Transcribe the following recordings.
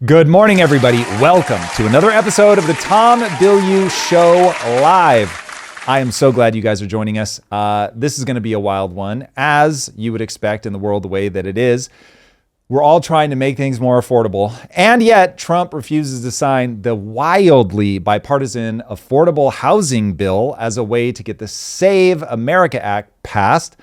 Good morning, everybody. Welcome to another episode of the Tom Bilyeu Show Live. I am so glad you guys are joining us. This is going to be a wild one, as you would expect in the world the way that it is. We're all trying to make things more affordable, and yet Trump refuses to sign the wildly bipartisan affordable housing bill as a way to get the Save America Act passed.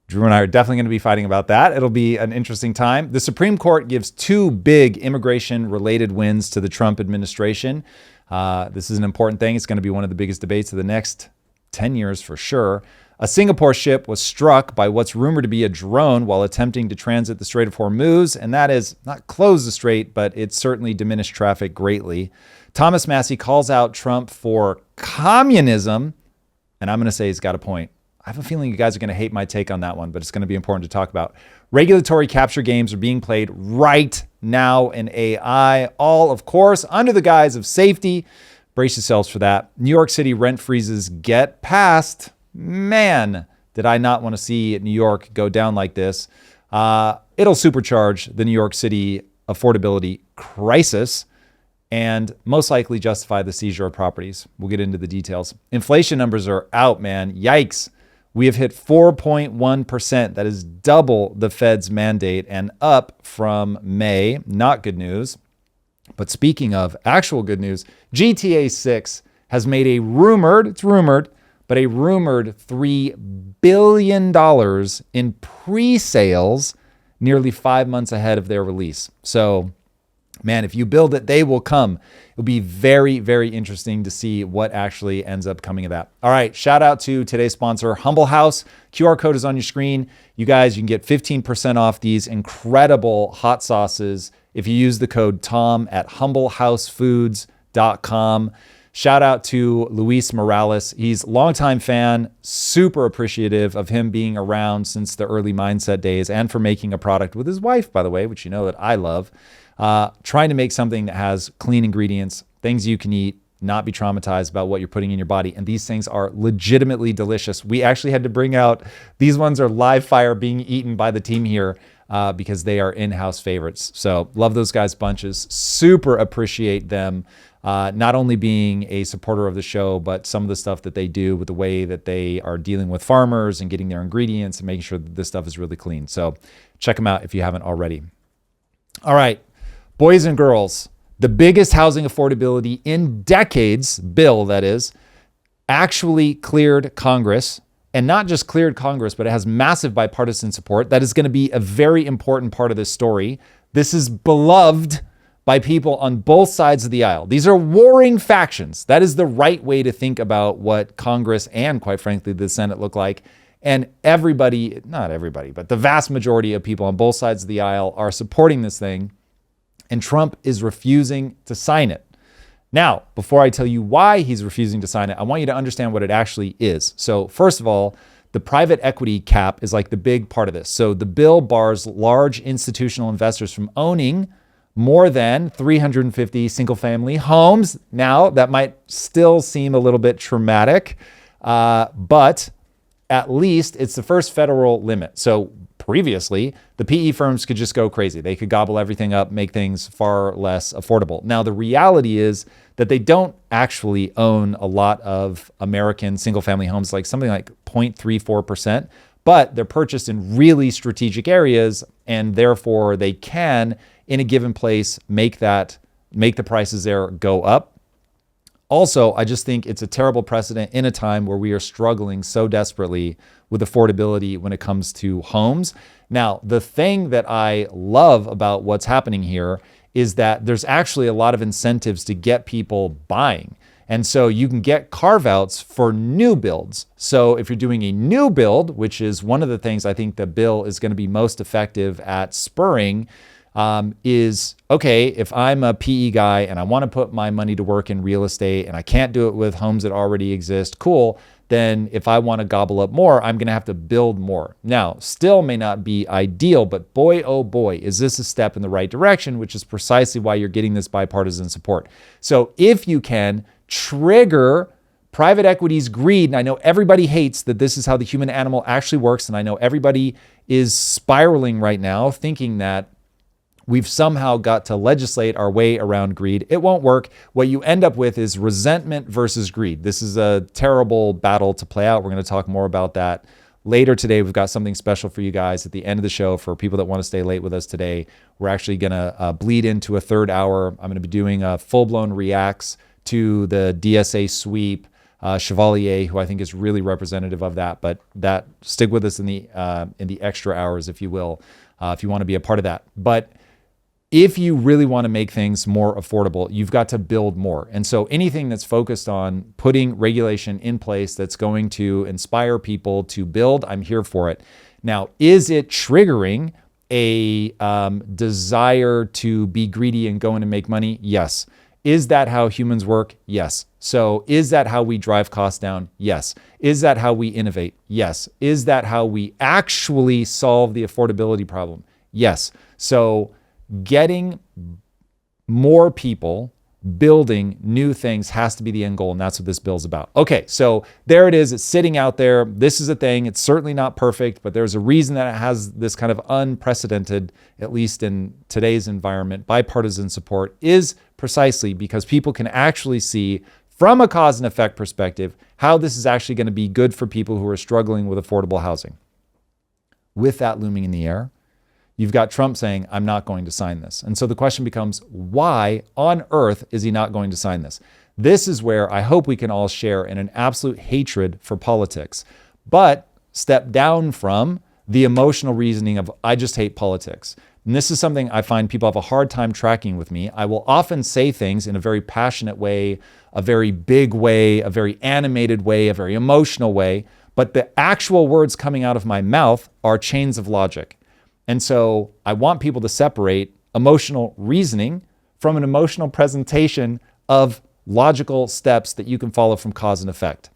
Drew and I are definitely going to be fighting about that. It'll be an interesting time. The Supreme Court gives two big immigration-related wins to the Trump administration. This is an important thing. It's going to be one of the biggest debates of the next 10 years for sure. A Singapore ship was struck by what's rumored to be a drone while attempting to transit the Strait of Hormuz, and that is not close the strait, but it certainly diminished traffic greatly. Thomas Massie calls out Trump for communism, and I'm going to say he's got a point. I have a feeling you guys are going to hate my take on that one, but it's going to be important to talk about. Regulatory capture games are being played right now in AI, all, of course, under the guise of safety. Brace yourselves for that. New York City rent freezes get passed. Man, did I not want to see New York go down like this. It'll supercharge the New York City affordability crisis and most likely justify the seizure of properties. We'll get into the details. Inflation numbers are out, man. Yikes. We have hit 4.1%. That is double the Fed's mandate and up from May. Not good news. But speaking of actual good news, GTA 6 has made a rumored $3 billion in pre-sales nearly 5 months ahead of their release. So, man, if you build it, they will come. It'll be very, very interesting to see what actually ends up coming of that. All right, shout out to today's sponsor, Humble House. QR code is on your screen. You guys, you can get 15% off these incredible hot sauces if you use the code TOM at humblehousefoods.com. Shout out to Luis Morales. He's a longtime fan, super appreciative of him being around since the early Mindset days and for making a product with his wife, by the way, which you know that I love. Trying to make something that has clean ingredients, things you can eat, not be traumatized about what you're putting in your body. And these things are legitimately delicious. We actually had to bring out, these ones are live fire being eaten by the team here because they are in-house favorites. So love those guys bunches. Super appreciate them. Not only being a supporter of the show, but some of the stuff that they do with the way that they are dealing with farmers and getting their ingredients and making sure that this stuff is really clean. So check them out if you haven't already. All right, boys and girls, the biggest housing affordability in decades bill, that is, actually cleared Congress. And not just cleared Congress, but it has massive bipartisan support. That is going to be a very important part of this story. This is beloved by people on both sides of the aisle. These are warring factions. That is the right way to think about what Congress and, quite frankly, the Senate look like. And everybody, not everybody, but the vast majority of people on both sides of the aisle are supporting this thing. And Trump is refusing to sign it. Now, before I tell you why he's refusing to sign it, I want you to understand what it actually is. So first of all, the private equity cap is like the big part of this. So the bill bars large institutional investors from owning more than 350 single-family homes. Now, that might still seem a little bit traumatic, but at least it's the first federal limit. So previously, the PE firms could just go crazy. They could gobble everything up, make things far less affordable. Now, the reality is that they don't actually own a lot of American single-family homes, like something like 0.34%, but they're purchased in really strategic areas, and therefore they can, in a given place, make the prices there go up. Also, I just think it's a terrible precedent in a time where we are struggling so desperately with affordability when it comes to homes. Now, the thing that I love about what's happening here is that there's actually a lot of incentives to get people buying. And so you can get carve-outs for new builds. So if you're doing a new build, which is one of the things I think the bill is going to be most effective at spurring, is, okay, if I'm a PE guy and I want to put my money to work in real estate and I can't do it with homes that already exist, cool. Then if I want to gobble up more, I'm going to have to build more. Now, still may not be ideal, but boy, oh boy, is this a step in the right direction, which is precisely why you're getting this bipartisan support. So if you can trigger private equity's greed, and I know everybody hates that this is how the human animal actually works, and I know everybody is spiraling right now thinking that we've somehow got to legislate our way around greed. It won't work. What you end up with is resentment versus greed. This is a terrible battle to play out. We're going to talk more about that later today. We've got something special for you guys at the end of the show for people that want to stay late with us today. We're actually going to bleed into a third hour. I'm going to be doing a full-blown reacts to the DSA sweep, Chevalier, who I think is really representative of that. But that stick with us in the extra hours, if you will, if you want to be a part of that. But if you really want to make things more affordable, you've got to build more. And so anything that's focused on putting regulation in place that's going to inspire people to build, I'm here for it. Now, is it triggering a desire to be greedy and go in and make money? Yes. Is that how humans work? Yes. So is that how we drive costs down? Yes. Is that how we innovate? Yes. Is that how we actually solve the affordability problem? Yes. So getting more people building new things has to be the end goal, and that's what this bill's about. Okay, so there it is. It's sitting out there. This is a thing. It's certainly not perfect, but there's a reason that it has this kind of unprecedented, at least in today's environment, bipartisan support, is precisely because people can actually see from a cause and effect perspective how this is actually going to be good for people who are struggling with affordable housing. With that looming in the air, you've got Trump saying, I'm not going to sign this. And so the question becomes, why on earth is he not going to sign this? This is where I hope we can all share in an absolute hatred for politics, but step down from the emotional reasoning of, I just hate politics. And this is something I find people have a hard time tracking with me. I will often say things in a very passionate way, a very big way, a very animated way, a very emotional way, but the actual words coming out of my mouth are chains of logic. And so I want people to separate emotional reasoning from an emotional presentation of logical steps that you can follow from cause and effect.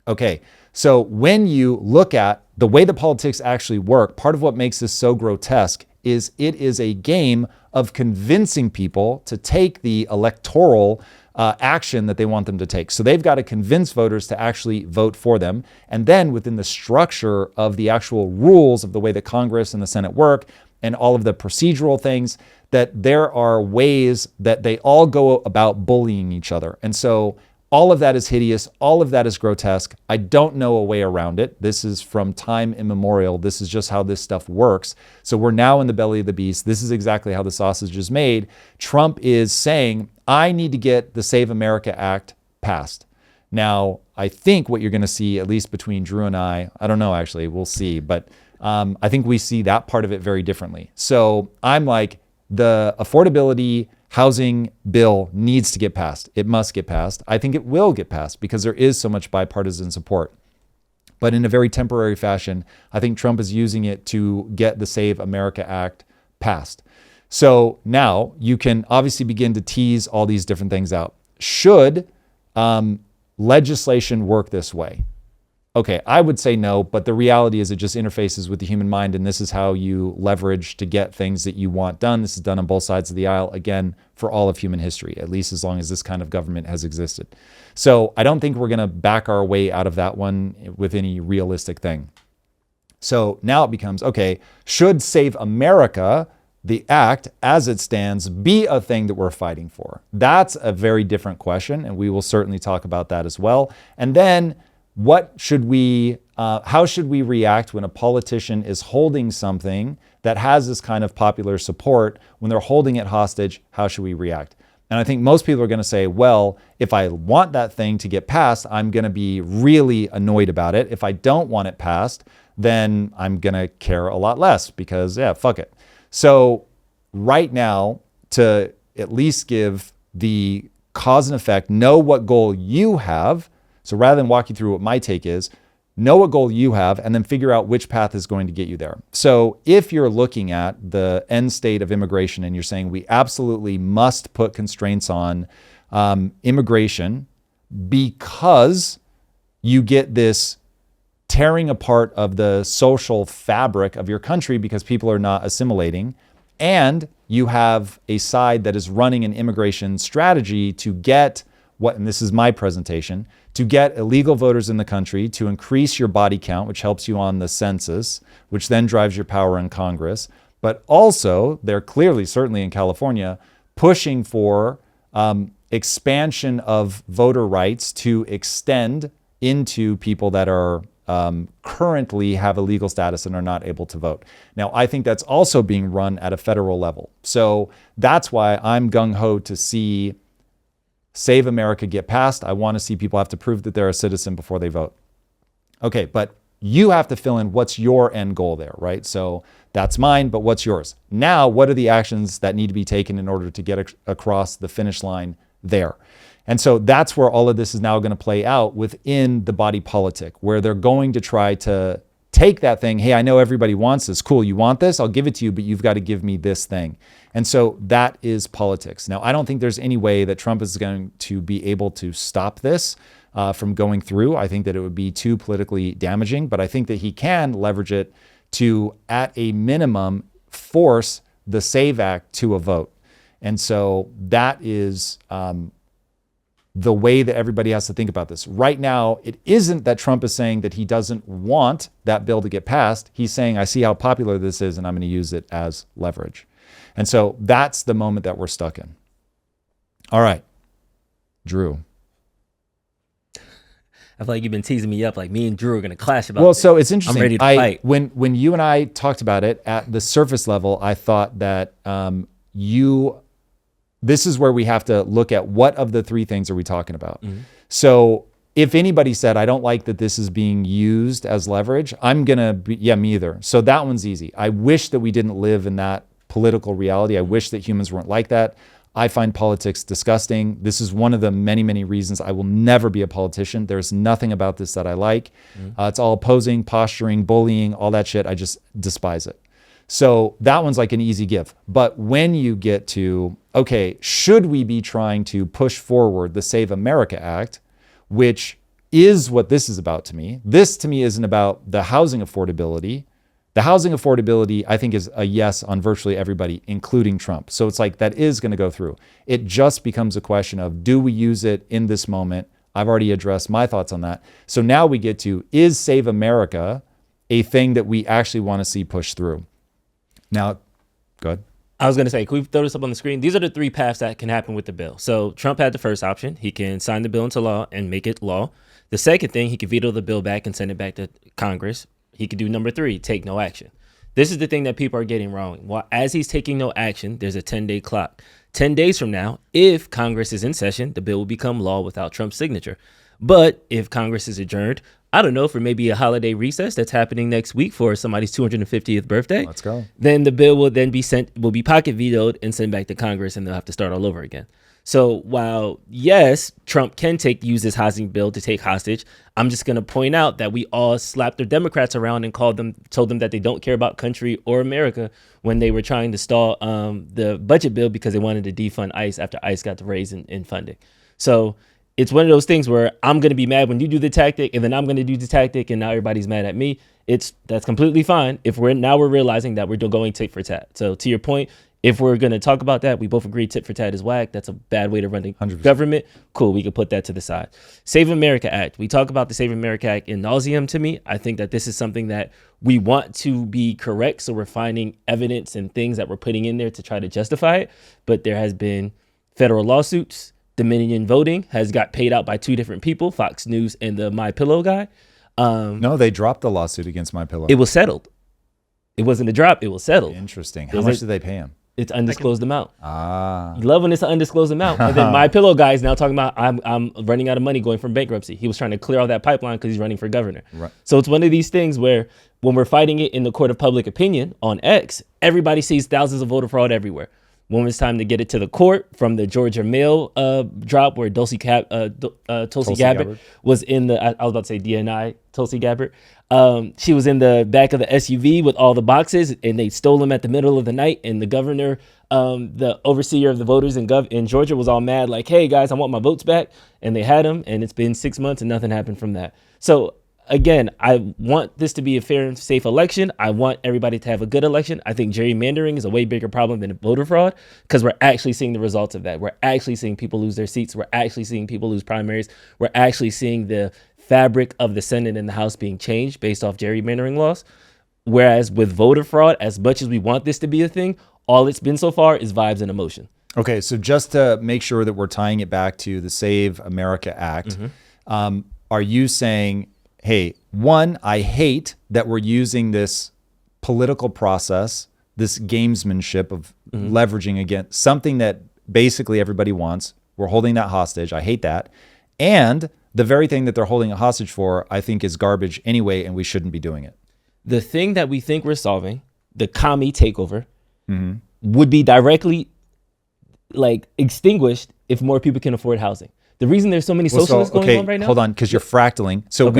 Okay, so when you look at the way the politics actually work, part of what makes this so grotesque is it is a game of convincing people to take the electoral action that they want them to take. So they've got to convince voters to actually vote for them. And then within the structure of the actual rules of the way that Congress and the Senate work and all of the procedural things, that there are ways that they all go about bullying each other. And so all of that is hideous. All of that is grotesque. I don't know a way around it. This is from time immemorial. This is just how this stuff works. So we're now in the belly of the beast. This is exactly how the sausage is made. Trump is saying, I need to get the Save America Act passed. Now, I think what you're going to see, at least between Drew and I don't know, actually, we'll see. But I think we see that part of it very differently. So I'm like, the affordability housing bill needs to get passed. It must get passed. I think it will get passed because there is so much bipartisan support. But in a very temporary fashion, I think Trump is using it to get the Save America Act passed. So now you can obviously begin to tease all these different things out. Should legislation work this way? Okay, I would say no, but the reality is it just interfaces with the human mind, and this is how you leverage to get things that you want done. This is done on both sides of the aisle, again, for all of human history, at least as long as this kind of government has existed. So I don't think we're going to back our way out of that one with any realistic thing. So now it becomes, okay, should Save America, the act as it stands, be a thing that we're fighting for? That's a very different question, and we will certainly talk about that as well. And then how should we react when a politician is holding something that has this kind of popular support? When they're holding it hostage, how should we react? And I think most people are going to say, well, if I want that thing to get passed, I'm going to be really annoyed about it. If I don't want it passed, then I'm going to care a lot less because, yeah, fuck it. So right now, to at least give the cause and effect, know what goal you have. So rather than walk you through what my take is, know what goal you have and then figure out which path is going to get you there. So if you're looking at the end state of immigration and you're saying we absolutely must put constraints on immigration because you get this tearing apart of the social fabric of your country because people are not assimilating, and you have a side that is running an immigration strategy to get and this is my presentation, to get illegal voters in the country, to increase your body count, which helps you on the census, which then drives your power in Congress. but also they're clearly, certainly in California, pushing for expansion of voter rights to extend into people that are currently have a legal status and are not able to vote. Now, I think that's also being run at a federal level. So that's why I'm gung-ho to see Save America get passed. I want to see people have to prove that they're a citizen before they vote. Okay, but you have to fill in what's your end goal there, right? So that's mine, but what's yours? Now, what are the actions that need to be taken in order to get across the finish line there? And so that's where all of this is now going to play out within the body politic, where they're going to try to take that thing. Hey, I know everybody wants this. Cool. You want this? I'll give it to you, but you've got to give me this thing. And so that is politics. Now, I don't think there's any way that Trump is going to be able to stop this from going through. I think that it would be too politically damaging, but I think that he can leverage it to, at a minimum, force the SAVE Act to a vote. And so that is the way that everybody has to think about this. Right now, it isn't that Trump is saying that he doesn't want that bill to get passed. He's saying, I see how popular this is, and I'm going to use it as leverage. And so that's the moment that we're stuck in. All right, Drew. I feel like you've been teasing me up, like me and Drew are going to clash about this. So it's interesting. I'm ready to fight. When you and I talked about it at the surface level, I thought that this is where we have to look at what of the three things are we talking about. Mm-hmm. So if anybody said, I don't like that this is being used as leverage, I'm going to be, yeah, me either. So that one's easy. I wish that we didn't live in that political reality. I wish that humans weren't like that. I find politics disgusting. This is one of the many, many reasons I will never be a politician. There's nothing about this that I like. It's all posing, posturing, bullying, all that shit. I just despise it. So that one's like an easy give. But when you get to, okay, should we be trying to push forward the Save America Act, which is what this is about to me. This to me isn't about the housing affordability. The housing affordability, I think, is a yes on virtually everybody, including Trump. So it's like that is going to go through. It just becomes a question of, do we use it in this moment? I've already addressed my thoughts on that. So now we get to, is Save America a thing that we actually want to see pushed through? Now, go ahead. I was going to say, can we throw this up on the screen? These are the three paths that can happen with the bill. So Trump had the first option. He can sign the bill into law and make it law. The second thing, he could veto the bill back and send it back to Congress. He could do number three, take no action. This is the thing that people are getting wrong. While as he's taking no action, there's a 10-day clock. 10 days from now, if Congress is in session, the bill will become law without Trump's signature. But if Congress is adjourned, I don't know, for maybe a holiday recess that's happening next week for somebody's 250th birthday. Let's go. Then the bill will then be pocket vetoed and sent back to Congress, and they'll have to start all over again. So while, yes, Trump can use this housing bill to take hostage, I'm just going to point out that we all slapped the Democrats around and told them that they don't care about country or America when they were trying to stall the budget bill because they wanted to defund ICE after ICE got the raise in funding. So it's one of those things where I'm going to be mad when you do the tactic, and then I'm going to do the tactic, and now everybody's mad at me. That's completely fine if we're realizing that we're going tit for tat. So to your point, if we're going to talk about that, we both agree tit for tat is whack. That's a bad way to run the 100%. Government. Cool. We can put that to the side. Save America Act. We talk about the Save America Act in nauseum to me. I think that this is something that we want to be correct. So we're finding evidence and things that we're putting in there to try to justify it. But there has been federal lawsuits. Dominion Voting has got paid out by two different people, Fox News and the My Pillow guy. No, they dropped the lawsuit against My Pillow. It was settled. It wasn't a drop. It was settled. Interesting. How much did they pay him? It's undisclosed amount. You love when it's an undisclosed amount. And then My Pillow guy is now talking about I'm running out of money going from bankruptcy. He was trying to clear all that pipeline because he's running for governor. Right. So it's one of these things where when we're fighting it in the court of public opinion on X, everybody sees thousands of voter fraud everywhere. When it's time to get it to the court, from the Georgia Mail drop where Tulsi Gabbard was in the, I was about to say DNI, Tulsi Gabbard. She was in the back of the SUV with all the boxes, and they stole them at the middle of the night. And the governor, the overseer of the voters in Georgia was all mad, like, hey, guys, I want my votes back. And they had them, and it's been 6 months and nothing happened from that. So again, I want this to be a fair and safe election. I want everybody to have a good election. I think gerrymandering is a way bigger problem than voter fraud because we're actually seeing the results of that. We're actually seeing people lose their seats. We're actually seeing people lose primaries. We're actually seeing the fabric of the Senate and the House being changed based off gerrymandering laws. Whereas with voter fraud, as much as we want this to be a thing, all it's been so far is vibes and emotion. Okay, so just to make sure that we're tying it back to the Save America Act, are you saying, hey, one, I hate that we're using this political process, this gamesmanship of leveraging against something that basically everybody wants. We're holding that hostage. I hate that. And the very thing that they're holding a hostage for, I think is garbage anyway, and we shouldn't be doing it. The thing that we think we're solving, the commie takeover, would be directly like extinguished if more people can afford housing. The reason there's so many socialists going on right now. Hold on, because you're fractaling. So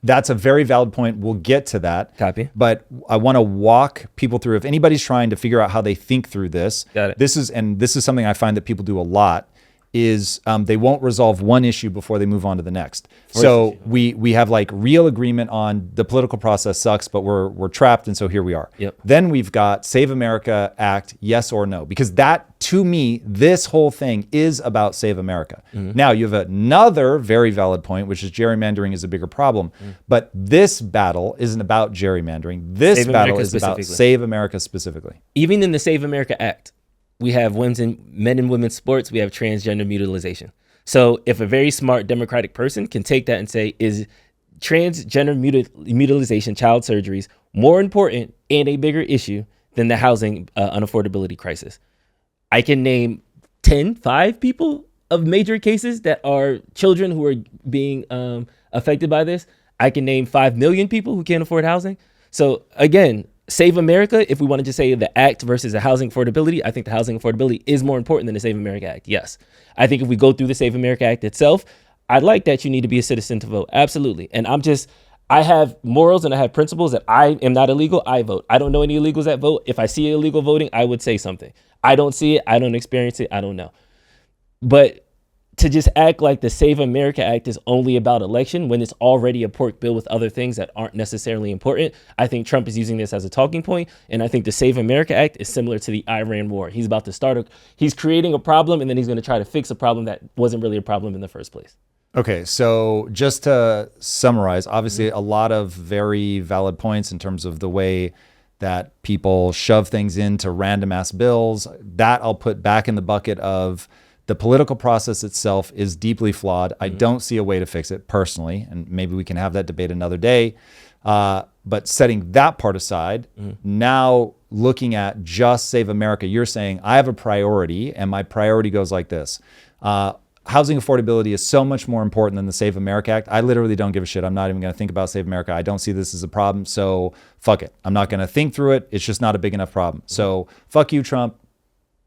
that's a very valid point. We'll get to that. Copy. But I want to walk people through. If anybody's trying to figure out how they think through this, Got it. this is something I find that people do a lot. Is they won't resolve one issue before they move on to the next. So we have like real agreement on the political process sucks, but we're trapped, and so here we are. Yep. Then we've got Save America Act, yes or no, because that, to me, this whole thing is about Save America. Now you have another very valid point, which is gerrymandering is a bigger problem, but this battle isn't about gerrymandering. This Save battle America is about specifically. Save America specifically. Even in the Save America Act, we have men and women's sports, we have transgender mutilization. So if a very smart democratic person can take that and say, is transgender mutilization, child surgeries, more important and a bigger issue than the housing unaffordability crisis? I can name 5 people of major cases that are children who are being affected by this. I can name 5 million people who can't afford housing. So again, Save America, if we wanted to say the act versus the housing affordability, I think the housing affordability is more important than the Save America Act. Yes. I think if we go through the Save America Act itself, I'd like that you need to be a citizen to vote. Absolutely. And I have morals and I have principles that I am not illegal. I vote. I don't know any illegals that vote. If I see illegal voting, I would say something. I don't see it. I don't experience it. I don't know. But to just act like the Save America Act is only about election when it's already a pork bill with other things that aren't necessarily important. I think Trump is using this as a talking point, and I think the Save America Act is similar to the Iran war. He's about to he's creating a problem, and then he's going to try to fix a problem that wasn't really a problem in the first place. Okay, so just to summarize, obviously a lot of very valid points in terms of the way that people shove things into random ass bills. That I'll put back in the bucket of the political process itself is deeply flawed. I don't see a way to fix it personally, and maybe we can have that debate another day. But setting that part aside, now looking at just Save America, you're saying I have a priority, and my priority goes like this. Housing affordability is so much more important than the Save America Act. I literally don't give a shit. I'm not even going to think about Save America. I don't see this as a problem, so fuck it. I'm not going to think through it. It's just not a big enough problem. So fuck you, Trump.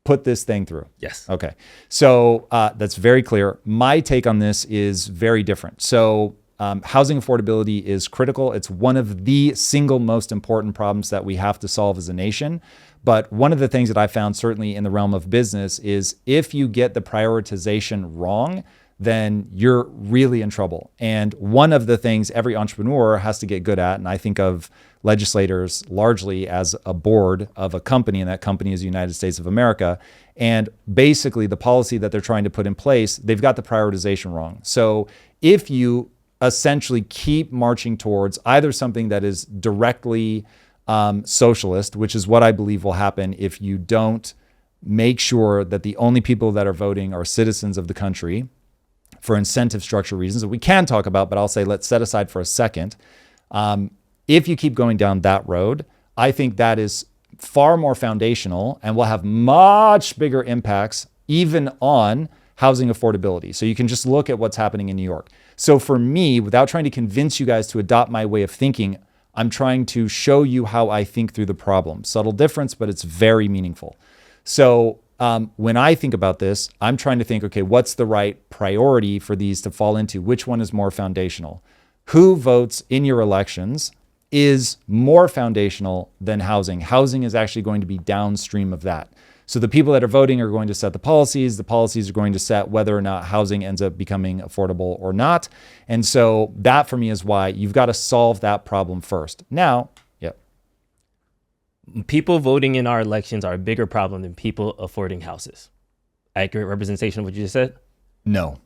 Put this thing through. Yes. Okay. So that's very clear. My take on this is very different. So housing affordability is critical. It's one of the single most important problems that we have to solve as a nation. But one of the things that I found certainly in the realm of business is if you get the prioritization wrong, then you're really in trouble. And one of the things every entrepreneur has to get good at, and I think of legislators largely as a board of a company, and that company is the United States of America. And basically the policy that they're trying to put in place, they've got the prioritization wrong. So if you essentially keep marching towards either something that is directly socialist, which is what I believe will happen if you don't make sure that the only people that are voting are citizens of the country, for incentive structure reasons that we can talk about, but I'll say let's set aside for a second. If you keep going down that road, I think that is far more foundational and will have much bigger impacts even on housing affordability. So you can just look at what's happening in New York. So for me, without trying to convince you guys to adopt my way of thinking, I'm trying to show you how I think through the problem. Subtle difference, but it's very meaningful. So when I think about this, I'm trying to think, okay, what's the right priority for these to fall into? Which one is more foundational? Who votes in your elections is more foundational than housing. Housing is actually going to be downstream of that. So the people that are voting are going to set the policies. The policies are going to set whether or not housing ends up becoming affordable or not. And so that for me is why you've got to solve that problem first. Now, people voting in our elections are a bigger problem than people affording houses. Accurate representation of what you just said? No.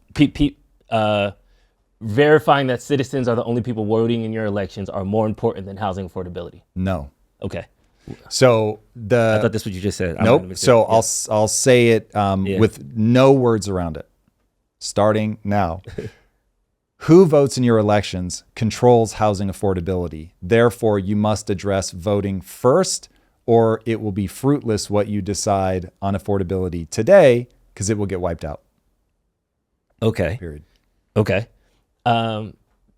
verifying that citizens are the only people voting in your elections are more important than housing affordability? No. Okay. So I thought that's what you just said. Nope. So I'll say it with no words around it. Starting now. Who votes in your elections controls housing affordability. Therefore, you must address voting first, or it will be fruitless what you decide on affordability today, because it will get wiped out. Okay. Period. Okay.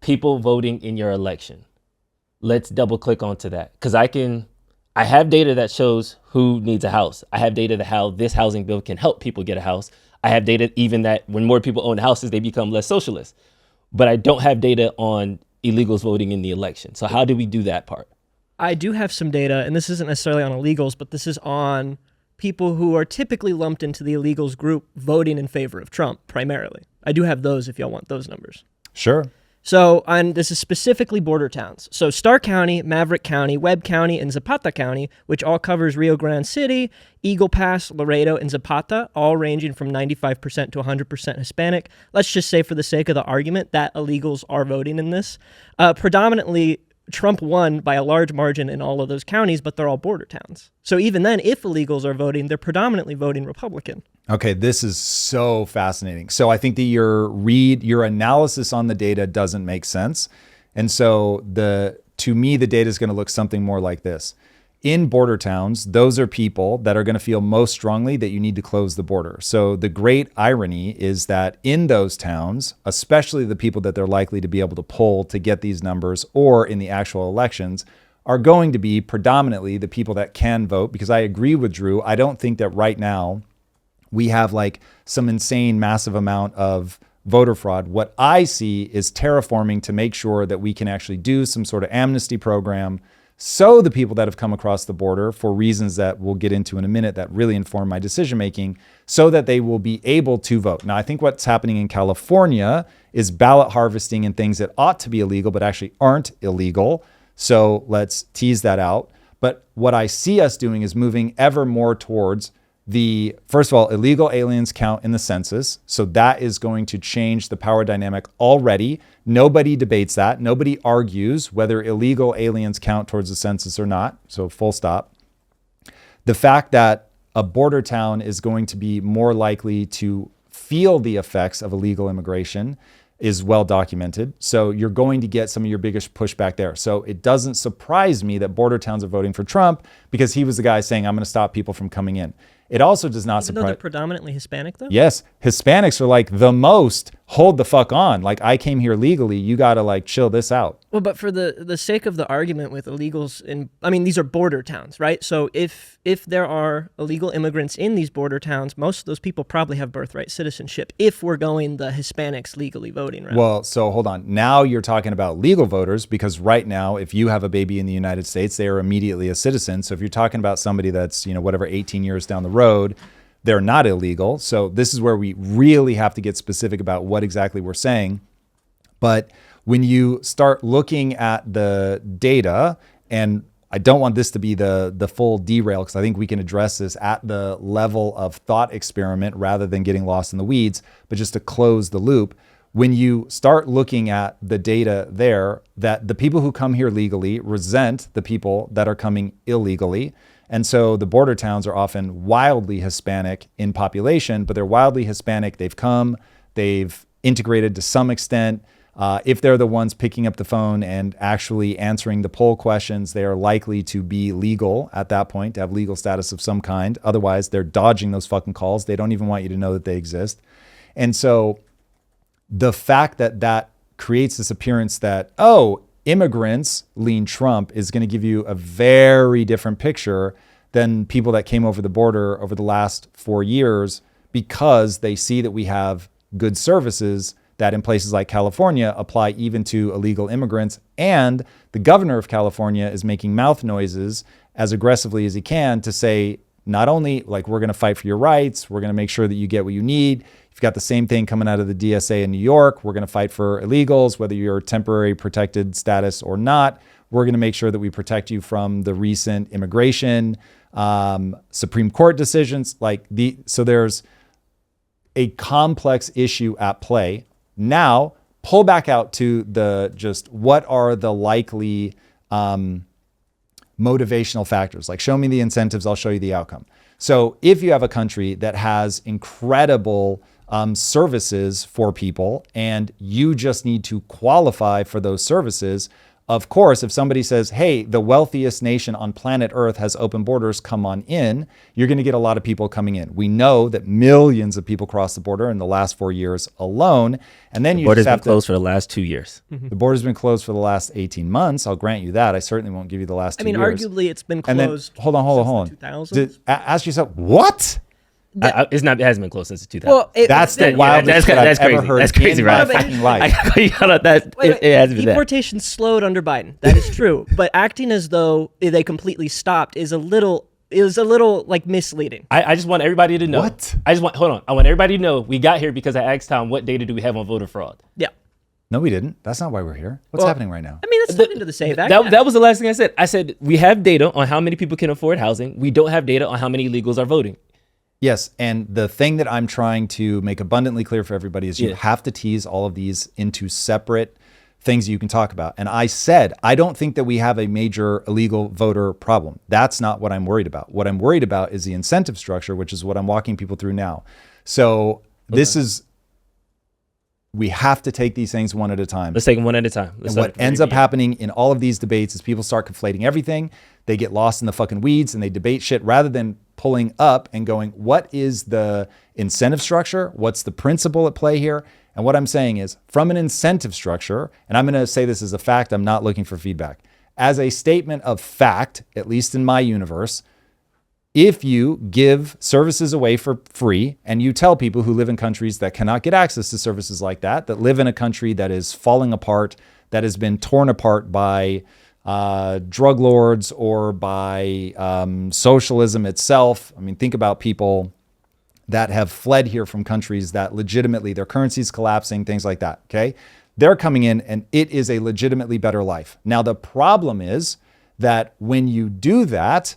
People voting in your election. Let's double click onto that, because I have data that shows who needs a house. I have data that how this housing bill can help people get a house. I have data even that when more people own houses, they become less socialist. But I don't have data on illegals voting in the election. So how do we do that part? I do have some data, and this isn't necessarily on illegals, but this is on people who are typically lumped into the illegals group voting in favor of Trump, primarily. I do have those if y'all want those numbers. Sure. So, and this is specifically border towns. So Starr County, Maverick County, Webb County, and Zapata County, which all covers Rio Grande City, Eagle Pass, Laredo, and Zapata, all ranging from 95% to 100% Hispanic. Let's just say for the sake of the argument that illegals are voting in this. Predominantly, Trump won by a large margin in all of those counties, but they're all border towns. So even then, if illegals are voting, they're predominantly voting Republican. Okay, this is so fascinating. So I think that your analysis on the data doesn't make sense. And so to me, the data is going to look something more like this. In border towns, those are people that are going to feel most strongly that you need to close the border. So the great irony is that in those towns, especially the people that they're likely to be able to pull to get these numbers or in the actual elections, are going to be predominantly the people that can vote. Because I agree with Drew. I don't think that right now we have like some insane massive amount of voter fraud. What I see is terraforming to make sure that we can actually do some sort of amnesty program, so the people that have come across the border for reasons that we'll get into in a minute that really inform my decision making, so that they will be able to vote. Now, I think what's happening in California is ballot harvesting and things that ought to be illegal but actually aren't illegal. So let's tease that out. But what I see us doing is moving ever more towards first of all, illegal aliens count in the census. So that is going to change the power dynamic already. Nobody debates that. Nobody argues whether illegal aliens count towards the census or not. So full stop. The fact that a border town is going to be more likely to feel the effects of illegal immigration is well documented. So you're going to get some of your biggest pushback there. So it doesn't surprise me that border towns are voting for Trump, because he was the guy saying, I'm going to stop people from coming in. It also does not surprise. Even though they're predominantly Hispanic, though? Yes. Hispanics are like the most, hold the fuck on. Like, I came here legally. You got to like chill this out. Well, but for the sake of the argument with illegals, these are border towns, right? So if there are illegal immigrants in these border towns, most of those people probably have birthright citizenship if we're going the Hispanics legally voting route. Well, so hold on. Now you're talking about legal voters, because right now, if you have a baby in the United States, they are immediately a citizen. So if you're talking about somebody that's, 18 years down the road, they're not illegal. So this is where we really have to get specific about what exactly we're saying. But when you start looking at the data, and I don't want this to be the full derail, because I think we can address this at the level of thought experiment rather than getting lost in the weeds, but just to close the loop. When you start looking at the data there, that the people who come here legally resent the people that are coming illegally. And so the border towns are often wildly Hispanic in population, but they're wildly Hispanic. They've come, they've integrated to some extent. If they're the ones picking up the phone and actually answering the poll questions, they are likely to be legal at that point, to have legal status of some kind. Otherwise, they're dodging those fucking calls. They don't even want you to know that they exist. And so the fact that creates this appearance that, immigrants lean Trump, is going to give you a very different picture than people that came over the border over the last 4 years, because they see that we have good services that in places like California apply even to illegal immigrants. And the governor of California is making mouth noises as aggressively as he can to say, not only like, we're going to fight for your rights, we're going to make sure that you get what you need. You've got the same thing coming out of the DSA in New York. We're going to fight for illegals, whether you're temporary protected status or not. We're going to make sure that we protect you from the recent immigration Supreme Court decisions. So there's a complex issue at play. Now, pull back out to the just what are the likely motivational factors. Like, show me the incentives, I'll show you the outcome. So if you have a country that has incredible services for people and you just need to qualify for those services, of course, if somebody says, hey, the wealthiest nation on planet Earth has open borders, come on in, you're going to get a lot of people coming in. We know that millions of people crossed the border in the last 4 years alone. And then The border's been closed for the last 2 years. The border's been closed for the last 18 months. I'll grant you that. I certainly won't give you the last 2 years. Arguably it's been And then, closed. hold on. since the 2000s. Ask yourself, what? It hasn't been closed since the 2000s. Well, That's the wildest shit I've ever heard That's crazy, in right? my fucking life. I got you out that. It hasn't been that. Deportation slowed under Biden. That is true. But acting as though they completely stopped is a little like misleading. I just want everybody to know. What? Hold on. I want everybody to know we got here because I asked Tom what data do we have on voter fraud. Yeah. No, we didn't. That's not why we're here. What's happening right now? I mean, that's something to the SAVE Act. That was the last thing I said. I said we have data on how many people can afford housing. We don't have data on how many illegals are voting. Yes, and the thing that I'm trying to make abundantly clear for everybody is you have to tease all of these into separate things you can talk about. And I said, I don't think that we have a major illegal voter problem. That's not what I'm worried about. What I'm worried about is the incentive structure, which is what I'm walking people through now. So this is, we have to take these things one at a time. Let's take them one at a time. And what ends up happening in all of these debates is people start conflating everything. They get lost in the fucking weeds and they debate shit rather than pulling up and going, what is the incentive structure? What's the principle at play here? And what I'm saying is, from an incentive structure, and I'm going to say this as a fact, I'm not looking for feedback. As a statement of fact, at least in my universe, if you give services away for free and you tell people who live in countries that cannot get access to services like that live in a country that is falling apart, that has been torn apart by drug lords or by socialism itself. I mean, think about people that have fled here from countries that legitimately their currency's collapsing, things like that. Okay. They're coming in and it is a legitimately better life. Now, the problem is that when you do that,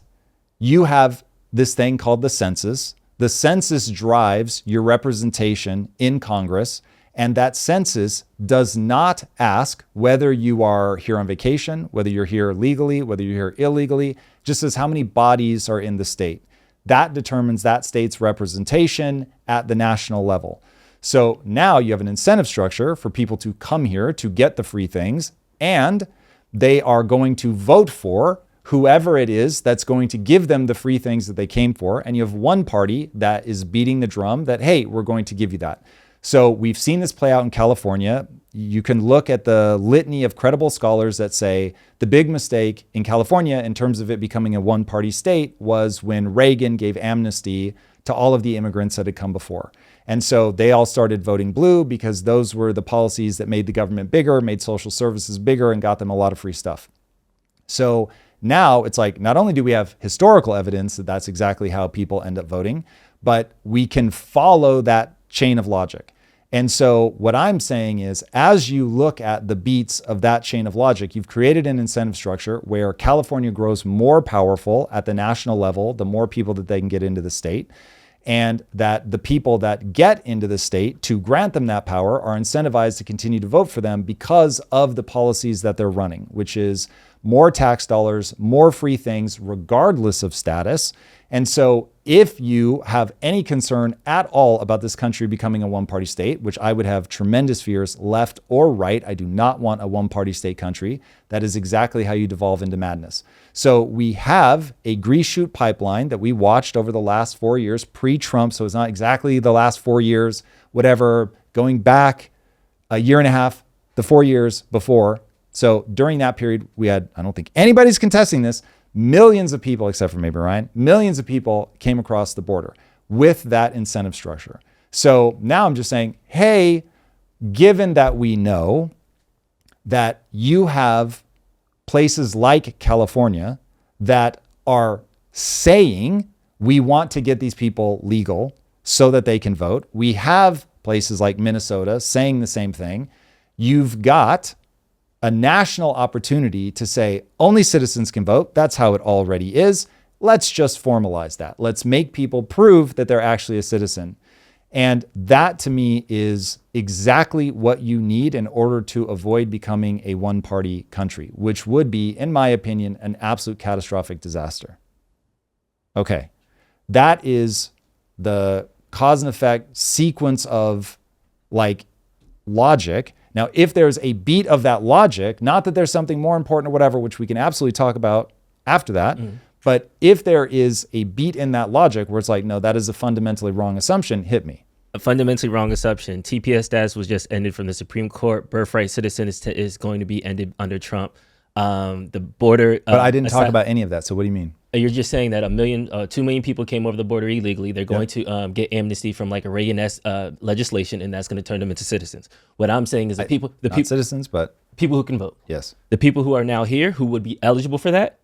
you have this thing called the census. The census drives your representation in Congress. And that census does not ask whether you are here on vacation, whether you're here legally, whether you're here illegally, just says how many bodies are in the state. That determines that state's representation at the national level. So now you have an incentive structure for people to come here to get the free things, and they are going to vote for whoever it is that's going to give them the free things that they came for. And you have one party that is beating the drum that, hey, we're going to give you that. So we've seen this play out in California. You can look at the litany of credible scholars that say the big mistake in California in terms of it becoming a one-party state was when Reagan gave amnesty to all of the immigrants that had come before. And so they all started voting blue because those were the policies that made the government bigger, made social services bigger, and got them a lot of free stuff. So now it's like, not only do we have historical evidence that that's exactly how people end up voting, but we can follow that chain of logic. And so what I'm saying is, as you look at the beats of that chain of logic, you've created an incentive structure where California grows more powerful at the national level, the more people that they can get into the state, and that the people that get into the state to grant them that power are incentivized to continue to vote for them because of the policies that they're running, which is more tax dollars, more free things, regardless of status. And so if you have any concern at all about this country becoming a one-party state, which I would have tremendous fears, left or right, I do not want a one-party state country. That is exactly how you devolve into madness. So we have a grease chute pipeline that we watched over the last 4 years pre-Trump. So it's not exactly the last 4 years, whatever, going back a year and a half, the 4 years before. So during that period, we had, I don't think anybody's contesting this, millions of people, except for maybe Ryan, millions of people came across the border with that incentive structure. So now I'm just saying, hey, given that we know that you have places like California that are saying we want to get these people legal so that they can vote. We have places like Minnesota saying the same thing. You've got a national opportunity to say only citizens can vote. That's how it already is. Let's just formalize that. Let's make people prove that they're actually a citizen. And that to me is exactly what you need in order to avoid becoming a one-party country, which would be, in my opinion, an absolute catastrophic disaster. Okay, that is the cause and effect sequence of like logic. Now, if there's a beat of that logic, not that there's something more important or whatever, which we can absolutely talk about after that, but if there is a beat in that logic where it's like, no, that is a fundamentally wrong assumption, hit me. A fundamentally wrong assumption. TPS status was just ended from the Supreme Court. Birthright citizen is going to be ended under Trump. The border. But I didn't talk about any of that. So what do you mean? You're just saying that 2 million people came over the border illegally. They're going to get amnesty from like a Reagan-esque legislation, and that's going to turn them into citizens. What I'm saying is Not citizens, but people who can vote. Yes. The people who are now here who would be eligible for that,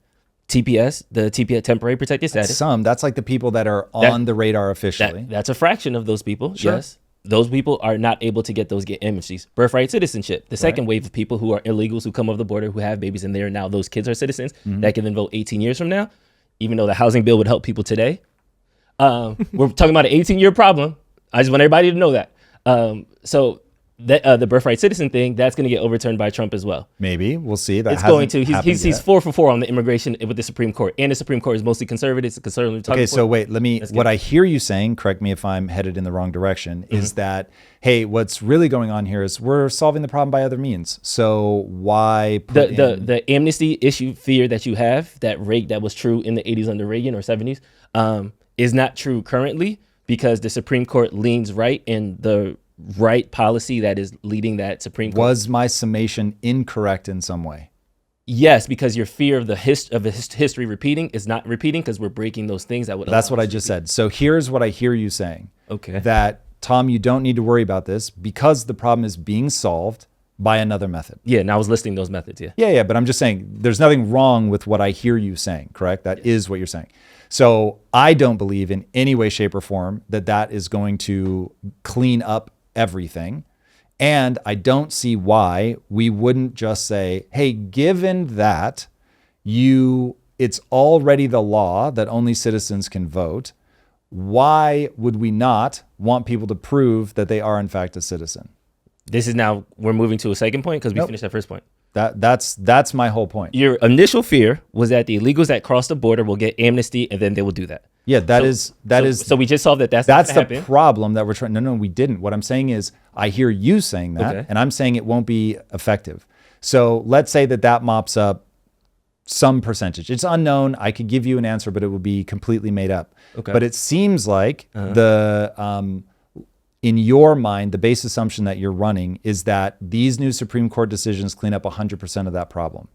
TPS, the TPS temporary protected status. That's like the people that are on the radar officially. That's a fraction of those people. Sure. Yes. Those people are not able to get amnesties. Birthright citizenship. The second wave of people who are illegals who come over the border, who have babies in there, now those kids are citizens that can then vote 18 years from now, even though the housing bill would help people today. We're talking about an 18-year problem. I just want everybody to know that. So the birthright citizen thing, that's going to get overturned by Trump as well. Maybe. We'll see. That it's going to. He's 4 for 4 on the immigration with the Supreme Court. And the Supreme Court is mostly conservative. It's a conservative. Okay, so wait, what I hear you saying, correct me if I'm headed in the wrong direction, is that, hey, what's really going on here is we're solving the problem by other means. So why put the amnesty issue fear that you have, that was true in the 80s under Reagan or 70s, is not true currently because the Supreme Court leans right in the right policy that is leading that Supreme Court. Was my summation incorrect in some way? Yes, because your fear of the history repeating is not repeating because we're breaking those things that would. That's what I just said. So here's what I hear you saying. Okay. That, Tom, you don't need to worry about this because the problem is being solved by another method. Yeah, and I was listing those methods, yeah. Yeah, but I'm just saying there's nothing wrong with what I hear you saying, correct? That is what you're saying. So I don't believe in any way, shape, or form that is going to clean up everything. And I don't see why we wouldn't just say, hey, given that it's already the law that only citizens can vote, why would we not want people to prove that they are in fact a citizen? This is now, we're moving to a second point because we finished that first point. That's my whole point. Your initial fear was that the illegals that cross the border will get amnesty and then they will do that. Yeah, that is. So we just solved that. That's the problem that we're trying. No, we didn't. What I'm saying is, I hear you saying that, and I'm saying it won't be effective. So let's say that mops up some percentage. It's unknown. I could give you an answer, but it would be completely made up. Okay. But it seems like in your mind, the base assumption that you're running is that these new Supreme Court decisions clean up 100% of that problem.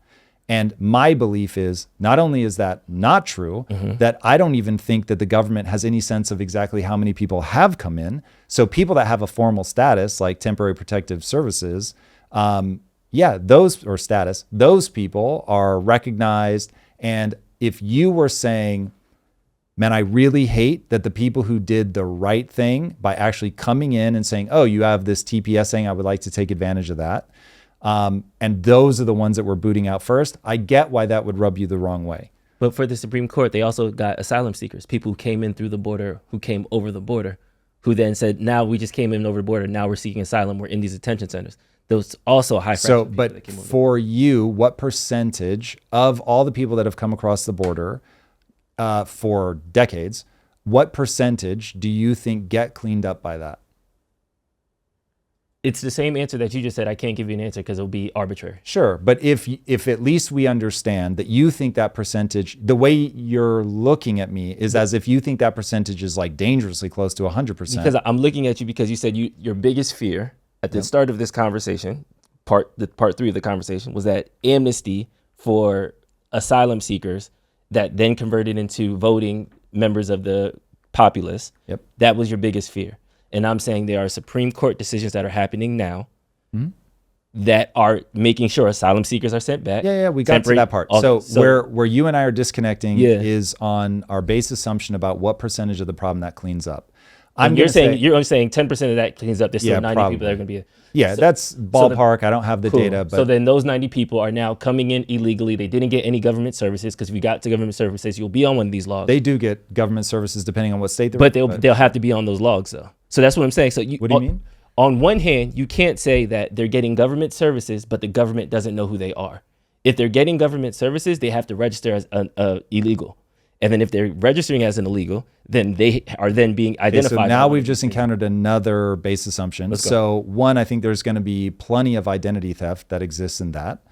And my belief is not only is that not true, that I don't even think that the government has any sense of exactly how many people have come in. So people that have a formal status like temporary protective services, those people are recognized. And if you were saying, man, I really hate that the people who did the right thing by actually coming in and saying, oh, you have this TPS thing, I would like to take advantage of that. And those are the ones that we're booting out first. I get why that would rub you the wrong way. But for the Supreme Court, they also got asylum seekers, people who came in through the border, who came over the border, who then said, now we just came in over the border. Now we're seeking asylum. We're in these detention centers. Those also a high fraction of people that came over. For you, what percentage of all the people that have come across the border for decades, what percentage do you think get cleaned up by that? It's the same answer that you just said. I can't give you an answer because it'll be arbitrary. Sure, but if at least we understand that you think that percentage, the way you're looking at me is as if you think that percentage is like dangerously close to 100%. Because I'm looking at you because you said your biggest fear at the start of this conversation, part 3 of the conversation, was that amnesty for asylum seekers that then converted into voting members of the populace. Yep. That was your biggest fear. And I'm saying there are Supreme Court decisions that are happening now that are making sure asylum seekers are sent back. Yeah, we got to that part. So where you and I are disconnecting is on our base assumption about what percentage of the problem that cleans up. You're saying 10% of that cleans up. There's still 90 people that are going to be. That's ballpark. I don't have the data. But so then those 90 people are now coming in illegally. They didn't get any government services because if you got to government services, you'll be on one of these logs. They do get government services depending on what state they're in. But they'll have to be on those logs though. So that's what I'm saying. So What do you mean? On one hand, you can't say that they're getting government services, but the government doesn't know who they are. If they're getting government services, they have to register as illegal. And then if they're registering as an illegal, then they are then being identified. So now we've just encountered another base assumption. So one, I think there's going to be plenty of identity theft that exists in that,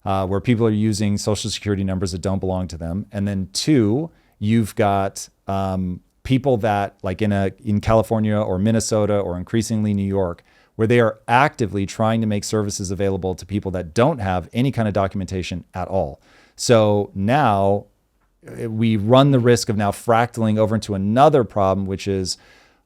where people are using social security numbers that don't belong to them. And then two, you've got people that like in California or Minnesota or increasingly New York, where they are actively trying to make services available to people that don't have any kind of documentation at all. So now we run the risk of now fractaling over into another problem, which is,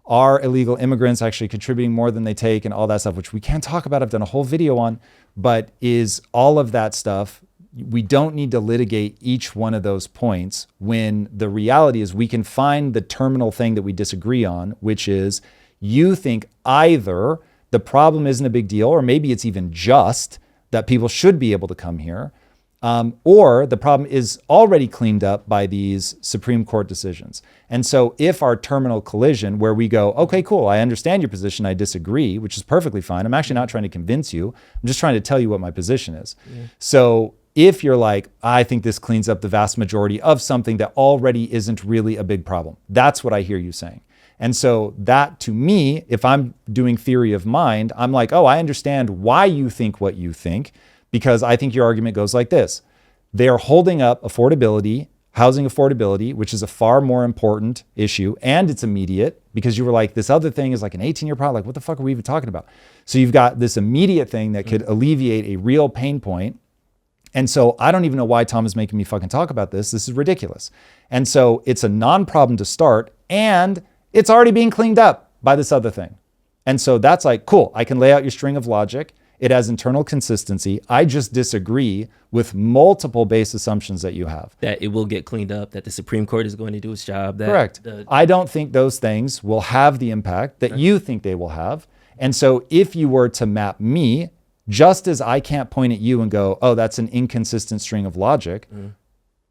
are illegal immigrants actually contributing more than they take and all that stuff, which we can't talk about. I've done a whole video on, but is all of that stuff, we don't need to litigate each one of those points when the reality is we can find the terminal thing that we disagree on, which is you think either the problem isn't a big deal, or maybe it's even just that people should be able to come here, or the problem is already cleaned up by these Supreme Court decisions. And so if our terminal collision where we go, okay, cool, I understand your position, I disagree, which is perfectly fine. I'm actually not trying to convince you. I'm just trying to tell you what my position is. Yeah. So if you're like, I think this cleans up the vast majority of something that already isn't really a big problem, that's what I hear you saying. And so that, to me, if I'm doing theory of mind, I'm like, oh, I understand why you think what you think, because I think your argument goes like this. They are holding up affordability, housing affordability, which is a far more important issue, and it's immediate, because you were like, this other thing is like an 18-year problem. Like, what the fuck are we even talking about? So you've got this immediate thing that could alleviate a real pain point. And so I don't even know why Tom is making me fucking talk about this. This is ridiculous. And so it's a non-problem to start, and it's already being cleaned up by this other thing. And so that's like, cool, I can lay out your string of logic. It has internal consistency. I just disagree with multiple base assumptions that you have. That it will get cleaned up, that the Supreme Court is going to do its job. Correct. I don't think those things will have the impact that you think they will have. And so if you were to map me, just as I can't point at you and go, oh, that's an inconsistent string of logic,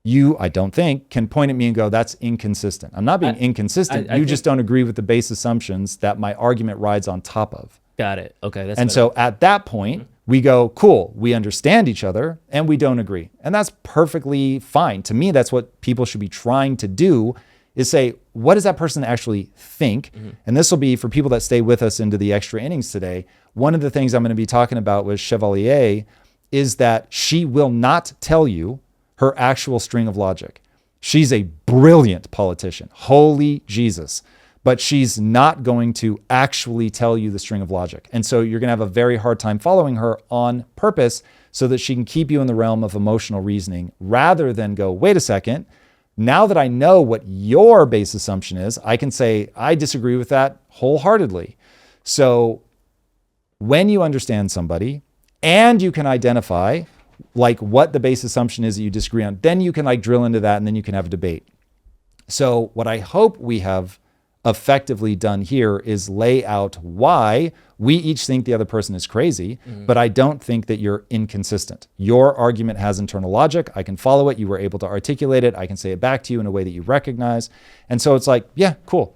you, I don't think, can point at me and go, that's inconsistent. I'm not being inconsistent. You just don't agree with the base assumptions that my argument rides on top of. Got it. Okay. That's and better. So at that point, we go, cool, we understand each other and we don't agree. And that's perfectly fine. To me, that's what people should be trying to do, is say, what does that person actually think? And this will be for people that stay with us into the extra innings today. One of the things I'm going to be talking about with Chevalier is that she will not tell you her actual string of logic. She's a brilliant politician. Holy Jesus. But she's not going to actually tell you the string of logic. And so you're going to have a very hard time following her on purpose so that she can keep you in the realm of emotional reasoning rather than go, wait a second, now that I know what your base assumption is, I can say, I disagree with that wholeheartedly. So when you understand somebody and you can identify like what the base assumption is that you disagree on, then you can like drill into that and then you can have a debate. So what I hope we have effectively done here is lay out why we each think the other person is crazy, but I don't think that you're inconsistent. Your argument has internal logic. I can follow it. You were able to articulate it. I can say it back to you in a way that you recognize. And so it's like, yeah, cool.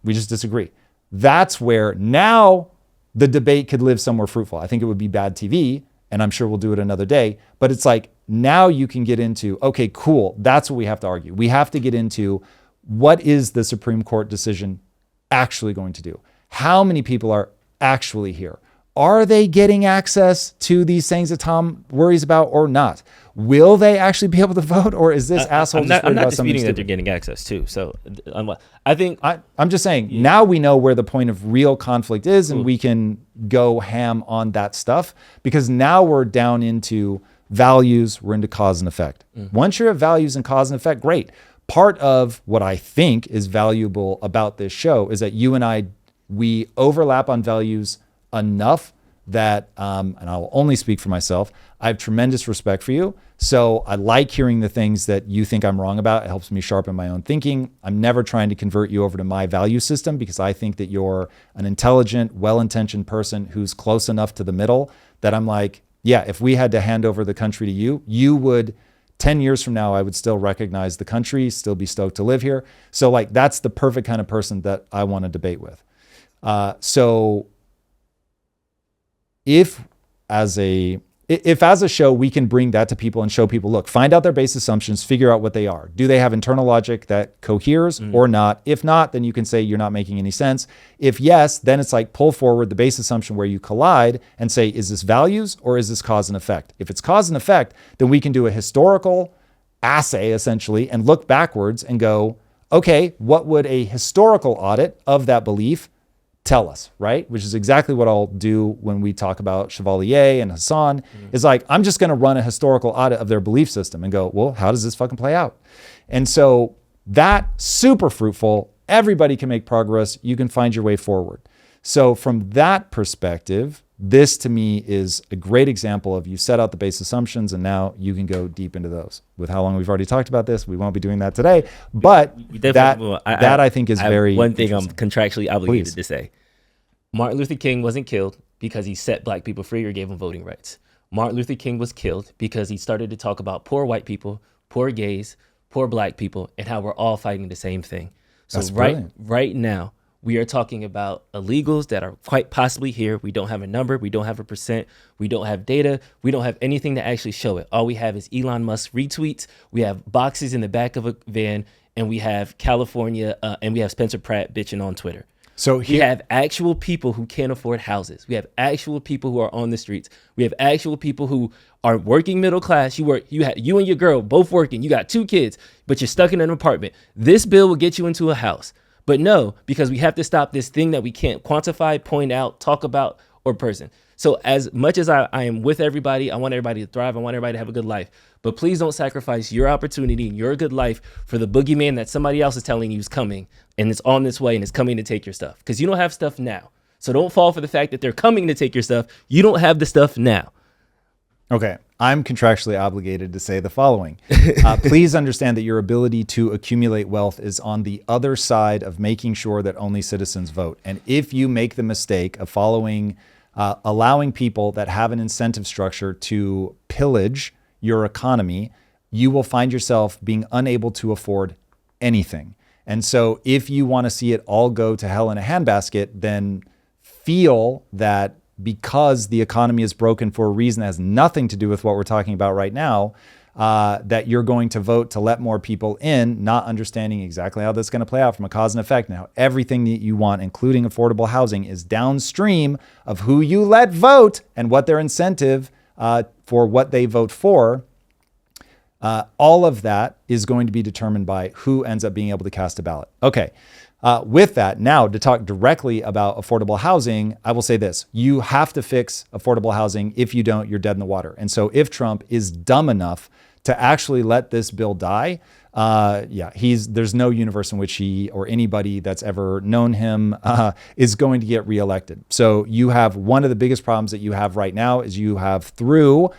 We just disagree. That's where now the debate could live somewhere fruitful. I think it would be bad TV, and I'm sure we'll do it another day, but it's like, now you can get into, okay, cool. That's what we have to argue. We have to get into, what is the Supreme Court decision actually going to do? How many people are actually here? Are they getting access to these things that Tom worries about or not? Will they actually be able to vote, or is this asshole just worried about something stupid? I'm not disputing that they're getting access too. So I think I'm just saying, now we know where the point of real conflict is, and we can go ham on that stuff, because now we're down into values, we're into cause and effect. Once you're at values and cause and effect, great. Part of what I think is valuable about this show is that you and I, we overlap on values enough that, and I'll only speak for myself, I have tremendous respect for you. So I like hearing the things that you think I'm wrong about. It helps me sharpen my own thinking. I'm never trying to convert you over to my value system, because I think that you're an intelligent, well-intentioned person who's close enough to the middle that I'm like, yeah, if we had to hand over the country to you, you would, 10 years from now, I would still recognize the country, still be stoked to live here. So like, that's the perfect kind of person that I want to debate with. So if as a show, we can bring that to people and show people, look, find out their base assumptions, figure out what they are. Do they have internal logic that coheres or not? If not, then you can say you're not making any sense. If yes, then it's like pull forward the base assumption where you collide and say, is this values or is this cause and effect? If it's cause and effect, then we can do a historical assay essentially and look backwards and go, okay, what would a historical audit of that belief tell us, right? Which is exactly what I'll do when we talk about Chevalier and Hassan. Is like, I'm just going to run a historical audit of their belief system and go, well, how does this fucking play out? And so that super fruitful, everybody can make progress. You can find your way forward. So from that perspective, this to me is a great example of you set out the base assumptions and now you can go deep into those. With how long we've already talked about this, we won't be doing that today, but I think is very one thing I'm contractually obligated to say. Martin Luther King wasn't killed because he set black people free or gave them voting rights. Martin Luther King was killed because he started to talk about poor white people, poor gays, poor black people, and how we're all fighting the same thing. So right now, we are talking about illegals that are quite possibly here. We don't have a number. We don't have a percent. We don't have data. We don't have anything to actually show it. All we have is Elon Musk retweets. We have boxes in the back of a van, and we have California, and we have Spencer Pratt bitching on Twitter. So we have actual people who can't afford houses. We have actual people who are on the streets. We have actual people who are working middle class. You and your girl both working. You got 2 kids, but you're stuck in an apartment. This bill will get you into a house. But no, because we have to stop this thing that we can't quantify, point out, talk about, or person. So as much as I am with everybody, I want everybody to thrive. I want everybody to have a good life. But please don't sacrifice your opportunity and your good life for the boogeyman that somebody else is telling you is coming and it's on this way and it's coming to take your stuff. Because you don't have stuff now. So don't fall for the fact that they're coming to take your stuff. You don't have the stuff now. Okay. I'm contractually obligated to say the following. Please understand that your ability to accumulate wealth is on the other side of making sure that only citizens vote. And if you make the mistake of allowing people that have an incentive structure to pillage your economy, you will find yourself being unable to afford anything. And so if you want to see it all go to hell in a handbasket, then feel that because the economy is broken for a reason that has nothing to do with what we're talking about right now, that you're going to vote to let more people in, not understanding exactly how that's going to play out from a cause and effect. Now, everything that you want, including affordable housing, is downstream of who you let vote and what their incentive for what they vote for. All of that is going to be determined by who ends up being able to cast a ballot. Okay. With that, now to talk directly about affordable housing, I will say this. You have to fix affordable housing. If you don't, you're dead in the water. And so if Trump is dumb enough to actually let this bill die, there's no universe in which he or anybody that's ever known him is going to get reelected. So you have one of the biggest problems that you have right now is you have through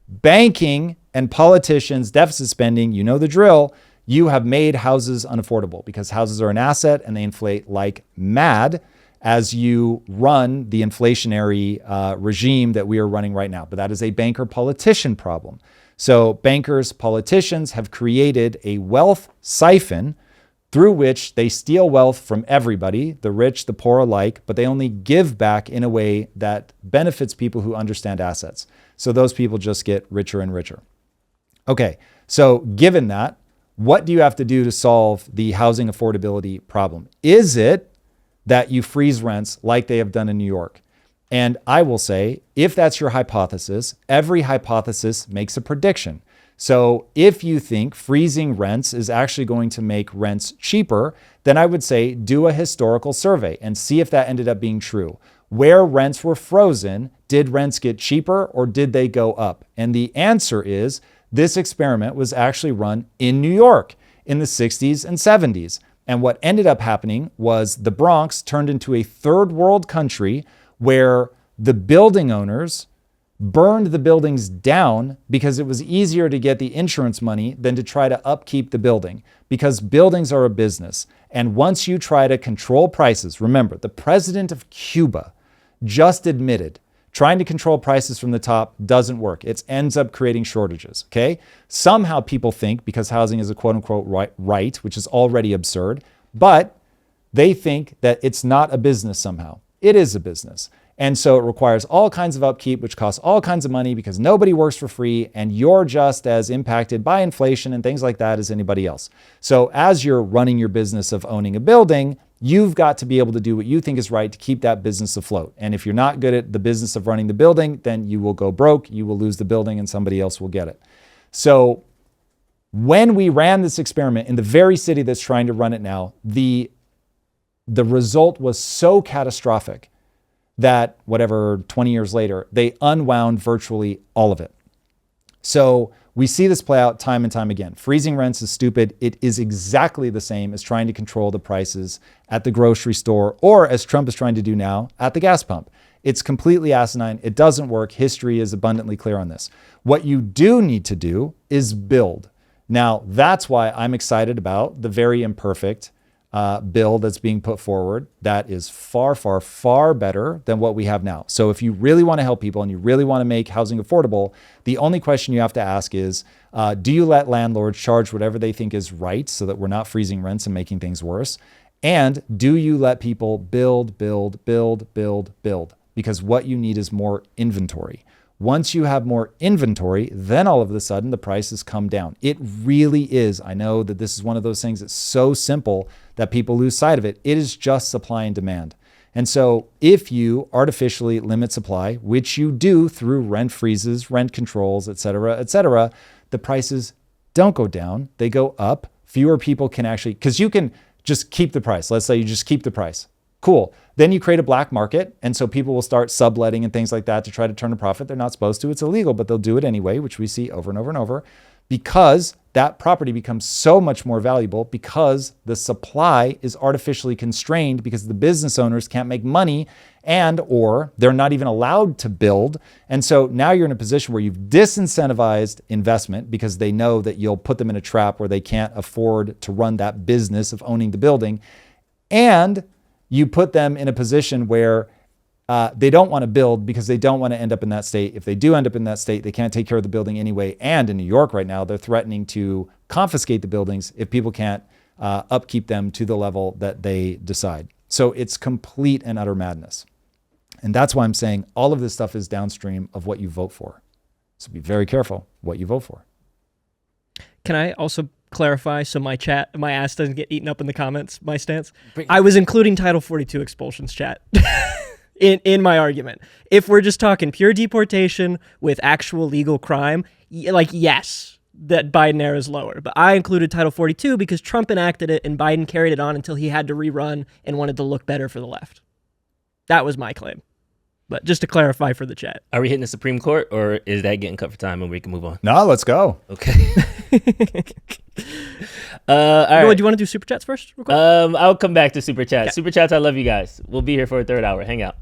banking and politicians, deficit spending, you know the drill, you have made houses unaffordable because houses are an asset and they inflate like mad as you run the inflationary regime that we are running right now. But that is a banker-politician problem. So bankers, politicians have created a wealth siphon through which they steal wealth from everybody, the rich, the poor alike, but they only give back in a way that benefits people who understand assets. So those people just get richer and richer. Okay, so given that, what do you have to do to solve the housing affordability problem? Is it that you freeze rents like they have done in New York? And I will say, if that's your hypothesis, every hypothesis makes a prediction. So if you think freezing rents is actually going to make rents cheaper, then I would say do a historical survey and see if that ended up being true. Where rents were frozen, did rents get cheaper or did they go up? And the answer is this experiment was actually run in New York in the 60s and 70s. And what ended up happening was the Bronx turned into a third world country where the building owners burned the buildings down because it was easier to get the insurance money than to try to upkeep the building, because buildings are a business. And once you try to control prices, remember, the president of Cuba just admitted trying to control prices from the top doesn't work. It ends up creating shortages, okay? Somehow people think because housing is a quote unquote right, which is already absurd, but they think that it's not a business somehow. It is a business. And so it requires all kinds of upkeep, which costs all kinds of money because nobody works for free and you're just as impacted by inflation and things like that as anybody else. So as you're running your business of owning a building, you've got to be able to do what you think is right to keep that business afloat. And if you're not good at the business of running the building, then you will go broke, you will lose the building and somebody else will get it. So when we ran this experiment in the very city that's trying to run it now, the result was so catastrophic that 20 years later, they unwound virtually all of it. So we see this play out time and time again. Freezing rents is stupid. It is exactly the same as trying to control the prices at the grocery store or, as Trump is trying to do now, at the gas pump. It's completely asinine. It doesn't work. History is abundantly clear on this. What you do need to do is build. Now, that's why I'm excited about the very imperfect bill that's being put forward that is far, far, far better than what we have now. So if you really want to help people and you really want to make housing affordable, the only question you have to ask is, do you let landlords charge whatever they think is right so that we're not freezing rents and making things worse? And do you let people build? Because what you need is more inventory. Once you have more inventory, then all of a sudden the prices come down. It really is. I know that this is one of those things that's so simple that people lose sight of it. It is just supply and demand. And so if you artificially limit supply, which you do through rent freezes, rent controls, et cetera, the prices don't go down. They go up. Fewer people can actually, because you can just keep the price. Let's say you just keep the price. Cool. Then you create a black market. And so people will start subletting and things like that to try to turn a profit. They're not supposed to. It's illegal, but they'll do it anyway, which we see over and over and over, because that property becomes so much more valuable because the supply is artificially constrained because the business owners can't make money and or they're not even allowed to build. And so now you're in a position where you've disincentivized investment because they know that you'll put them in a trap where they can't afford to run that business of owning the building. And you put them in a position where they don't want to build because they don't want to end up in that state. If they do end up in that state, they can't take care of the building anyway. And in New York right now, they're threatening to confiscate the buildings if people can't upkeep them to the level that they decide. So it's complete and utter madness. And that's why I'm saying all of this stuff is downstream of what you vote for. So be very careful what you vote for. Can I also clarify so my ass doesn't get eaten up in the comments, my stance? I was including Title 42 expulsions, chat. in my argument. If we're just talking pure deportation with actual legal crime, yes, that Biden era is lower. But I included Title 42 because Trump enacted it and Biden carried it on until he had to rerun and wanted to look better for the left. That was my claim. But just to clarify for the chat. Are we hitting the Supreme Court or is that getting cut for time and we can move on? No, let's go. Okay. All right. Do you want to do super chats first? I'll come back to super chats. Yeah. Super chats, I love you guys. We'll be here for a third hour. Hang out.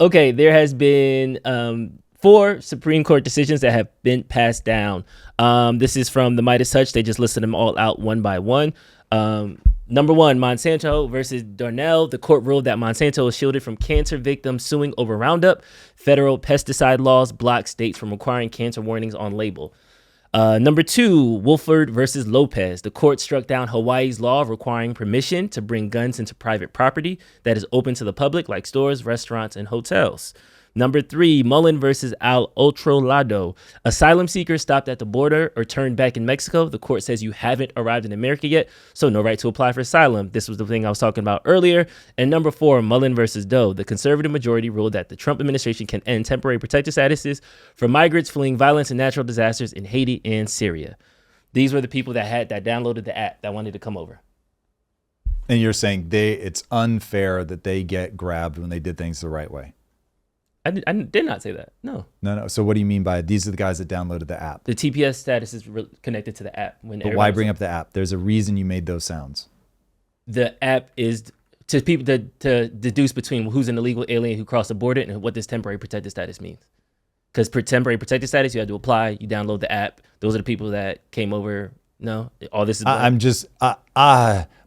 Okay, there has been 4 Supreme Court decisions that have been passed down. This is from the Midas Touch. They just listed them all out one by one. Number 1, Monsanto versus Darnell. The court ruled that Monsanto is shielded from cancer victims suing over Roundup. Federal pesticide laws block states from requiring cancer warnings on label. Number 2, Wolford versus Lopez. The court struck down Hawaii's law requiring permission to bring guns into private property that is open to the public, like stores, restaurants, and hotels. Number 3, Mullen versus Al Otro Lado. Asylum seekers stopped at the border or turned back in Mexico. The court says you haven't arrived in America yet, so no right to apply for asylum. This was the thing I was talking about earlier. And number 4, Mullen versus Doe. The conservative majority ruled that the Trump administration can end temporary protected statuses for migrants fleeing violence and natural disasters in Haiti and Syria. These were the people that downloaded the app that wanted to come over. And you're saying it's unfair that they get grabbed when they did things the right way. I did not say that. No. So what do you mean by these are the guys that downloaded the app? The TPS status is connected to the app. But why bring up the app? There's a reason you made those sounds. The app is to people to deduce between who's an illegal alien who crossed the border and what this temporary protected status means. Because for temporary protected status, you had to apply. You download the app. Those are the people that came over. No, all this is. I'm just.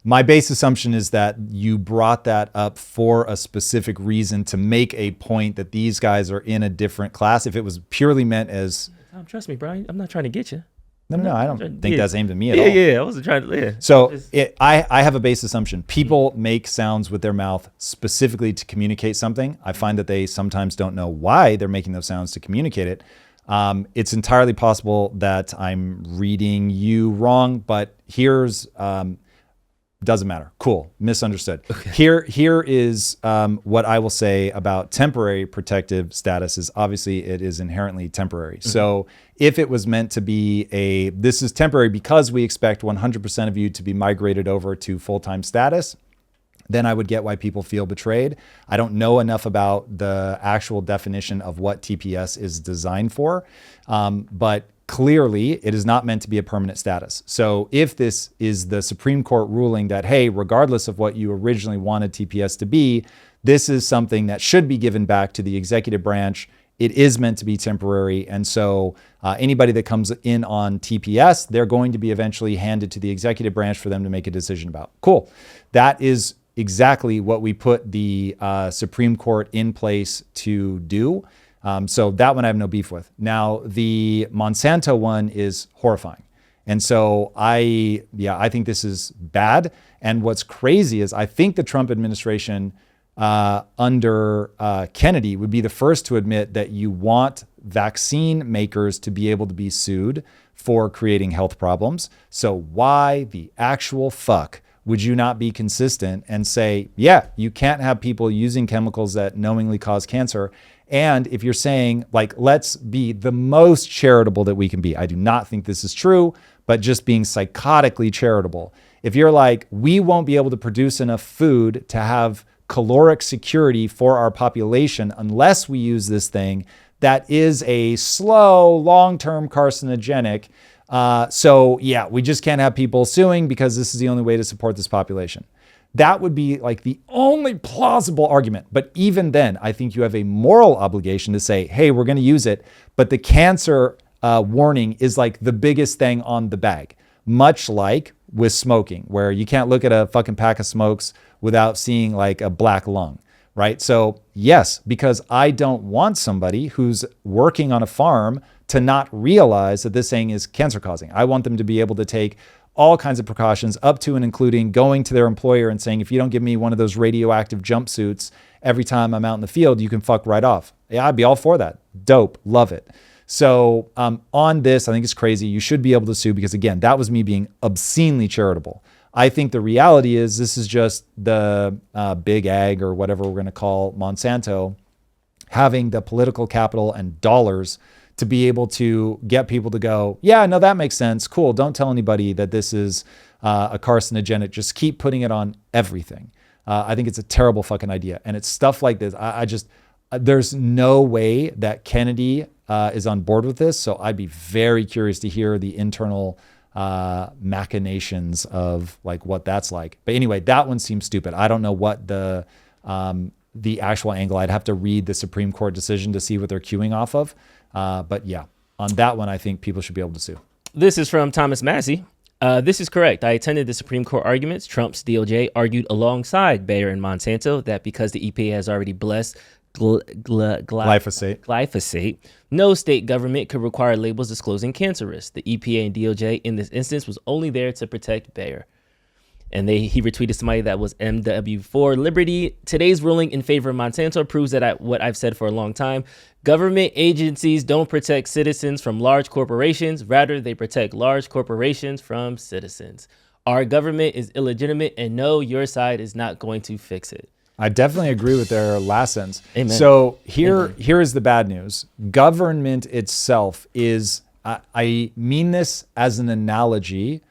My base assumption is that you brought that up for a specific reason to make a point that these guys are in a different class. If it was purely meant as, Trust me, Brian, I'm not trying to get you. No, I don't think that's aimed at me at all. Yeah, I wasn't trying to. Yeah. So I have a base assumption. People make sounds with their mouth specifically to communicate something. I find that they sometimes don't know why they're making those sounds to communicate it. It's entirely possible that I'm reading you wrong, but here's doesn't matter. Cool. Misunderstood. Okay. Here is what I will say about temporary protective status is obviously it is inherently temporary. Mm-hmm. So if it was meant to be this is temporary because we expect 100% of you to be migrated over to full-time status, then I would get why people feel betrayed. I don't know enough about the actual definition of what TPS is designed for, but clearly, it is not meant to be a permanent status. So if this is the Supreme Court ruling that, hey, regardless of what you originally wanted TPS to be, this is something that should be given back to the executive branch. It is meant to be temporary. And so anybody that comes in on TPS, they're going to be eventually handed to the executive branch for them to make a decision about. Cool. That is exactly what we put the Supreme Court in place to do. So that one I have no beef with. Now, the Monsanto one is horrifying. And so I think this is bad. And what's crazy is I think the Trump administration under Kennedy would be the first to admit that you want vaccine makers to be able to be sued for creating health problems. So why the actual fuck would you not be consistent and say, yeah, you can't have people using chemicals that knowingly cause cancer? And if you're saying, like, let's be the most charitable that we can be, I do not think this is true, but just being psychotically charitable. If you're like, we won't be able to produce enough food to have caloric security for our population unless we use this thing that is a slow, long-term carcinogenic. So yeah, we just can't have people suing because this is the only way to support this population. That would be like the only plausible argument. But even then, I think you have a moral obligation to say, hey, we're going to use it. But the cancer warning is like the biggest thing on the bag, much like with smoking, where you can't look at a fucking pack of smokes without seeing like a black lung, right? So yes, because I don't want somebody who's working on a farm to not realize that this thing is cancer causing. I want them to be able to take all kinds of precautions up to and including going to their employer and saying, if you don't give me one of those radioactive jumpsuits every time I'm out in the field, you can fuck right off. Yeah, I'd be all for that. Dope. Love it. So on this, I think it's crazy. You should be able to sue because, again, that was me being obscenely charitable. I think the reality is this is just the big ag or whatever we're going to call Monsanto having the political capital and dollars to be able to get people to go, yeah, no, that makes sense. Cool. Don't tell anybody that this is a carcinogenic. Just keep putting it on everything. I think it's a terrible fucking idea. And it's stuff like this. There's no way that Kennedy is on board with this. So I'd be very curious to hear the internal machinations of like what that's like. But anyway, that one seems stupid. I don't know what the actual angle. I'd have to read the Supreme Court decision to see what they're queuing off of. But yeah, on that one, I think people should be able to sue. This is from Thomas Massie. This is correct. I attended the Supreme Court arguments. Trump's DOJ argued alongside Bayer and Monsanto that because the EPA has already blessed glyphosate, no state government could require labels disclosing cancer risks. The EPA and DOJ in this instance was only there to protect Bayer. And he retweeted somebody that was MW4 Liberty. Today's ruling in favor of Monsanto proves that what I've said for a long time. Government agencies don't protect citizens from large corporations. Rather, they protect large corporations from citizens. Our government is illegitimate, and no, your side is not going to fix it. I definitely agree with their last sentence. Amen. So here is the bad news. Government itself is, I mean this as an analogy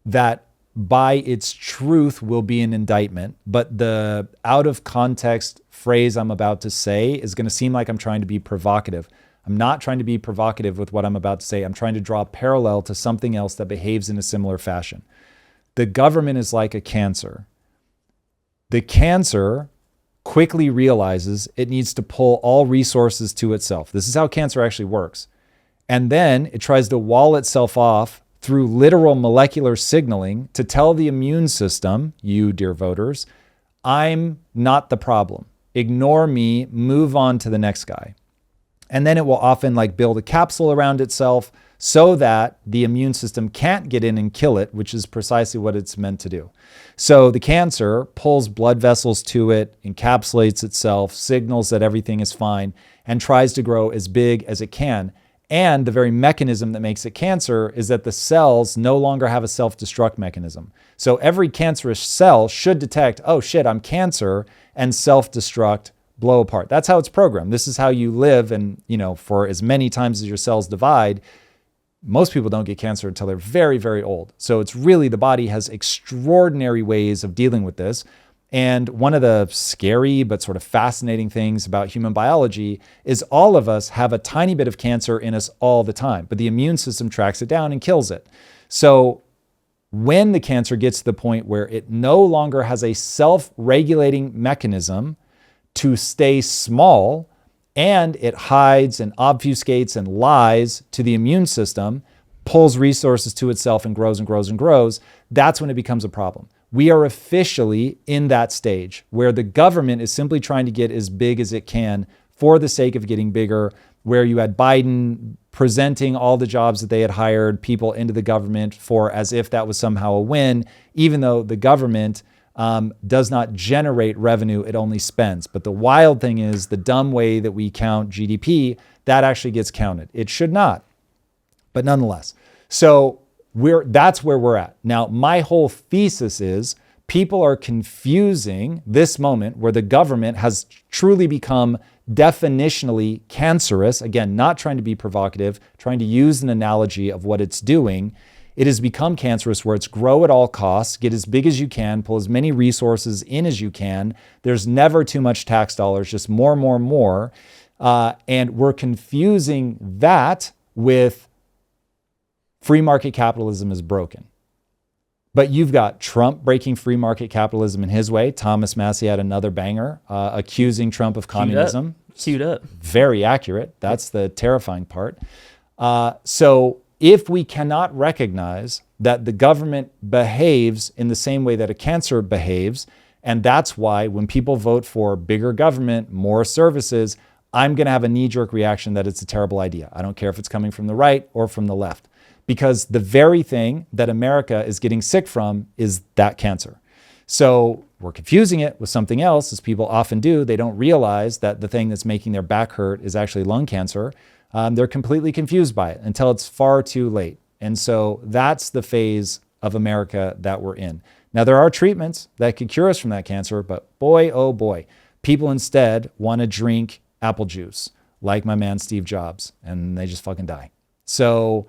that by its truth will be an indictment, but the out of context phrase I'm about to say is going to seem like I'm trying to be provocative. I'm not trying to be provocative with what I'm about to say. I'm trying to draw a parallel to something else that behaves in a similar fashion. The government is like a cancer. The cancer quickly realizes it needs to pull all resources to itself. This is how cancer actually works. And then it tries to wall itself off through literal molecular signaling to tell the immune system, you dear voters, I'm not the problem. Ignore me, move on to the next guy. And then it will often like build a capsule around itself so that the immune system can't get in and kill it, which is precisely what it's meant to do. So the cancer pulls blood vessels to it, encapsulates itself, signals that everything is fine, and tries to grow as big as it can. And the very mechanism that makes it cancer is that the cells no longer have a self-destruct mechanism. So every cancerous cell should detect, oh shit, I'm cancer, and self-destruct, blow apart. That's how it's programmed. This is how you live. And, for as many times as your cells divide, most people don't get cancer until they're very, very old. So it's really, the body has extraordinary ways of dealing with this. And one of the scary but sort of fascinating things about human biology is all of us have a tiny bit of cancer in us all the time, but the immune system tracks it down and kills it. So when the cancer gets to the point where it no longer has a self-regulating mechanism to stay small, and it hides and obfuscates and lies to the immune system, pulls resources to itself and grows and grows and grows, that's when it becomes a problem. We are officially in that stage where the government is simply trying to get as big as it can for the sake of getting bigger, where you had Biden presenting all the jobs that they had hired people into the government for as if that was somehow a win, even though the government does not generate revenue, it only spends. But the wild thing is the dumb way that we count GDP, that actually gets counted. It should not, but nonetheless. So that's where we're at. Now, my whole thesis is people are confusing this moment where the government has truly become definitionally cancerous. Again, not trying to be provocative, trying to use an analogy of what it's doing. It has become cancerous where it's grow at all costs, get as big as you can, pull as many resources in as you can. There's never too much tax dollars, just more, more, more. And we're confusing that with free market capitalism is broken. But you've got Trump breaking free market capitalism in his way. Thomas Massie had another banger accusing Trump of communism. Queued up. Very accurate. That's the terrifying part. So if we cannot recognize that the government behaves in the same way that a cancer behaves, and that's why when people vote for bigger government, more services, I'm going to have a knee-jerk reaction that it's a terrible idea. I don't care if it's coming from the right or from the left. Because the very thing that America is getting sick from is that cancer. So we're confusing it with something else, as people often do. They don't realize that the thing that's making their back hurt is actually lung cancer. They're completely confused by it until it's far too late. And so that's the phase of America that we're in. Now, there are treatments that could cure us from that cancer, but boy, oh boy, people instead want to drink apple juice, like my man Steve Jobs, and they just fucking die. So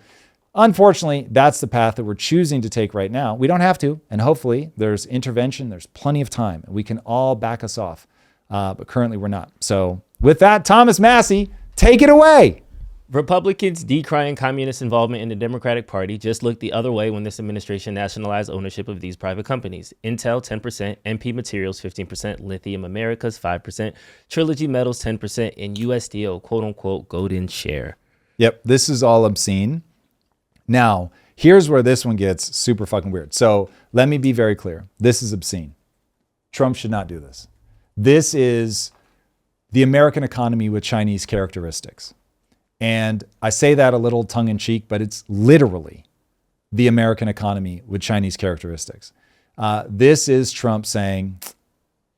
unfortunately, that's the path that we're choosing to take right now. We don't have to, and hopefully there's intervention, there's plenty of time, and we can all back us off, but currently we're not. So with that, Thomas Massie, take it away. Republicans decrying communist involvement in the Democratic Party just looked the other way when this administration nationalized ownership of these private companies. Intel, 10%, MP Materials, 15%, Lithium Americas, 5%, Trilogy Metals, 10%, and US Steel, quote unquote, golden share. Yep, this is all obscene. Now, here's where this one gets super fucking weird. So let me be very clear. This is obscene. Trump should not do this. This is the American economy with Chinese characteristics. And I say that a little tongue in cheek, but it's literally the American economy with Chinese characteristics. This is Trump saying,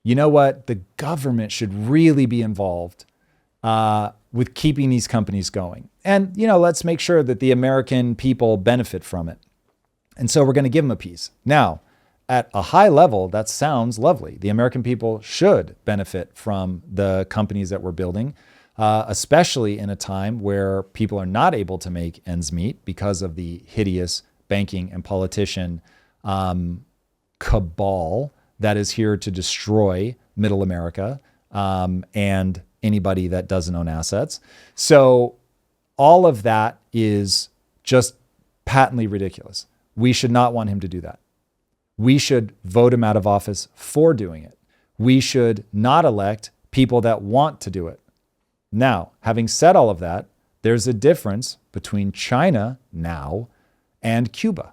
you know what? The government should really be involved with keeping these companies going. And, let's make sure that the American people benefit from it. And so we're going to give them a piece. Now, at a high level, that sounds lovely. The American people should benefit from the companies that we're building, especially in a time where people are not able to make ends meet because of the hideous banking and politician cabal that is here to destroy middle America and anybody that doesn't own assets. So all of that is just patently ridiculous. We should not want him to do that. We should vote him out of office for doing it. We should not elect people that want to do it. Now, having said all of that, there's a difference between China now and Cuba.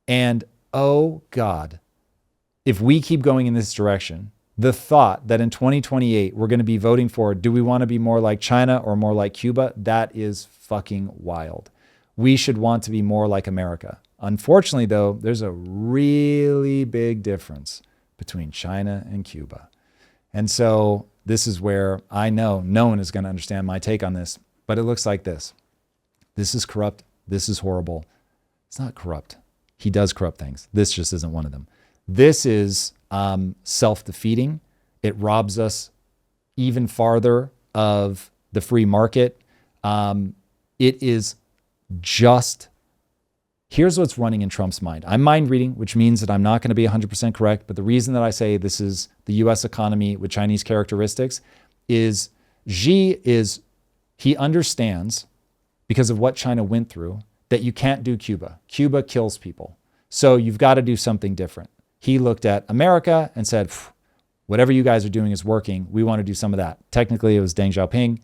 And oh God, if we keep going in this direction, the thought that in 2028 we're going to be voting for, do we want to be more like China or more like Cuba? That is fucking wild. we should want to be more like America. Unfortunately, though, there's a really big difference between China and Cuba. And so this is where I know no one is going to understand my take on this, but it looks like this. This is corrupt. This is horrible. It's not corrupt. He does corrupt things. This just isn't one of them. This is self-defeating. It robs us even farther of the free market. It is just, here's what's running in Trump's mind. I'm mind reading, which means that I'm not going to be 100% correct. But the reason that I say this is the US economy with Chinese characteristics is he understands, because of what China went through, that you can't do Cuba. Cuba kills people. So you've got to do something different. He looked at America and said, whatever you guys are doing is working. We want to do some of that. Technically, it was Deng Xiaoping.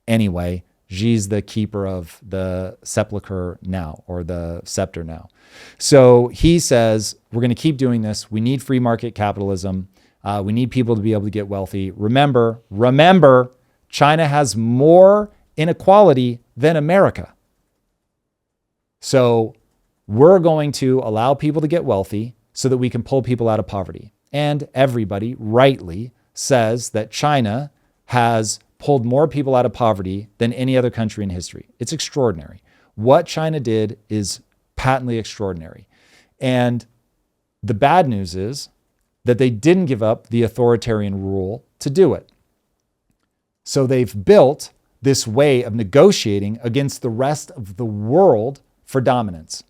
Anyway, Xi's the keeper of the sepulcher now, or the scepter now. So he says, we're going to keep doing this. We need free market capitalism. We need people to be able to get wealthy. Remember, China has more inequality than America. So we're going to allow people to get wealthy so that we can pull people out of poverty. And everybody rightly says that China has pulled more people out of poverty than any other country in history. It's extraordinary. What China did is patently extraordinary. And the bad news is that they didn't give up the authoritarian rule to do it. So they've built this way of negotiating against the rest of the world for dominance.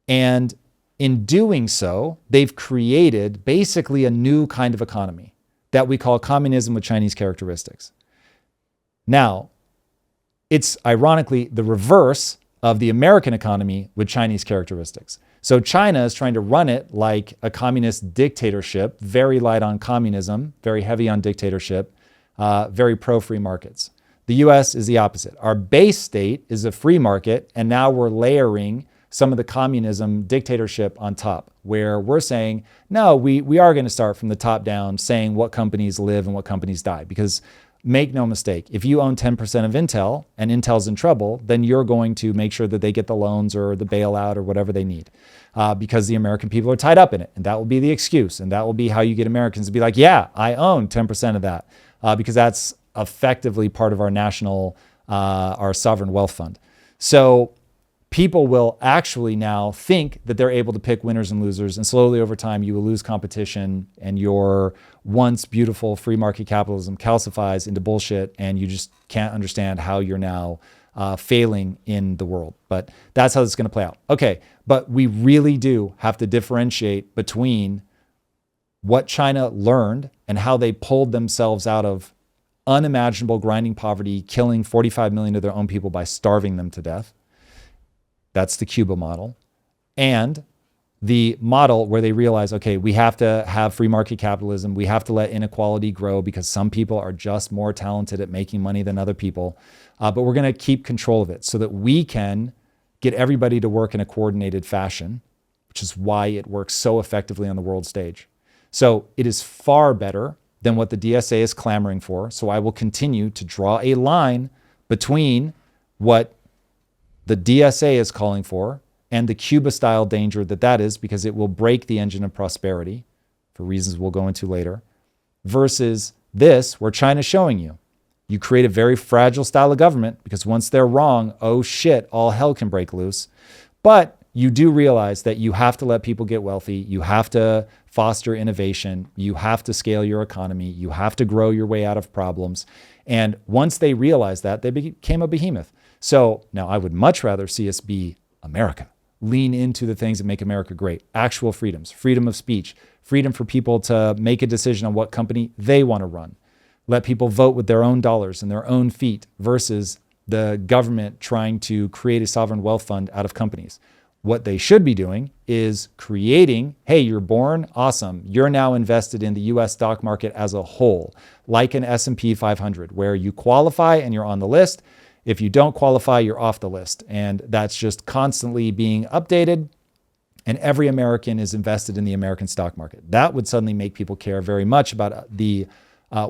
And in doing so, they've created basically a new kind of economy that we call communism with Chinese characteristics. Now, it's ironically the reverse of the American economy with Chinese characteristics. So China is trying to run it like a communist dictatorship, very light on communism, very heavy on dictatorship, very pro-free markets. The US is the opposite. Our base state is a free market, and now we're layering some of the communism dictatorship on top, where we're saying, no, we are going to start from the top down, saying what companies live and what companies die. Because make no mistake, if you own 10% of Intel and Intel's in trouble, then you're going to make sure that they get the loans or the bailout or whatever they need, because the American people are tied up in it. And that will be the excuse. And that will be how you get Americans to be like, yeah, I own 10% of that, because that's effectively part of our national, our sovereign wealth fund. So people will actually now think that they're able to pick winners and losers, and slowly over time you will lose competition, and your once beautiful free market capitalism calcifies into bullshit, and you just can't understand how you're now failing in the world. But that's how it's going to play out. Okay, but we really do have to differentiate between what China learned and how they pulled themselves out of unimaginable grinding poverty, killing 45 million of their own people by starving them to death. That's the Cuba model. And the model where they realize, okay, we have to have free market capitalism. We have to let inequality grow because some people are just more talented at making money than other people. But we're going to keep control of it so that we can get everybody to work in a coordinated fashion, which is why it works so effectively on the world stage. So it is far better than what the DSA is clamoring for. So I will continue to draw a line between what the DSA is calling for and the Cuba-style danger that is, because it will break the engine of prosperity for reasons we'll go into later, versus this, where China's showing you create a very fragile style of government, because once they're wrong, oh shit, all hell can break loose. But you do realize that you have to let people get wealthy. You have to foster innovation. You have to scale your economy. You have to grow your way out of problems. And once they realized that, they became a behemoth. So now I would much rather see us be America. Lean into the things that make America great. Actual freedoms, freedom of speech, freedom for people to make a decision on what company they want to run. Let people vote with their own dollars and their own feet versus the government trying to create a sovereign wealth fund out of companies. What they should be doing is creating, hey, you're born, awesome. You're now invested in the US stock market as a whole, like an S&P 500, where you qualify and you're on the list. If you don't qualify, you're off the list. And that's just constantly being updated. And every American is invested in the American stock market. That would suddenly make people care very much about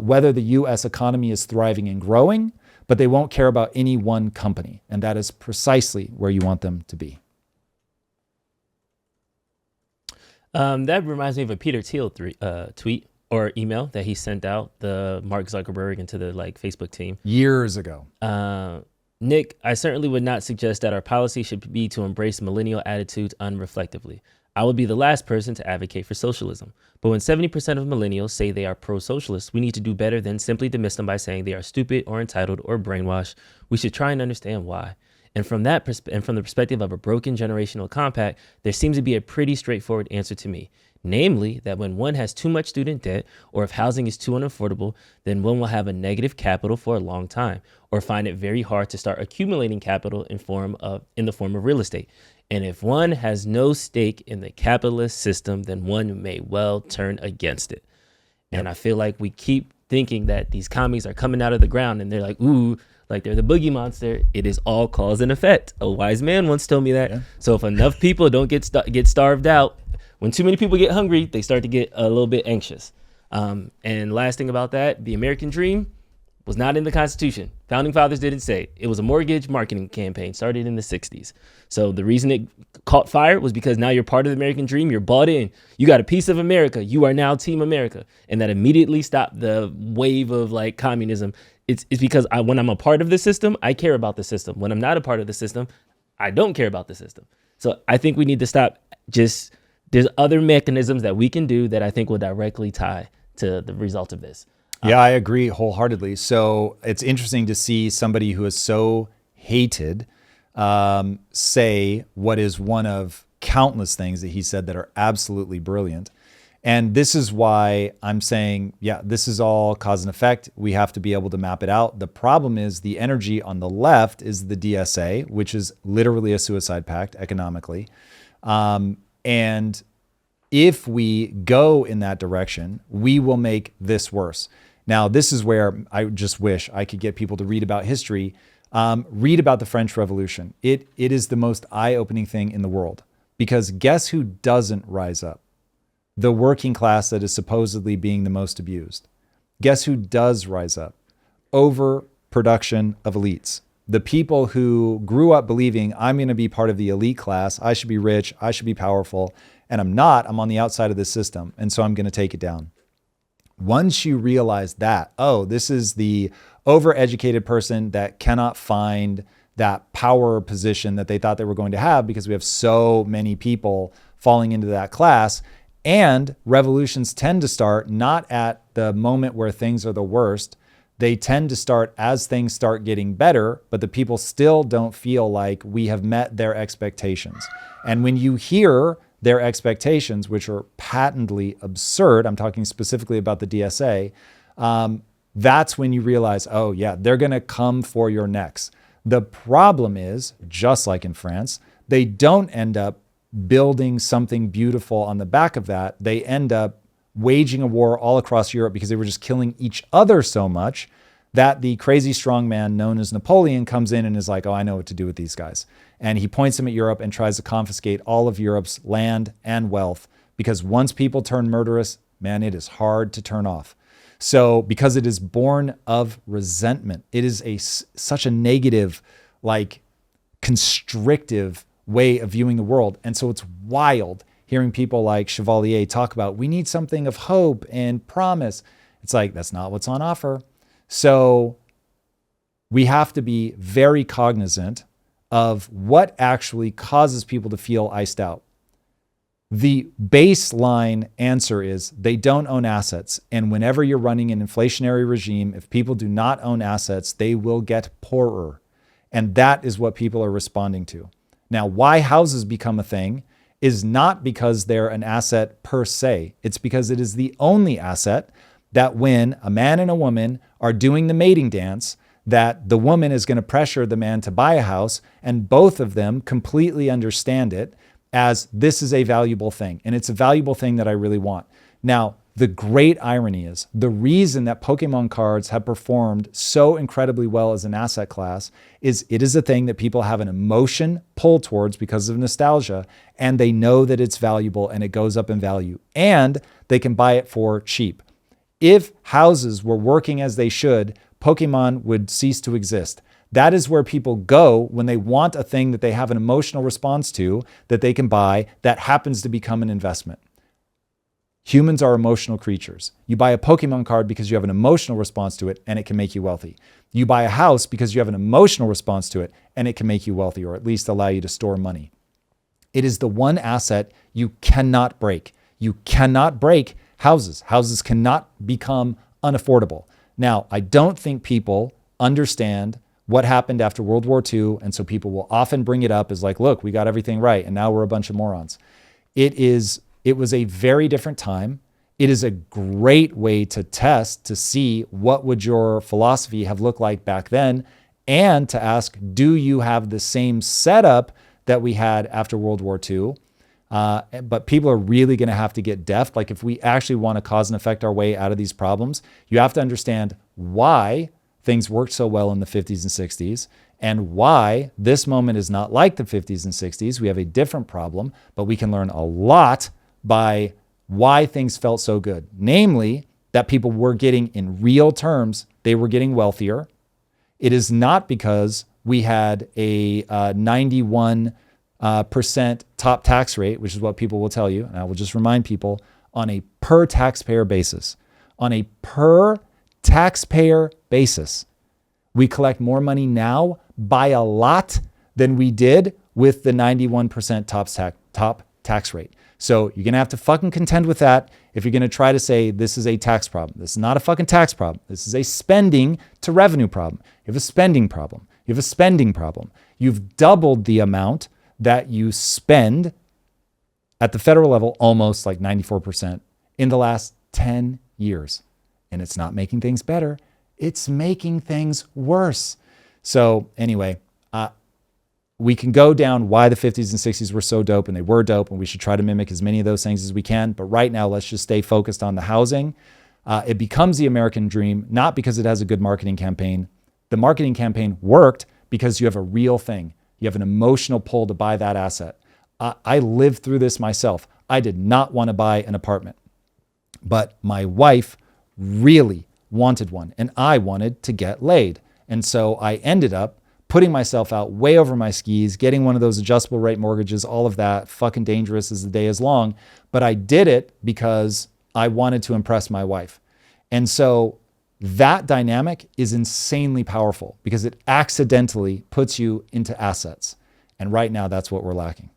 whether the US economy is thriving and growing, but they won't care about any one company. And that is precisely where you want them to be. That reminds me of a Peter Thiel tweet or email that he sent out the Mark Zuckerberg into the Facebook team Years ago. Nick, I certainly would not suggest that our policy should be to embrace millennial attitudes unreflectively. I would be the last person to advocate for socialism. But when 70% of millennials say they are pro-socialist, we need to do better than simply dismiss them by saying they are stupid or entitled or brainwashed. We should try and understand why. And from the perspective of a broken generational compact, there seems to be a pretty straightforward answer to me. Namely, that when one has too much student debt, or if housing is too unaffordable, then one will have a negative capital for a long time, or find it very hard to start accumulating capital in the form of real estate. And if one has no stake in the capitalist system, then one may well turn against it. Yep. And I feel like we keep thinking that these commies are coming out of the ground and they're like, ooh, like they're the boogie monster. It is all cause and effect. A wise man once told me that. Yeah. So if enough people don't get starved out, when too many people get hungry, they start to get a little bit anxious. And last thing about that, the American dream was not in the Constitution. Founding fathers didn't say. It was a mortgage marketing campaign started in the 60s. So the reason it caught fire was because now you're part of the American dream. You're bought in. You got a piece of America. You are now Team America. And that immediately stopped the wave of communism. It's because when I'm a part of the system, I care about the system. When I'm not a part of the system, I don't care about the system. So I think we need to stop there's other mechanisms that we can do that I think will directly tie to the result of this. Yeah, I agree wholeheartedly. So it's interesting to see somebody who is so hated say what is one of countless things that he said that are absolutely brilliant. And this is why I'm saying, yeah, this is all cause and effect. We have to be able to map it out. The problem is the energy on the left is the DSA, which is literally a suicide pact economically. And if we go in that direction, we will make this worse. Now, this is where I just wish I could get people to read about history. Read about the French Revolution. It is the most eye-opening thing in the world, because guess who doesn't rise up? The working class that is supposedly being the most abused. Guess who does rise up? Overproduction of elites. The people who grew up believing I'm going to be part of the elite class, I should be rich, I should be powerful, and I'm not, I'm on the outside of the system, and so I'm going to take it down. Once you realize that, oh, this is the overeducated person that cannot find that power position that they thought they were going to have because we have so many people falling into that class. And revolutions tend to start not at the moment where things are the worst. They tend to start as things start getting better, but the people still don't feel like we have met their expectations. And when you hear their expectations, which are patently absurd, I'm talking specifically about the DSA, that's when you realize, oh yeah, they're gonna come for your necks. The problem is, just like in France, they don't end up building something beautiful on the back of that. They end up waging a war all across Europe because they were just killing each other so much that the crazy strong man known as Napoleon comes in and is like, oh, I know what to do with these guys. And he points them at Europe and tries to confiscate all of Europe's land and wealth, because once people turn murderous, man, it is hard to turn off. So because it is born of resentment, it is such a negative, constrictive way of viewing the world. And so it's wild hearing people like Chevalier talk about, we need something of hope and promise. It's like, that's not what's on offer. So we have to be very cognizant of what actually causes people to feel iced out. The baseline answer is they don't own assets. And whenever you're running an inflationary regime, if people do not own assets, they will get poorer. And that is what people are responding to. Now, why houses become a thing is not because they're an asset per se. It's because it is the only asset that when a man and a woman are doing the mating dance, that the woman is going to pressure the man to buy a house, and both of them completely understand it as this is a valuable thing. And it's a valuable thing that I really want. Now, the great irony is the reason that Pokemon cards have performed so incredibly well as an asset class is it is a thing that people have an emotion pull towards because of nostalgia, and they know that it's valuable and it goes up in value, and they can buy it for cheap. If houses were working as they should, Pokemon would cease to exist. That is where people go when they want a thing that they have an emotional response to, that they can buy, that happens to become an investment. Humans are emotional creatures. You buy a Pokemon card because you have an emotional response to it and it can make you wealthy. You buy a house because you have an emotional response to it and it can make you wealthy, or at least allow you to store money. It is the one asset you cannot break. You cannot break houses. Houses cannot become unaffordable. Now, I don't think people understand what happened after World War II. And so people will often bring it up as like, look, we got everything right. And now we're a bunch of morons. It was a very different time. It is a great way to test, to see what would your philosophy have looked like back then, and to ask, do you have the same setup that we had after World War II? But people are really going to have to get deft. Like if we actually want to cause and effect our way out of these problems, you have to understand why things worked so well in the 50s and 60s, and why this moment is not like the 50s and 60s. We have a different problem, but we can learn a lot by why things felt so good. Namely, that people were getting, in real terms, they were getting wealthier. It is not because we had a 91% top tax rate, which is what people will tell you. And I will just remind people, on a per taxpayer basis, on a per taxpayer basis, we collect more money now by a lot than we did with the 91% top tax rate. So you're going to have to fucking contend with that if you're going to try to say this is a tax problem. This is not a fucking tax problem. This is a spending to revenue problem. You have a spending problem. You have a spending problem. You've doubled the amount that you spend at the federal level, almost like 94%, in the last 10 years. And it's not making things better. It's making things worse. So anyway, we can go down why the 50s and 60s were so dope, and they were dope, and we should try to mimic as many of those things as we can. But right now, let's just stay focused on the housing. It becomes the American dream, not because it has a good marketing campaign. The marketing campaign worked because you have a real thing. You have an emotional pull to buy that asset. I lived through this myself. I did not want to buy an apartment, but my wife really wanted one, and I wanted to get laid. And so I ended up putting myself out way over my skis, getting one of those adjustable rate mortgages, all of that, fucking dangerous as the day is long. But I did it because I wanted to impress my wife. And so that dynamic is insanely powerful because it accidentally puts you into assets. And right now, that's what we're lacking.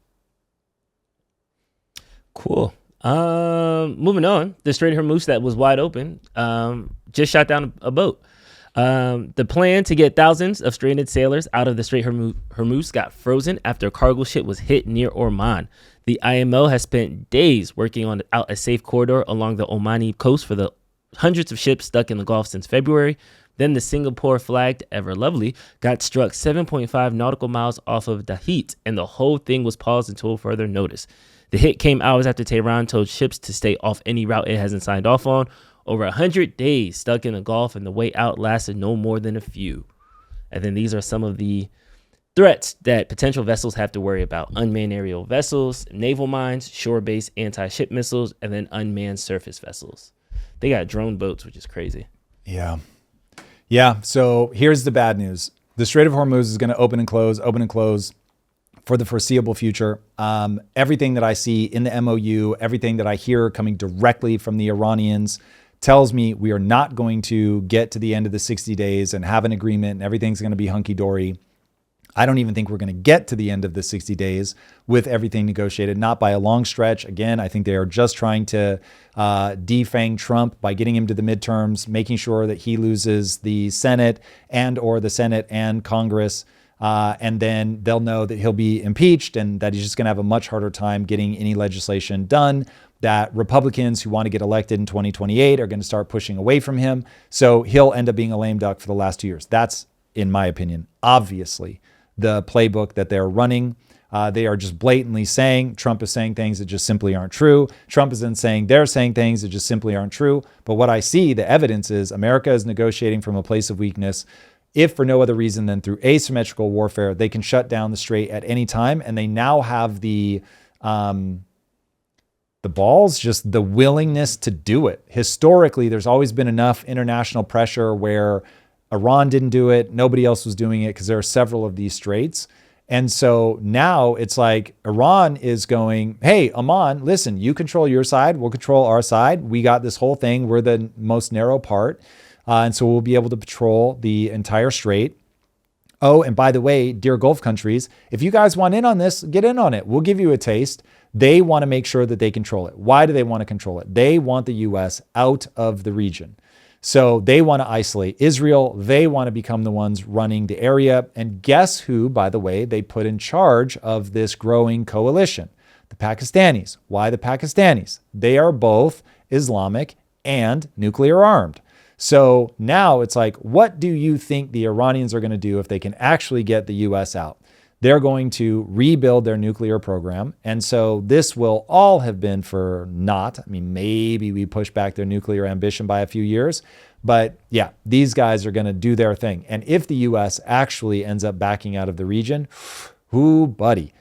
Cool. Moving on, the Strait of Hormuz that was wide open just shot down a boat. The plan to get thousands of stranded sailors out of the Strait of Hormuz got frozen after a cargo ship was hit near Oman. The IMO has spent days working on out a safe corridor along the Omani coast for the hundreds of ships stuck in the Gulf since February. Then the Singapore-flagged Ever Lovely got struck 7.5 nautical miles off of Dahit, and the whole thing was paused until further notice. The hit came hours after Tehran told ships to stay off any route it hasn't signed off on. Over 100 days stuck in the Gulf, and the way out lasted no more than a few. And then these are some of the threats that potential vessels have to worry about: unmanned aerial vessels, naval mines, shore-based anti-ship missiles, and then unmanned surface vessels. They got drone boats, which is crazy. Yeah. So here's the bad news. The Strait of Hormuz is going to open and close for the foreseeable future. Everything that I see in the MOU, everything that I hear coming directly from the Iranians tells me we are not going to get to the end of the 60 days and have an agreement and everything's going to be hunky-dory. I don't even think we're going to get to the end of the 60 days with everything negotiated, not by a long stretch. Again, I think they are just trying to defang Trump by getting him to the midterms, making sure that he loses the Senate and Congress. And then they'll know that he'll be impeached and that he's just going to have a much harder time getting any legislation done, that Republicans who want to get elected in 2028 are going to start pushing away from him. So he'll end up being a lame duck for the last 2 years. That's, in my opinion, obviously the playbook that they're running. They are just blatantly saying Trump is saying things that just simply aren't true. Trump is then saying they're saying things that just simply aren't true. But what I see, the evidence is America is negotiating from a place of weakness. If for no other reason than through asymmetrical warfare, they can shut down the strait at any time. And they now have the balls, just the willingness to do it. Historically, there's always been enough international pressure where Iran didn't do it. Nobody else was doing it because there are several of these straits. And so now it's like Iran is going, hey, Oman, listen, you control your side. We'll control our side. We got this whole thing. We're the most narrow part. And so we'll be able to patrol the entire strait. Oh, and by the way, dear Gulf countries, if you guys want in on this, get in on it. We'll give you a taste. They want to make sure that they control it. Why do they want to control it? They want the U.S. out of the region. So they want to isolate Israel. They want to become the ones running the area. And guess who, by the way, they put in charge of this growing coalition? The Pakistanis. Why the Pakistanis? They are both Islamic and nuclear armed. So now it's like, what do you think the Iranians are going to do if they can actually get the U.S. out? They're going to rebuild their nuclear program. And so this will all have been for naught. I mean, maybe we push back their nuclear ambition by a few years. But yeah, these guys are going to do their thing. And if the U.S. actually ends up backing out of the region, whoo, buddy,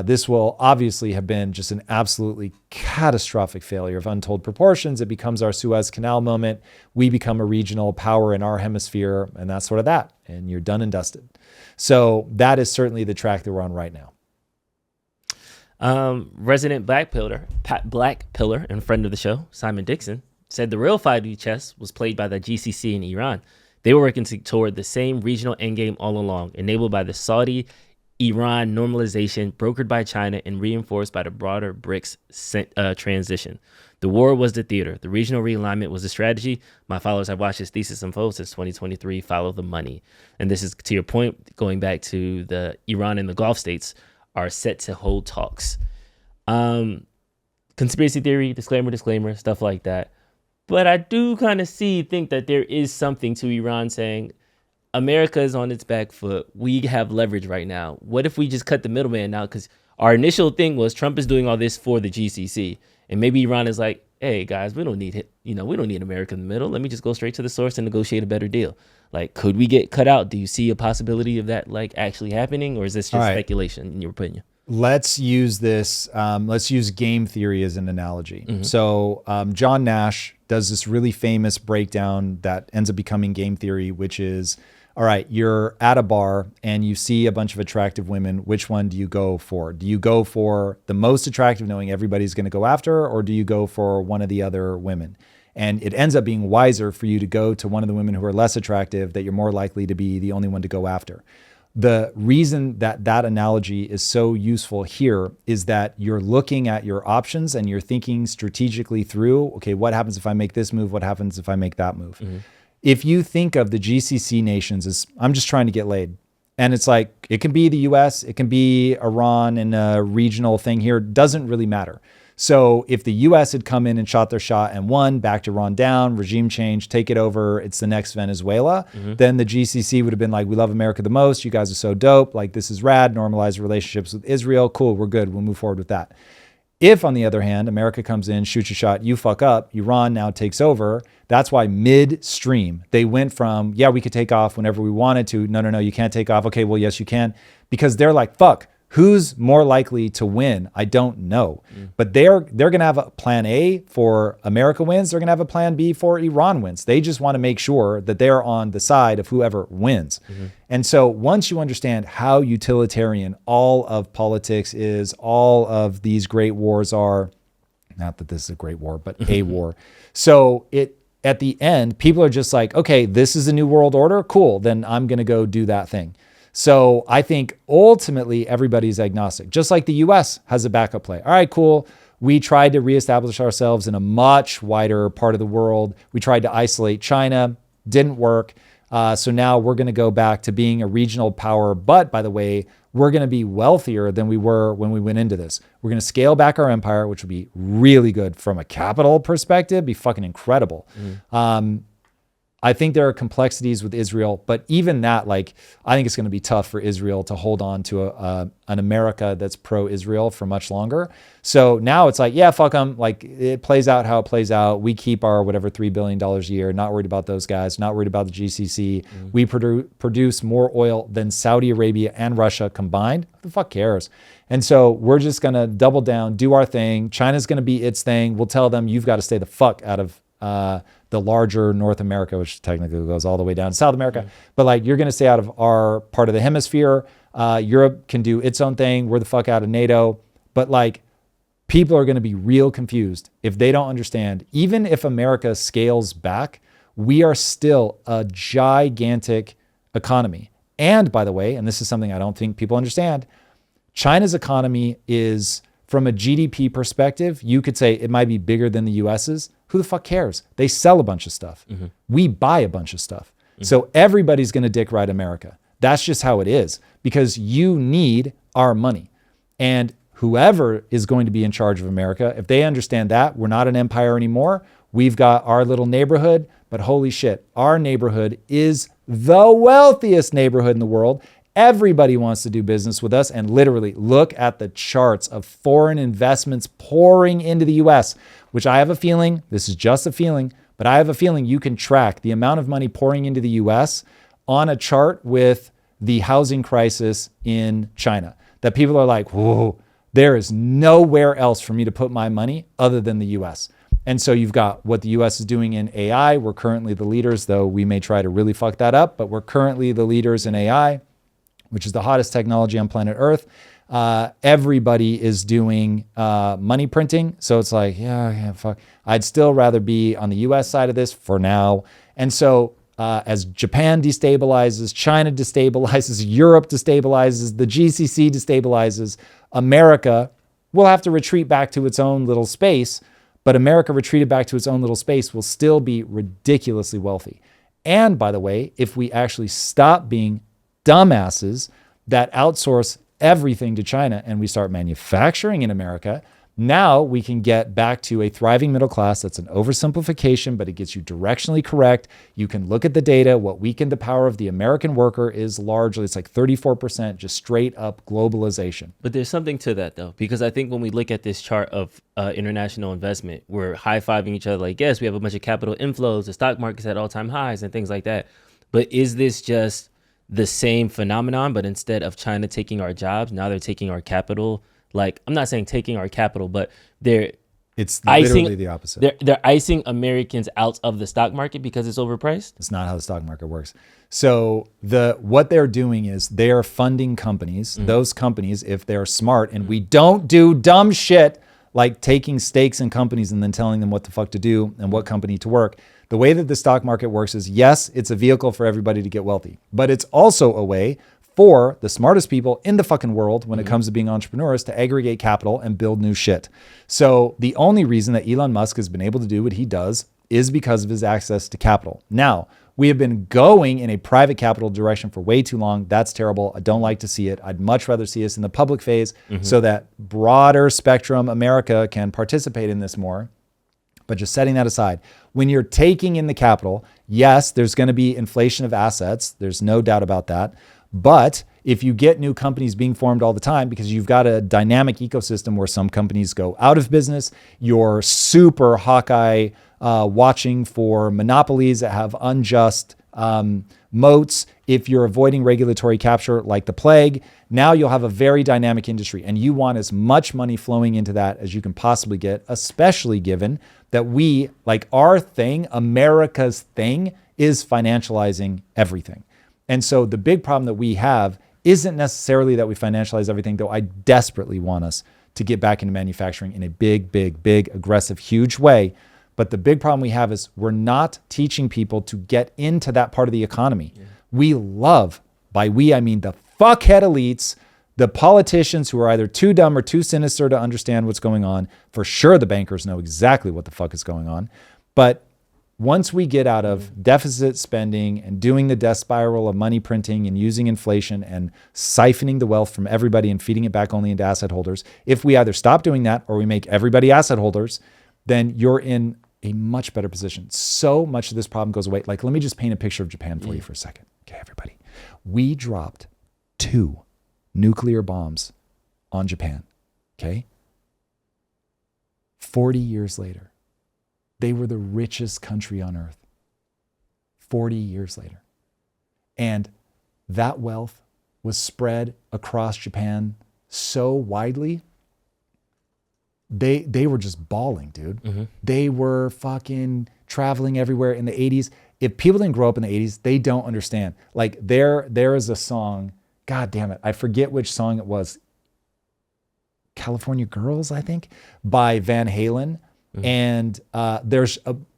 this will obviously have been just an absolutely catastrophic failure of untold proportions. It becomes our Suez Canal moment. We become a regional power in our hemisphere, and that's sort of that. And you're done and dusted. So that is certainly the track that we're on right now. Resident black pillar and friend of the show, Simon Dixon, said the real 5D chess was played by the GCC in Iran. They were working toward the same regional endgame all along, enabled by the Saudi-Iran normalization brokered by China and reinforced by the broader BRICS transition. The war was the theater. The regional realignment was the strategy. My followers have watched this thesis unfold since 2023. Follow the money. And this is, to your point, going back to the Iran and the Gulf states are set to hold talks. Conspiracy theory, disclaimer, stuff like that. But I do kind of think that there is something to Iran saying, America is on its back foot. We have leverage right now. What if we just cut the middleman out? Because our initial thing was Trump is doing all this for the GCC. And maybe Iran is like, hey, guys, we don't need it. We don't need America in the middle. Let me just go straight to the source and negotiate a better deal. Like, could we get cut out? Do you see a possibility of that actually happening? Or is this just speculation in your opinion? Let's use this. Let's use game theory as an analogy. Mm-hmm. So John Nash does this really famous breakdown that ends up becoming game theory, which is, all right, you're at a bar and you see a bunch of attractive women. Which one do you go for? Do you go for the most attractive, knowing everybody's going to go after her, or do you go for one of the other women? And it ends up being wiser for you to go to one of the women who are less attractive, that you're more likely to be the only one to go after. The reason that that analogy is so useful here is that you're looking at your options and you're thinking strategically through, okay, what happens if I make this move? What happens if I make that move? Mm-hmm. If you think of the GCC nations as, I'm just trying to get laid. And it's like, it can be the US, it can be Iran and a regional thing here. Doesn't really matter. So if the US had come in and shot their shot and won, backed Iran down, regime change, take it over, it's the next Venezuela, then the GCC would have been like, we love America the most. You guys are so dope. Like, this is rad. Normalize relationships with Israel. Cool. We're good. We'll move forward with that. If, on the other hand, America comes in, shoots your shot, you fuck up, Iran now takes over. That's why midstream, they went from, yeah, we could take off whenever we wanted to. No, you can't take off. Okay, well, yes, you can. Because they're like, fuck, who's more likely to win? I don't know. But they're going to have a plan A for America wins. They're going to have a plan B for Iran wins. They just want to make sure that they're on the side of whoever wins. And so once you understand how utilitarian all of politics is, all of these great wars are, not that this is a great war, but a war. So at the end, people are just like, okay, this is a new world order. Cool. Then I'm going to go do that thing. So I think ultimately everybody's agnostic, just like the US has a backup play. All right, cool. We tried to reestablish ourselves in a much wider part of the world. We tried to isolate China, didn't work. So now we're going to go back to being a regional power. But by the way, we're going to be wealthier than we were when we went into this. We're going to scale back our empire, which would be really good from a capital perspective, be fucking incredible. I think there are complexities with Israel, but even that, like, I think it's going to be tough for Israel to hold on to an America that's pro-Israel for much longer. So now it's like, yeah, fuck them. Like, it plays out how it plays out. We keep our whatever $3 billion a year, not worried about those guys, not worried about the GCC. We produce more oil than Saudi Arabia and Russia combined. Who the fuck cares? And so we're just going to double down, do our thing. China's going to be its thing. We'll tell them, you've got to stay the fuck out of the larger North America, which technically goes all the way down to South America. But like, you're going to stay out of our part of the hemisphere. Europe can do its own thing. We're the fuck out of NATO. But like, people are going to be real confused if they don't understand. Even if America scales back, we are still a gigantic economy. And by the way, and this is something I don't think people understand, China's economy is, from a GDP perspective, you could say it might be bigger than the US's. Who the fuck cares? They sell a bunch of stuff. We buy a bunch of stuff. So everybody's going to dick ride America. That's just how it is, because you need our money. And whoever is going to be in charge of America, if they understand that we're not an empire anymore, we've got our little neighborhood, but holy shit, our neighborhood is the wealthiest neighborhood in the world. Everybody wants to do business with us, and literally look at the charts of foreign investments pouring into the US, which I have a feeling, this is just a feeling, but I have a feeling you can track the amount of money pouring into the US on a chart with the housing crisis in China. That people are like, whoa, there is nowhere else for me to put my money other than the US. And so you've got what the US is doing in AI. We're currently the leaders, though we may try to really fuck that up, but we're currently the leaders in AI, which is the hottest technology on planet Earth. Everybody is doing money printing. So it's like, yeah, fuck. I'd still rather be on the US side of this for now. And so as Japan destabilizes, China destabilizes, Europe destabilizes, the GCC destabilizes, America will have to retreat back to its own little space. But America retreated back to its own little space will still be ridiculously wealthy. And by the way, if we actually stop being dumbasses that outsource everything to China and we start manufacturing in America, now we can get back to a thriving middle class. That's an oversimplification, but it gets you directionally correct. You can look at the data. What weakened the power of the American worker is largely, it's like 34% just straight up globalization. But there's something to that, though, because I think when we look at this chart of international investment, we're high-fiving each other like, yes, we have a bunch of capital inflows, the stock market's at all-time highs and things like that. But is this just the same phenomenon, but instead of China taking our jobs, now they're taking our capital? Like, I'm not saying taking our capital, but it's literally the opposite. They're icing Americans out of the stock market because it's overpriced. It's not how the stock market works. So what they're doing is they are funding companies. Those companies, if they're smart, and we don't do dumb shit like taking stakes in companies and then telling them what the fuck to do and what company to work. The way that the stock market works is, yes, it's a vehicle for everybody to get wealthy, but it's also a way for the smartest people in the fucking world when it comes to being entrepreneurs to aggregate capital and build new shit. So the only reason that Elon Musk has been able to do what he does is because of his access to capital. Now, we have been going in a private capital direction for way too long. That's terrible. I don't like to see it. I'd much rather see us in the public phase so that broader spectrum America can participate in this more. But just setting that aside, when you're taking in the capital, yes, there's going to be inflation of assets. There's no doubt about that. But if you get new companies being formed all the time, because you've got a dynamic ecosystem where some companies go out of business, you're super Hawkeye watching for monopolies that have unjust moats. If you're avoiding regulatory capture like the plague, now you'll have a very dynamic industry, and you want as much money flowing into that as you can possibly get, especially given that we, like our thing, America's thing, is financializing everything. And so the big problem that we have isn't necessarily that we financialize everything, though I desperately want us to get back into manufacturing in a big, aggressive, huge way. But the big problem we have is we're not teaching people to get into that part of the economy. Yeah. We love, by we, I mean the fuckhead elites, the politicians who are either too dumb or too sinister to understand what's going on. For sure, the bankers know exactly what the fuck is going on. But once we get out of deficit spending and doing the death spiral of money printing and using inflation and siphoning the wealth from everybody and feeding it back only into asset holders, if we either stop doing that or we make everybody asset holders, then you're in a much better position. So much of this problem goes away. Like, let me just paint a picture of Japan for you for a second. Okay, everybody. We dropped 2 nuclear bombs on Japan, okay? 40 years later, they were the richest country on earth. 40 years later. And that wealth was spread across Japan so widely they were just balling, dude. Mm-hmm. They were fucking traveling everywhere in the 80s. If people didn't grow up in the 80s, they don't understand. Like there is a song, God damn it, I forget which song it was. California Girls, I think, by Van Halen. Mm-hmm. And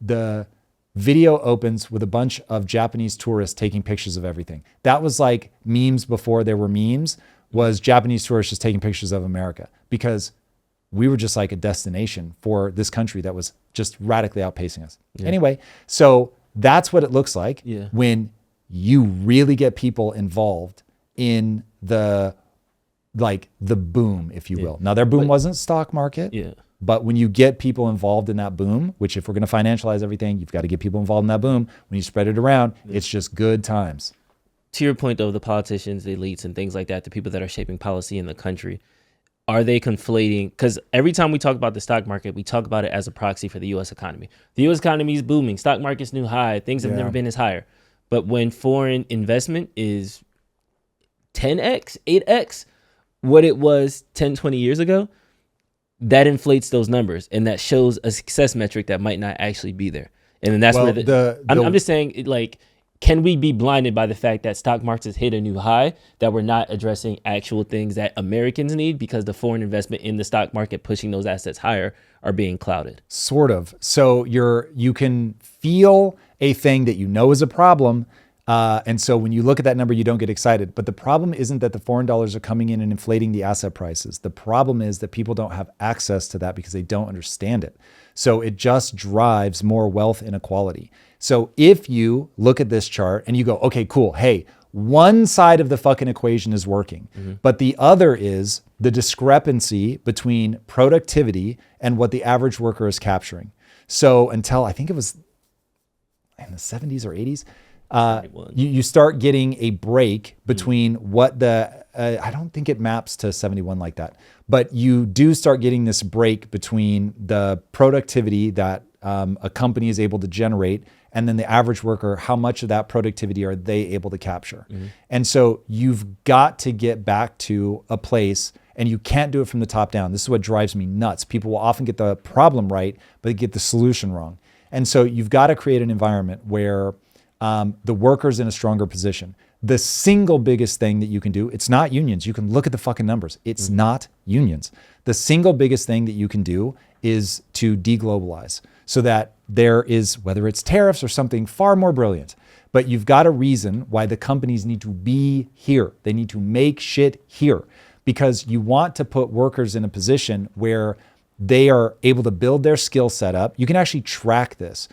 the video opens with a bunch of Japanese tourists taking pictures of everything. That was like memes before there were memes, was Japanese tourists just taking pictures of America, because we were just like a destination for this country that was just radically outpacing us. Yeah. Anyway, so that's what it looks like when you really get people involved in the boom, if you will. Now their boom wasn't stock market. Yeah. But when you get people involved in that boom, which if we're going to financialize everything, you've got to get people involved in that boom. When you spread it around, it's just good times. To your point, though, the politicians, the elites, and things like that, the people that are shaping policy in the country, are they conflating? Because every time we talk about the stock market, we talk about it as a proxy for the U.S. economy. The U.S. economy is booming. Stock market's new high. Things have never been as higher. But when foreign investment is 10x, 8x what it was 10, 20 years ago, that inflates those numbers, and that shows a success metric that might not actually be there. And then that's where I'm just saying, like, can we be blinded by the fact that stock markets hit a new high, that we're not addressing actual things that Americans need because the foreign investment in the stock market pushing those assets higher are being clouded? Sort of. So you can feel a thing that you know is a problem. And so when you look at that number, you don't get excited. But the problem isn't that the foreign dollars are coming in and inflating the asset prices. The problem is that people don't have access to that because they don't understand it. So it just drives more wealth inequality. So if you look at this chart and you go, okay, cool. Hey, one side of the fucking equation is working, but the other is the discrepancy between productivity and what the average worker is capturing. So until I think it was in the 70s or 80s, you start getting a break between what I don't think it maps to 71 like that, but you do start getting this break between the productivity that a company is able to generate and then the average worker, how much of that productivity are they able to capture? And so you've got to get back to a place, and you can't do it from the top down. This is what drives me nuts. People will often get the problem right, but they get the solution wrong. And so you've got to create an environment where the worker's in a stronger position. The single biggest thing that you can do, it's not unions. You can look at the fucking numbers. It's not unions. The single biggest thing that you can do is to deglobalize so that there is, whether it's tariffs or something far more brilliant, but you've got a reason why the companies need to be here. They need to make shit here because you want to put workers in a position where they are able to build their skill set up. You can actually track this.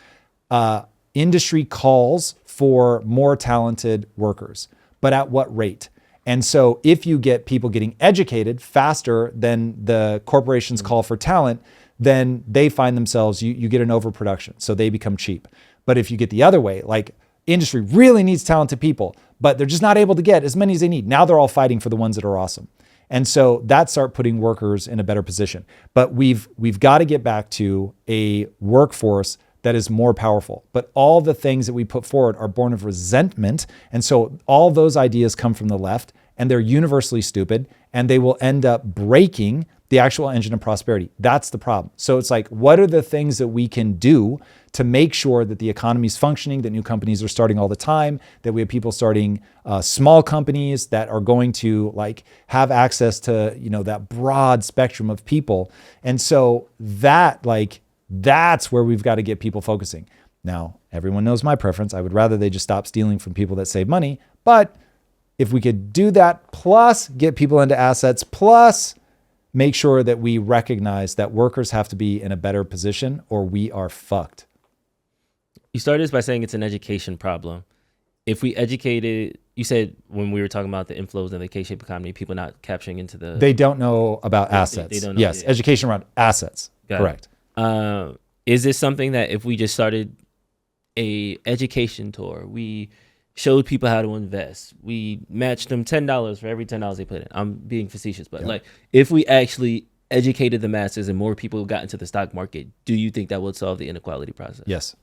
Industry calls for more talented workers, but at what rate? And so if you get people getting educated faster than the corporations call for talent, then they find themselves, you get an overproduction. So they become cheap. But if you get the other way, like industry really needs talented people, but they're just not able to get as many as they need. Now they're all fighting for the ones that are awesome. And so that start putting workers in a better position. But we've got to get back to a workforce that is more powerful. But all the things that we put forward are born of resentment. And so all those ideas come from the left, and they're universally stupid, and they will end up breaking the actual engine of prosperity. That's the problem. So it's like, what are the things that we can do to make sure that the economy is functioning, that new companies are starting all the time, that we have people starting small companies that are going to like have access to, that broad spectrum of people. And so that's where we've got to get people focusing. Now, everyone knows my preference. I would rather they just stop stealing from people that save money. But if we could do that, plus get people into assets, plus make sure that we recognize that workers have to be in a better position or we are fucked. You started this by saying it's an education problem. If we educated, you said when we were talking about the inflows in the K-shaped economy, people not capturing into the... They don't know about assets. They don't know. Yes, education around assets. Correct. Is this something that if we just started a education tour, we showed people how to invest, we matched them $10 for every $10 they put in? I'm being facetious, but like if we actually educated the masses and more people got into the stock market, do you think that would solve the inequality process? Yes.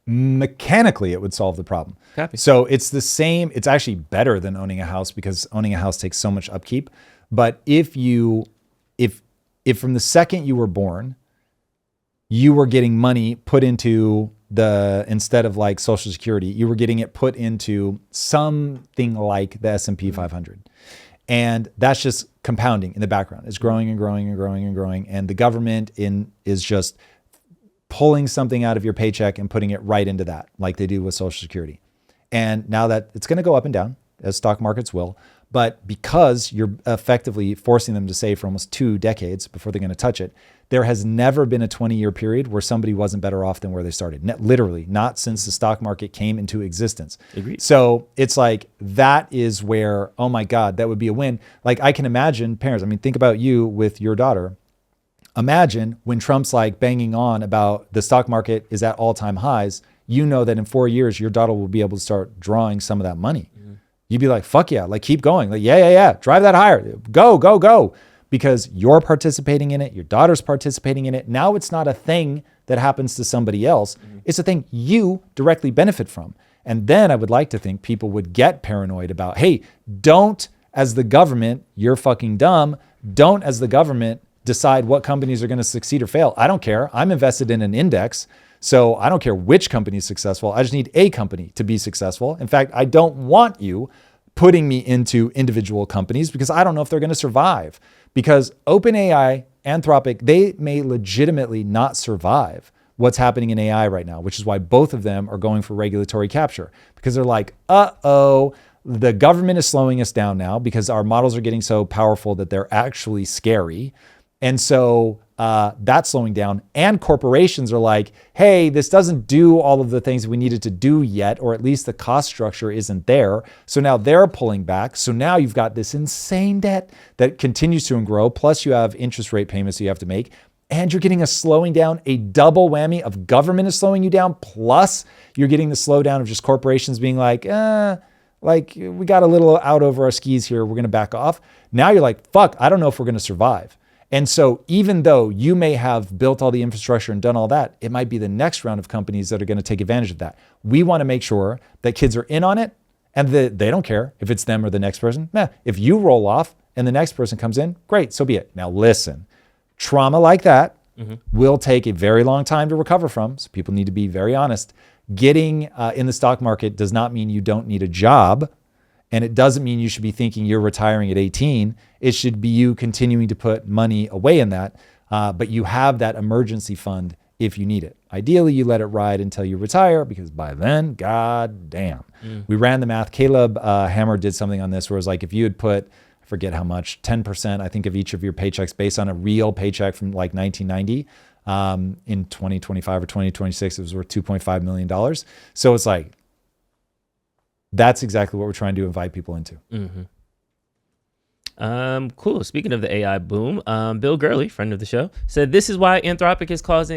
Mechanically, it would solve the problem. Copy. So it's the same. It's actually better than owning a house because owning a house takes so much upkeep. But if if from the second you were born, you were getting money put into instead of like Social Security, you were getting it put into something like the S&P 500. And that's just compounding in the background. It's growing and growing and growing and growing. And the government is just pulling something out of your paycheck and putting it right into that, like they do with Social Security. And now that it's going to go up and down, as stock markets will, but because you're effectively forcing them to save for almost 2 decades before they're going to touch it, there has never been a 20-year period where somebody wasn't better off than where they started. Literally, not since the stock market came into existence. Agreed. So it's like, that is where, oh my God, that would be a win. Like I can imagine parents, I mean, think about you with your daughter. Imagine when Trump's like banging on about the stock market is at all-time highs, you know that in 4 years, your daughter will be able to start drawing some of that money. You'd be like, fuck yeah, like keep going. Like, yeah. Drive that higher. Go. Because you're participating in it. Your daughter's participating in it. Now it's not a thing that happens to somebody else. It's a thing you directly benefit from. And then I would like to think people would get paranoid about, hey, don't as the government, you're fucking dumb. Don't as the government decide what companies are going to succeed or fail. I don't care. I'm invested in an index. So I don't care which company is successful. I just need a company to be successful. In fact, I don't want you putting me into individual companies because I don't know if they're going to survive. Because OpenAI, Anthropic, they may legitimately not survive what's happening in AI right now, which is why both of them are going for regulatory capture. Because they're like, the government is slowing us down now because our models are getting so powerful that they're actually scary. And so that's slowing down. And corporations are like, hey, this doesn't do all of the things we needed to do yet, or at least the cost structure isn't there. So now they're pulling back. So now you've got this insane debt that continues to grow. Plus you have interest rate payments you have to make. And you're getting a slowing down, a double whammy of government is slowing you down. Plus you're getting the slowdown of just corporations being like, we got a little out over our skis here. We're going to back off. Now you're like, fuck, I don't know if we're going to survive. And so even though you may have built all the infrastructure and done all that, it might be the next round of companies that are going to take advantage of that. We want to make sure that kids are in on it and that they don't care if it's them or the next person. If you roll off and the next person comes in, great, so be it. Now listen, trauma like that will take a very long time to recover from. So people need to be very honest. Getting in the stock market does not mean you don't need a job. And it doesn't mean you should be thinking you're retiring at 18. It should be you continuing to put money away in that. But you have that emergency fund if you need it. Ideally, you let it ride until you retire because by then, god damn. We ran the math. Caleb Hammer did something on this where it was like if you had put, I forget how much, 10% I think of each of your paychecks based on a real paycheck from like 1990. In 2025 or 2026, it was worth $2.5 million. So it's like, that's exactly what we're trying to invite people into. Cool. Speaking of the AI boom, Bill Gurley, friend of the show, said this is why Anthropic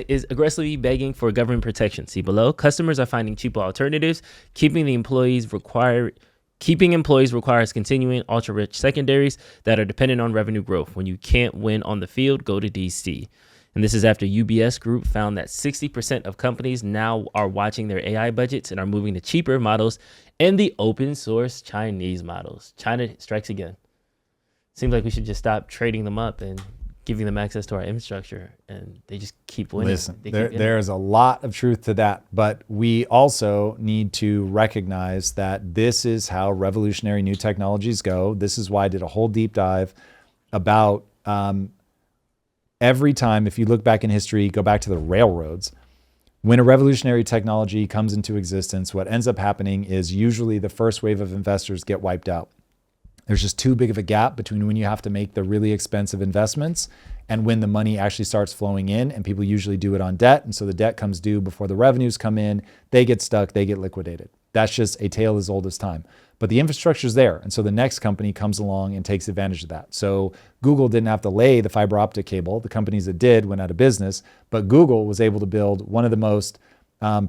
is aggressively begging for government protection. See below. Customers are finding cheaper alternatives. Keeping employees requires continuing ultra-rich secondaries that are dependent on revenue growth. When you can't win on the field, go to DC. And this is after UBS Group found that 60% of companies now are watching their AI budgets and are moving to cheaper models and the open source Chinese models. China strikes again. Seems like we should just stop trading them up and giving them access to our infrastructure, and they just keep winning. Listen, there's a lot of truth to that, but we also need to recognize that this is how revolutionary new technologies go. This is why I did a whole deep dive about every time, if you look back in history, go back to the railroads. When a revolutionary technology comes into existence, what ends up happening is usually the first wave of investors get wiped out. There's just too big of a gap between when you have to make the really expensive investments and when the money actually starts flowing in, and people usually do it on debt. And so the debt comes due before the revenues come in, they get stuck, they get liquidated. That's just a tale as old as time. But the infrastructure's there. And so the next company comes along and takes advantage of that. So Google didn't have to lay the fiber optic cable. The companies that did went out of business, but Google was able to build one of the most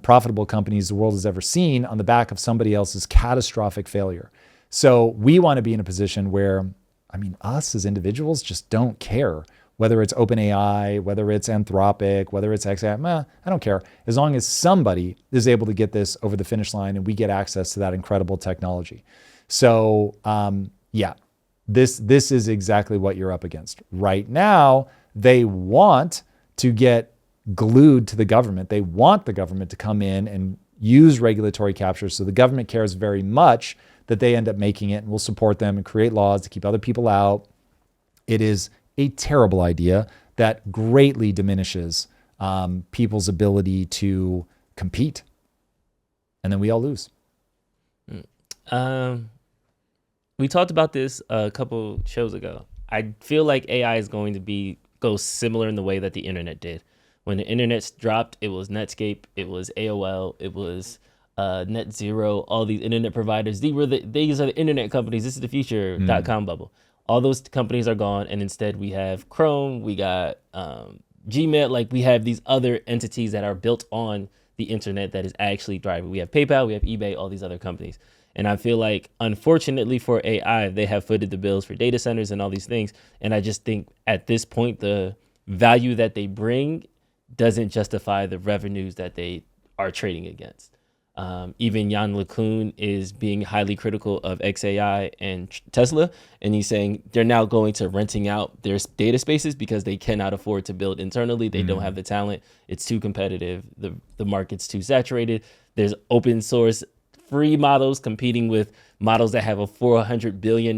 profitable companies the world has ever seen on the back of somebody else's catastrophic failure. So we want to be in a position where, us as individuals just don't care whether it's OpenAI, whether it's Anthropic, whether it's XAI, I don't care. As long as somebody is able to get this over the finish line and we get access to that incredible technology. So this is exactly what you're up against. Right now, they want to get glued to the government. They want the government to come in and use regulatory capture. So the government cares very much that they end up making it and will support them and create laws to keep other people out. It is a terrible idea that greatly diminishes people's ability to compete. And then we all lose. We talked about this a couple shows ago. I feel like AI is going to go similar in the way that the internet did. When the internet dropped, it was Netscape, it was AOL, it was Net Zero, all these internet providers. These are the internet companies. This is the future .com bubble. All those companies are gone, and instead we have Chrome, we got Gmail. Like, we have these other entities that are built on the internet that is actually driving. We have PayPal, we have eBay, all these other companies. And I feel like, unfortunately for AI, they have footed the bills for data centers and all these things. And I just think at this point, the value that they bring doesn't justify the revenues that they are trading against. Even Jan LeCun is being highly critical of XAI and Tesla, and he's saying they're now going to renting out their data spaces because they cannot afford to build internally. They don't have the talent. It's too competitive. The market's too saturated. There's open source free models competing with models that have a $400 billion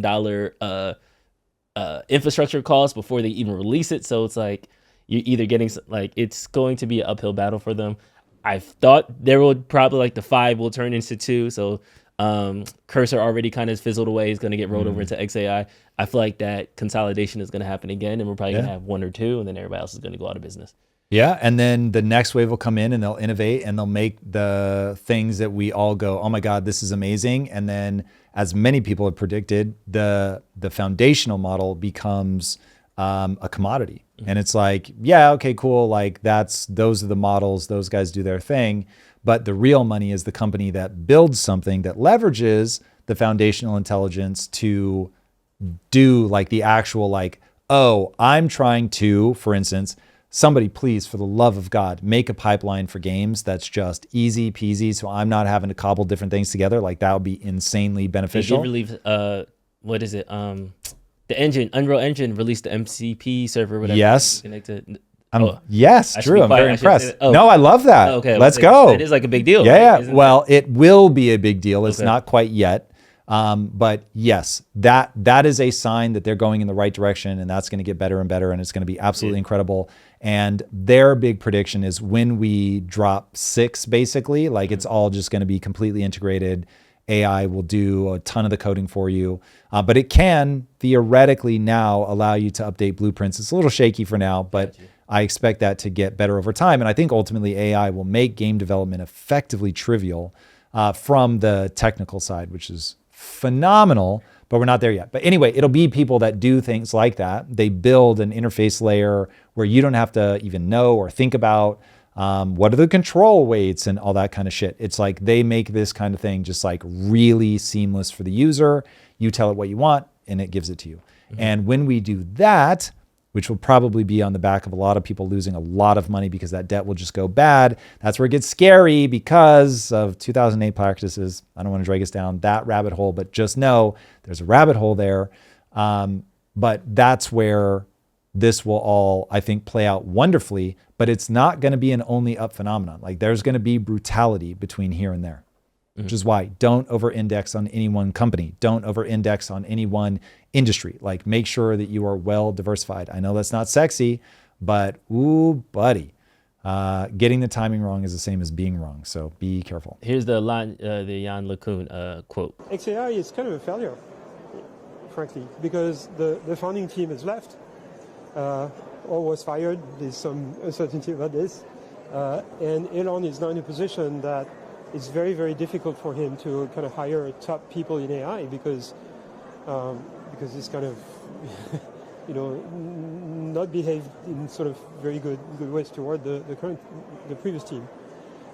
infrastructure cost before they even release it. So it's like, you're either getting, like, it's going to be an uphill battle for them. I thought there would probably, like, the 5 will turn into 2. So Cursor already kind of fizzled away. It's going to get rolled over into XAI. I feel like that consolidation is going to happen again, and we're probably going to have 1 or 2, and then everybody else is going to go out of business. Yeah, and then the next wave will come in and they'll innovate and they'll make the things that we all go, oh my God, this is amazing. And then, as many people have predicted, the foundational model becomes a commodity. And it's like, yeah, okay, cool. Like, those are the models. Those guys do their thing. But the real money is the company that builds something that leverages the foundational intelligence to do, like, the actual, like, oh, I'm trying to, for instance, somebody please, for the love of God, make a pipeline for games that's just easy peasy. So I'm not having to cobble different things together. Like, that would be insanely beneficial. They did release, what is it? The engine, Unreal Engine released the MCP server, whatever. Yes. Connected. Yes, true. I'm very impressed. No, I love that. Okay. Let's go. It is like a big deal. Yeah. Right? Well, it will be a big deal. It's not quite yet. But yes, that is a sign that they're going in the right direction, and that's going to get better and better, and it's going to be absolutely incredible. And their big prediction is when we drop 6, basically, like, it's all just going to be completely integrated. AI will do a ton of the coding for you, but it can theoretically now allow you to update blueprints. It's a little shaky for now, but I expect that to get better over time. And I think ultimately AI will make game development effectively trivial from the technical side, which is phenomenal, but we're not there yet. But anyway, it'll be people that do things like that. They build an interface layer where you don't have to even know or think about what are the control weights and all that kind of shit. It's like they make this kind of thing just, like, really seamless for the user. You tell it what you want and it gives it to you. And when we do that, which will probably be on the back of a lot of people losing a lot of money because that debt will just go bad, that's where it gets scary because of 2008 practices. I don't want to drag us down that rabbit hole, but just know there's a rabbit hole there. But that's where this will all, I think, play out wonderfully, but it's not going to be an only up phenomenon. Like, there's going to be brutality between here and there, which is why don't over-index on any one company. Don't over-index on any one industry. Like, make sure that you are well diversified. I know that's not sexy, but ooh, buddy, getting the timing wrong is the same as being wrong. So be careful. Here's the line, the Jan LeCun quote. XAI is kind of a failure, frankly, because the founding team has left. Or was fired. There's some uncertainty about this. And Elon is now in a position that it's very, very difficult for him to kind of hire top people in AI because he's kind of, not behaved in sort of very good ways toward the previous team.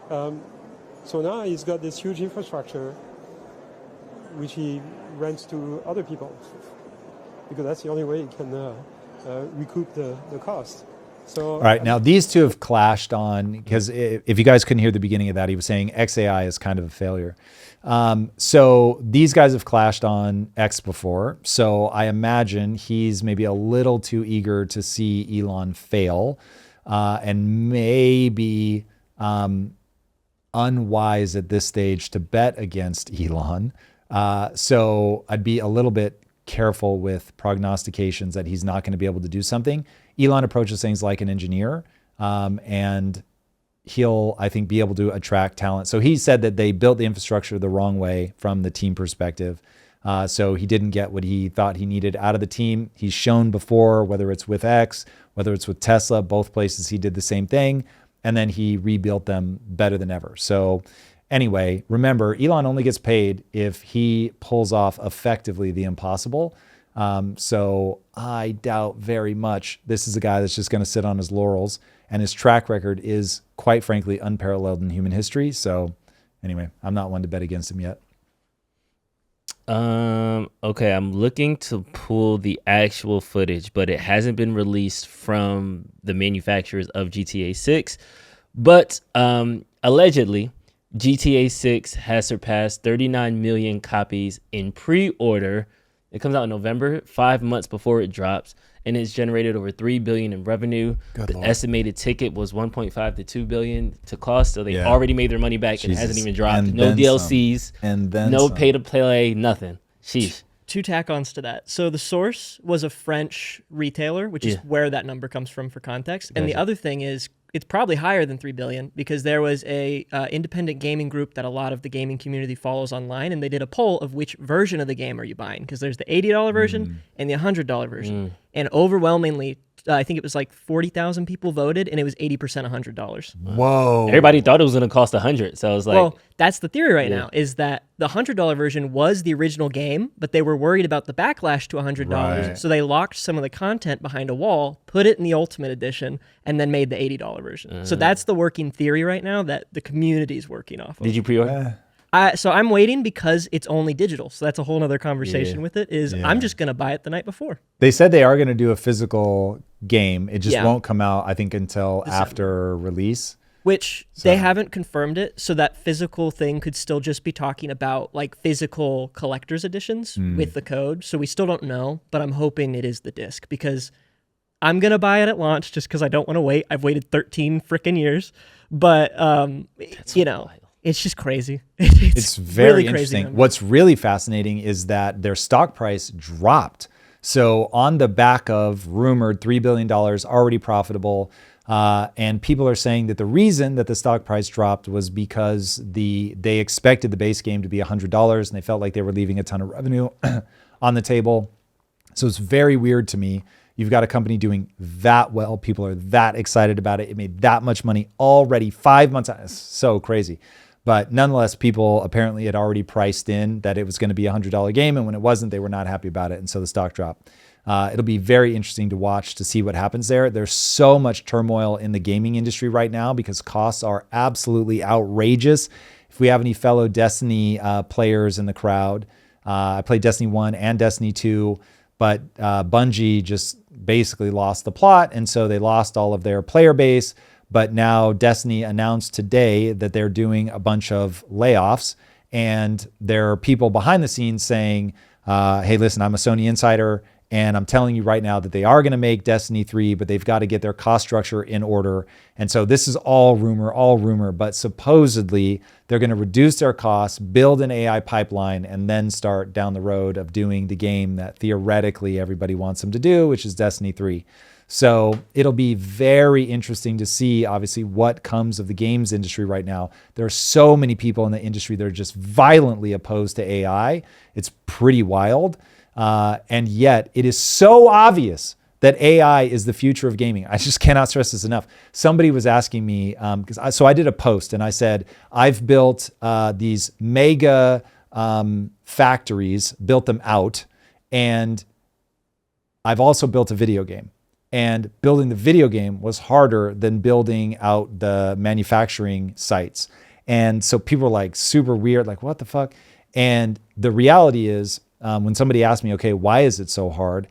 So now he's got this huge infrastructure which he rents to other people because that's the only way he can recoup the cost. So All right, now these two have clashed on, because if you guys couldn't hear the beginning of that, he was saying XAI is kind of a failure. So these guys have clashed on X before. So I imagine he's maybe a little too eager to see Elon fail, and maybe unwise at this stage to bet against Elon. So I'd be a little bit careful with prognostications that he's not going to be able to do something. Elon approaches things like an engineer, and he'll, I think, be able to attract talent. So he said that they built the infrastructure the wrong way from the team perspective. So he didn't get what he thought he needed out of the team. He's shown before, whether it's with X, whether it's with Tesla, both places he did the same thing. And then he rebuilt them better than ever. So anyway, remember, Elon only gets paid if he pulls off effectively the impossible. So I doubt very much this is a guy that's just going to sit on his laurels, and his track record is, quite frankly, unparalleled in human history. So anyway, I'm not one to bet against him yet. Okay, I'm looking to pull the actual footage, but it hasn't been released from the manufacturers of GTA 6. But allegedly, GTA 6 has surpassed 39 million copies in pre-order. It comes out in November, 5 months before it drops, and it's generated over $3 billion in revenue. The estimated ticket was 1.5 to 2 billion to cost, so they already made their money back. And it hasn't even dropped. And no then DLCs, and then no some. pay to play, nothing. Sheesh. Two tack-ons to that. So the source was a French retailer, which is where that number comes from for context. And the other thing is, it's probably higher than 3 billion because there was a independent gaming group that a lot of the gaming community follows online, and they did a poll of which version of the game are you buying, because there's the $80 version and the $100 version. And overwhelmingly, I think it was like 40,000 people voted, and it was 80% $100. Whoa. Everybody thought it was going to cost 100, so I was like, well, that's the theory right now, is that the $100 version was the original game, but they were worried about the backlash to $100, Right. so they locked some of the content behind a wall, put it in the Ultimate Edition, and then made the $80 version. So that's the working theory right now that the community is working off of. did you pre-order? So I'm waiting because it's only digital, so that's a whole other conversation with it, is I'm just going to buy it the night before. They said they are going to do a physical game. It just Yeah. won't come out, I think, until after release. Which they haven't confirmed it, so that physical thing could still just be talking about like physical collector's editions with the code. So we still don't know, but I'm hoping it is the disc because I'm gonna buy it at launch just because I don't want to wait. I've waited 13 freaking years, but you know, it's just crazy. It's very really crazy interesting. number. What's really fascinating is that their stock price dropped. So on the back of rumored $3 billion, already profitable, and people are saying that the reason that the stock price dropped was because they expected the base game to be $100, and they felt like they were leaving a ton of revenue on the table. So it's very weird to me. You've got a company doing that well. People are that excited about it. It made that much money already 5 months out. It's so crazy. But nonetheless, people apparently had already priced in that it was going to be a $100 game. And when it wasn't, they were not happy about it. And so the stock dropped. It'll be very interesting to watch to see what happens there. There's so much turmoil in the gaming industry right now because costs are absolutely outrageous. If we have any fellow Destiny players in the crowd, I played Destiny 1 and Destiny 2, but Bungie just basically lost the plot. And so they lost all of their player base. But now Destiny announced today that they're doing a bunch of layoffs, and there are people behind the scenes saying, hey, listen, I'm a Sony insider, and I'm telling you right now that they are going to make Destiny 3, but they've got to get their cost structure in order. And so this is all rumor, but supposedly they're going to reduce their costs, build an AI pipeline, and then start down the road of doing the game that theoretically everybody wants them to do, which is Destiny 3. So it'll be very interesting to see, obviously, what comes of the games industry right now. There are so many people in the industry that are just violently opposed to AI. It's pretty wild. And yet it is so obvious that AI is the future of gaming. I just cannot stress this enough. Somebody was asking me, so I did a post and I said, I've built these mega factories, built them out, and I've also built a video game. And building the video game was harder than building out the manufacturing sites. And so people were like super weird, like, what the fuck? And the reality is, when somebody asked me, okay, why is it so hard?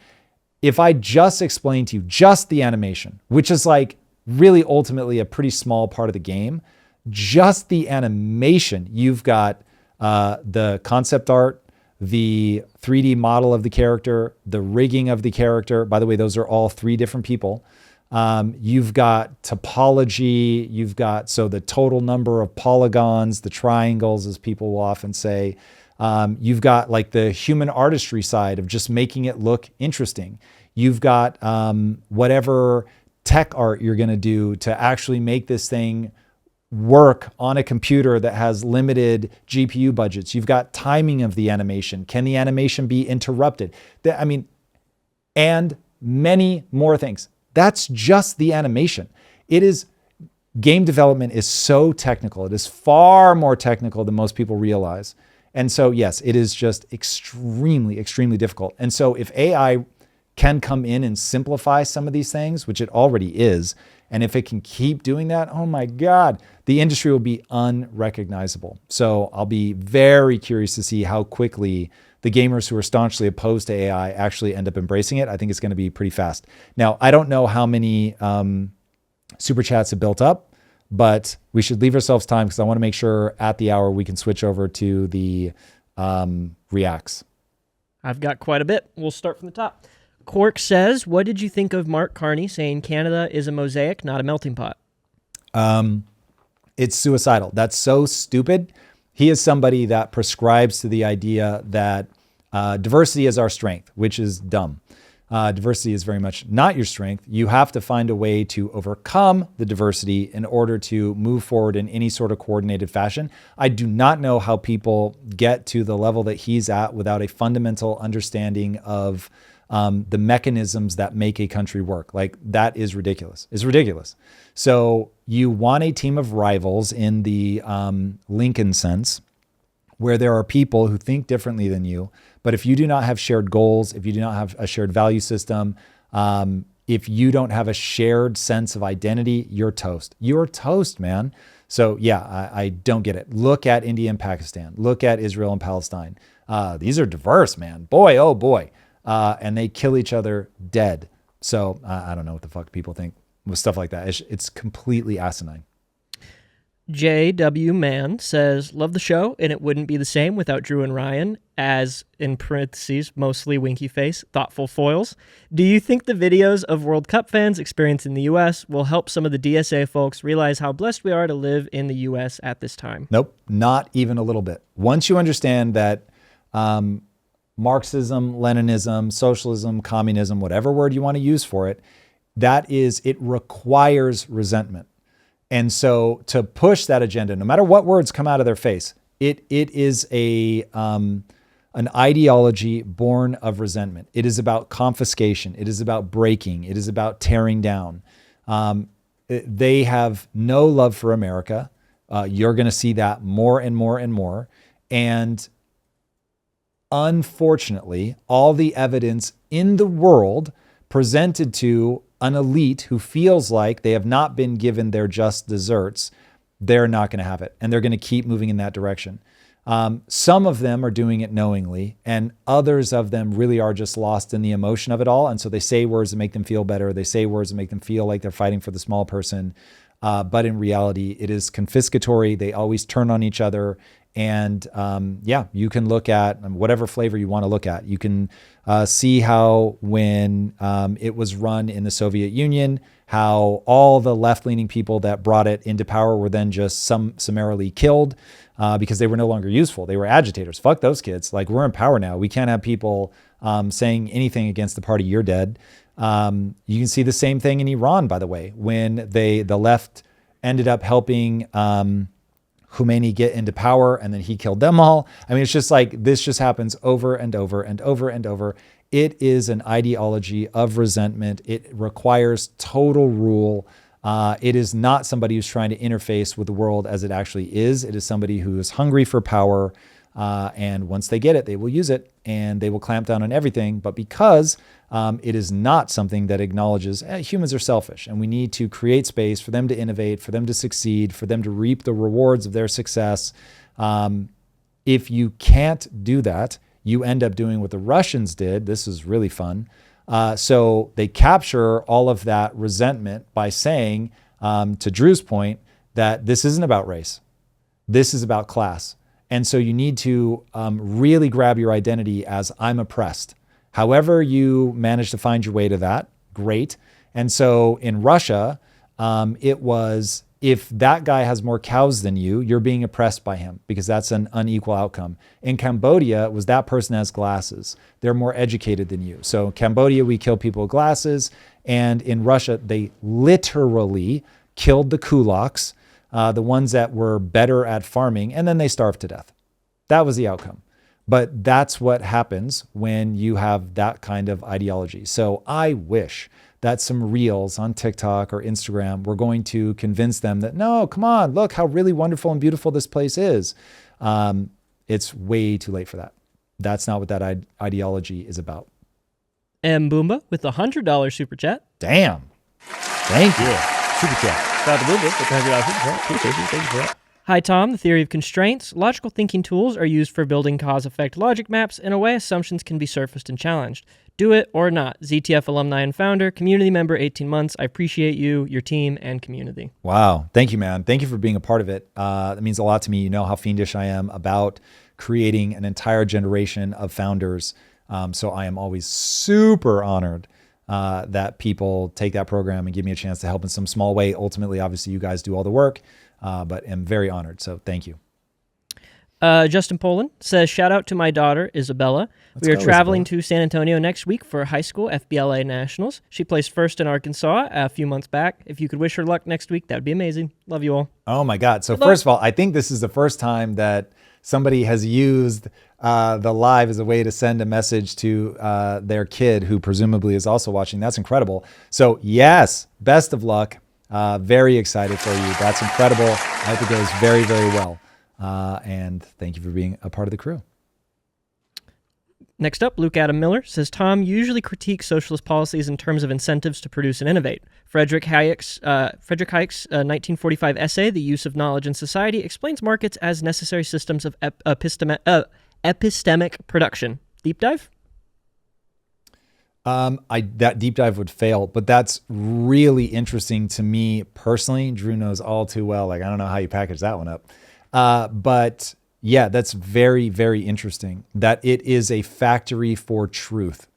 if I just explain to you just the animation, which is like really ultimately a pretty small part of the game, just the animation, you've got the concept art, the 3D model of the character, the rigging of the character. By the way, those are all 3 different people. You've got topology, you've got, so the total number of polygons, the triangles, as people will often say. You've got like the human artistry side of just making it look interesting. You've got whatever tech art you're going to do to actually make this thing work on a computer that has limited GPU budgets. You've got timing of the animation. Can the animation be interrupted? I mean, and many more things. That's just the animation. Game development is so technical. It is far more technical than most people realize. And so, yes, it is just extremely, extremely difficult. And so if AI can come in and simplify some of these things, which it already is, and if it can keep doing that, oh my God, the industry will be unrecognizable. So I'll be very curious to see how quickly the gamers who are staunchly opposed to AI actually end up embracing it. I think it's going to be pretty fast. Now, I don't know how many super chats have built up, but we should leave ourselves time because I want to make sure at the hour we can switch over to the reacts. I've got quite a bit. We'll start from the top. Quark says, what did you think of Mark Carney saying Canada is a mosaic, not a melting pot? It's suicidal. That's so stupid. He is somebody that prescribes to the idea that diversity is our strength, which is dumb. Diversity is very much not your strength. You have to find a way to overcome the diversity in order to move forward in any sort of coordinated fashion. I do not know how people get to the level that he's at without a fundamental understanding of the mechanisms that make a country work. Like, that is ridiculous. It's ridiculous. So you want a team of rivals in the Lincoln sense, where there are people who think differently than you. But if you do not have shared goals, if you do not have a shared value system, if you don't have a shared sense of identity, you're toast. You're toast, man. So yeah, I don't get it. Look at India and Pakistan. Look at Israel and Palestine. These are diverse, man. Boy, oh boy. And they kill each other dead. So I don't know what the fuck people think with stuff like that. It's completely asinine. JW Man says, love the show, and it wouldn't be the same without Drew and Ryan as, in parentheses, mostly winky face, thoughtful foils. Do you think the videos of World Cup fans experienced in the U.S. will help some of the DSA folks realize how blessed we are to live in the U.S. at this time? Nope, not even a little bit. Once you understand that Marxism, Leninism, socialism, communism, whatever word you want to use for it, it requires resentment. And so to push that agenda, no matter what words come out of their face, it is an ideology born of resentment. It is about confiscation. It is about breaking. It is about tearing down. They have no love for America. You're going to see that more and more and more. And unfortunately, all the evidence in the world presented to an elite who feels like they have not been given their just desserts, they're not going to have it. And they're going to keep moving in that direction. Some of them are doing it knowingly, and others of them really are just lost in the emotion of it all. And so they say words that make them feel better. They say words that make them feel like they're fighting for the small person. But in reality, it is confiscatory. They always turn on each other. And yeah, you can look at whatever flavor you want to look at. You can see how when it was run in the Soviet Union, how all the left-leaning people that brought it into power were then just summarily killed because they were no longer useful. They were agitators. Fuck those kids. Like, we're in power now. We can't have people saying anything against the party. You're dead. You can see the same thing in Iran, by the way, when the left ended up helping Khomeini get into power, and then he killed them all. I mean, it's just like, this just happens over and over and over and over. It is an ideology of resentment. It requires total rule. It is not somebody who's trying to interface with the world as it actually is. It is somebody who is hungry for power. And once they get it, they will use it, and they will clamp down on everything. But because it is not something that acknowledges humans are selfish, and we need to create space for them to innovate, for them to succeed, for them to reap the rewards of their success. If you can't do that, you end up doing what the Russians did. This is really fun. So they capture all of that resentment by saying, to Drew's point, that this isn't about race. This is about class. And so you need to really grab your identity as I'm oppressed. However you manage to find your way to that, great. And so in Russia, it was, if that guy has more cows than you, you're being oppressed by him because that's an unequal outcome. In Cambodia, it was that person has glasses. They're more educated than you. So in Cambodia, we kill people with glasses. And in Russia, they literally killed the kulaks, the ones that were better at farming, and then they starved to death. That was the outcome. But that's what happens when you have that kind of ideology. So I wish that some reels on TikTok or Instagram were going to convince them that, no, come on, look how really wonderful and beautiful this place is. It's way too late for that. That's not what that ideology is about. M. Boomba with the $100 super chat. Damn. Thank you. Super chat. Shout out to Boomba with the $100 super chat. Appreciate you. Thank you for that. Hi, Tom. The theory of constraints. Logical thinking tools are used for building cause-effect logic maps. In a way, assumptions can be surfaced and challenged. Do it or not. ZTF alumni and founder, community member, 18 months. I appreciate you, your team, and community. Wow. Thank you, man. Thank you for being a part of it. That means a lot to me. You know how fiendish I am about creating an entire generation of founders. So I am always super honored that people take that program and give me a chance to help in some small way. Ultimately, obviously, you guys do all the work. But am very honored. So thank you. Justin Poland says, shout out to my daughter, Isabella. We are traveling to San Antonio next week for high school FBLA Nationals. She placed first in Arkansas a few months back. If you could wish her luck next week, that would be amazing. Love you all. Oh my God. So first of all, I think this is the first time that somebody has used the live as a way to send a message to their kid who presumably is also watching. That's incredible. So yes, best of luck. Very excited for you. That's incredible. I hope it goes very, very well. And thank you for being a part of the crew. Next up, Luke Adam Miller says, Tom usually critiques socialist policies in terms of incentives to produce and innovate. Frederick Hayek's 1945 essay, The Use of Knowledge in Society, explains markets as necessary systems of epistemic production. Deep dive? That deep dive would fail, but that's really interesting to me personally. Drew knows all too well. Like, I don't know how you package that one up. But yeah, that's very, very interesting that it is a factory for truth.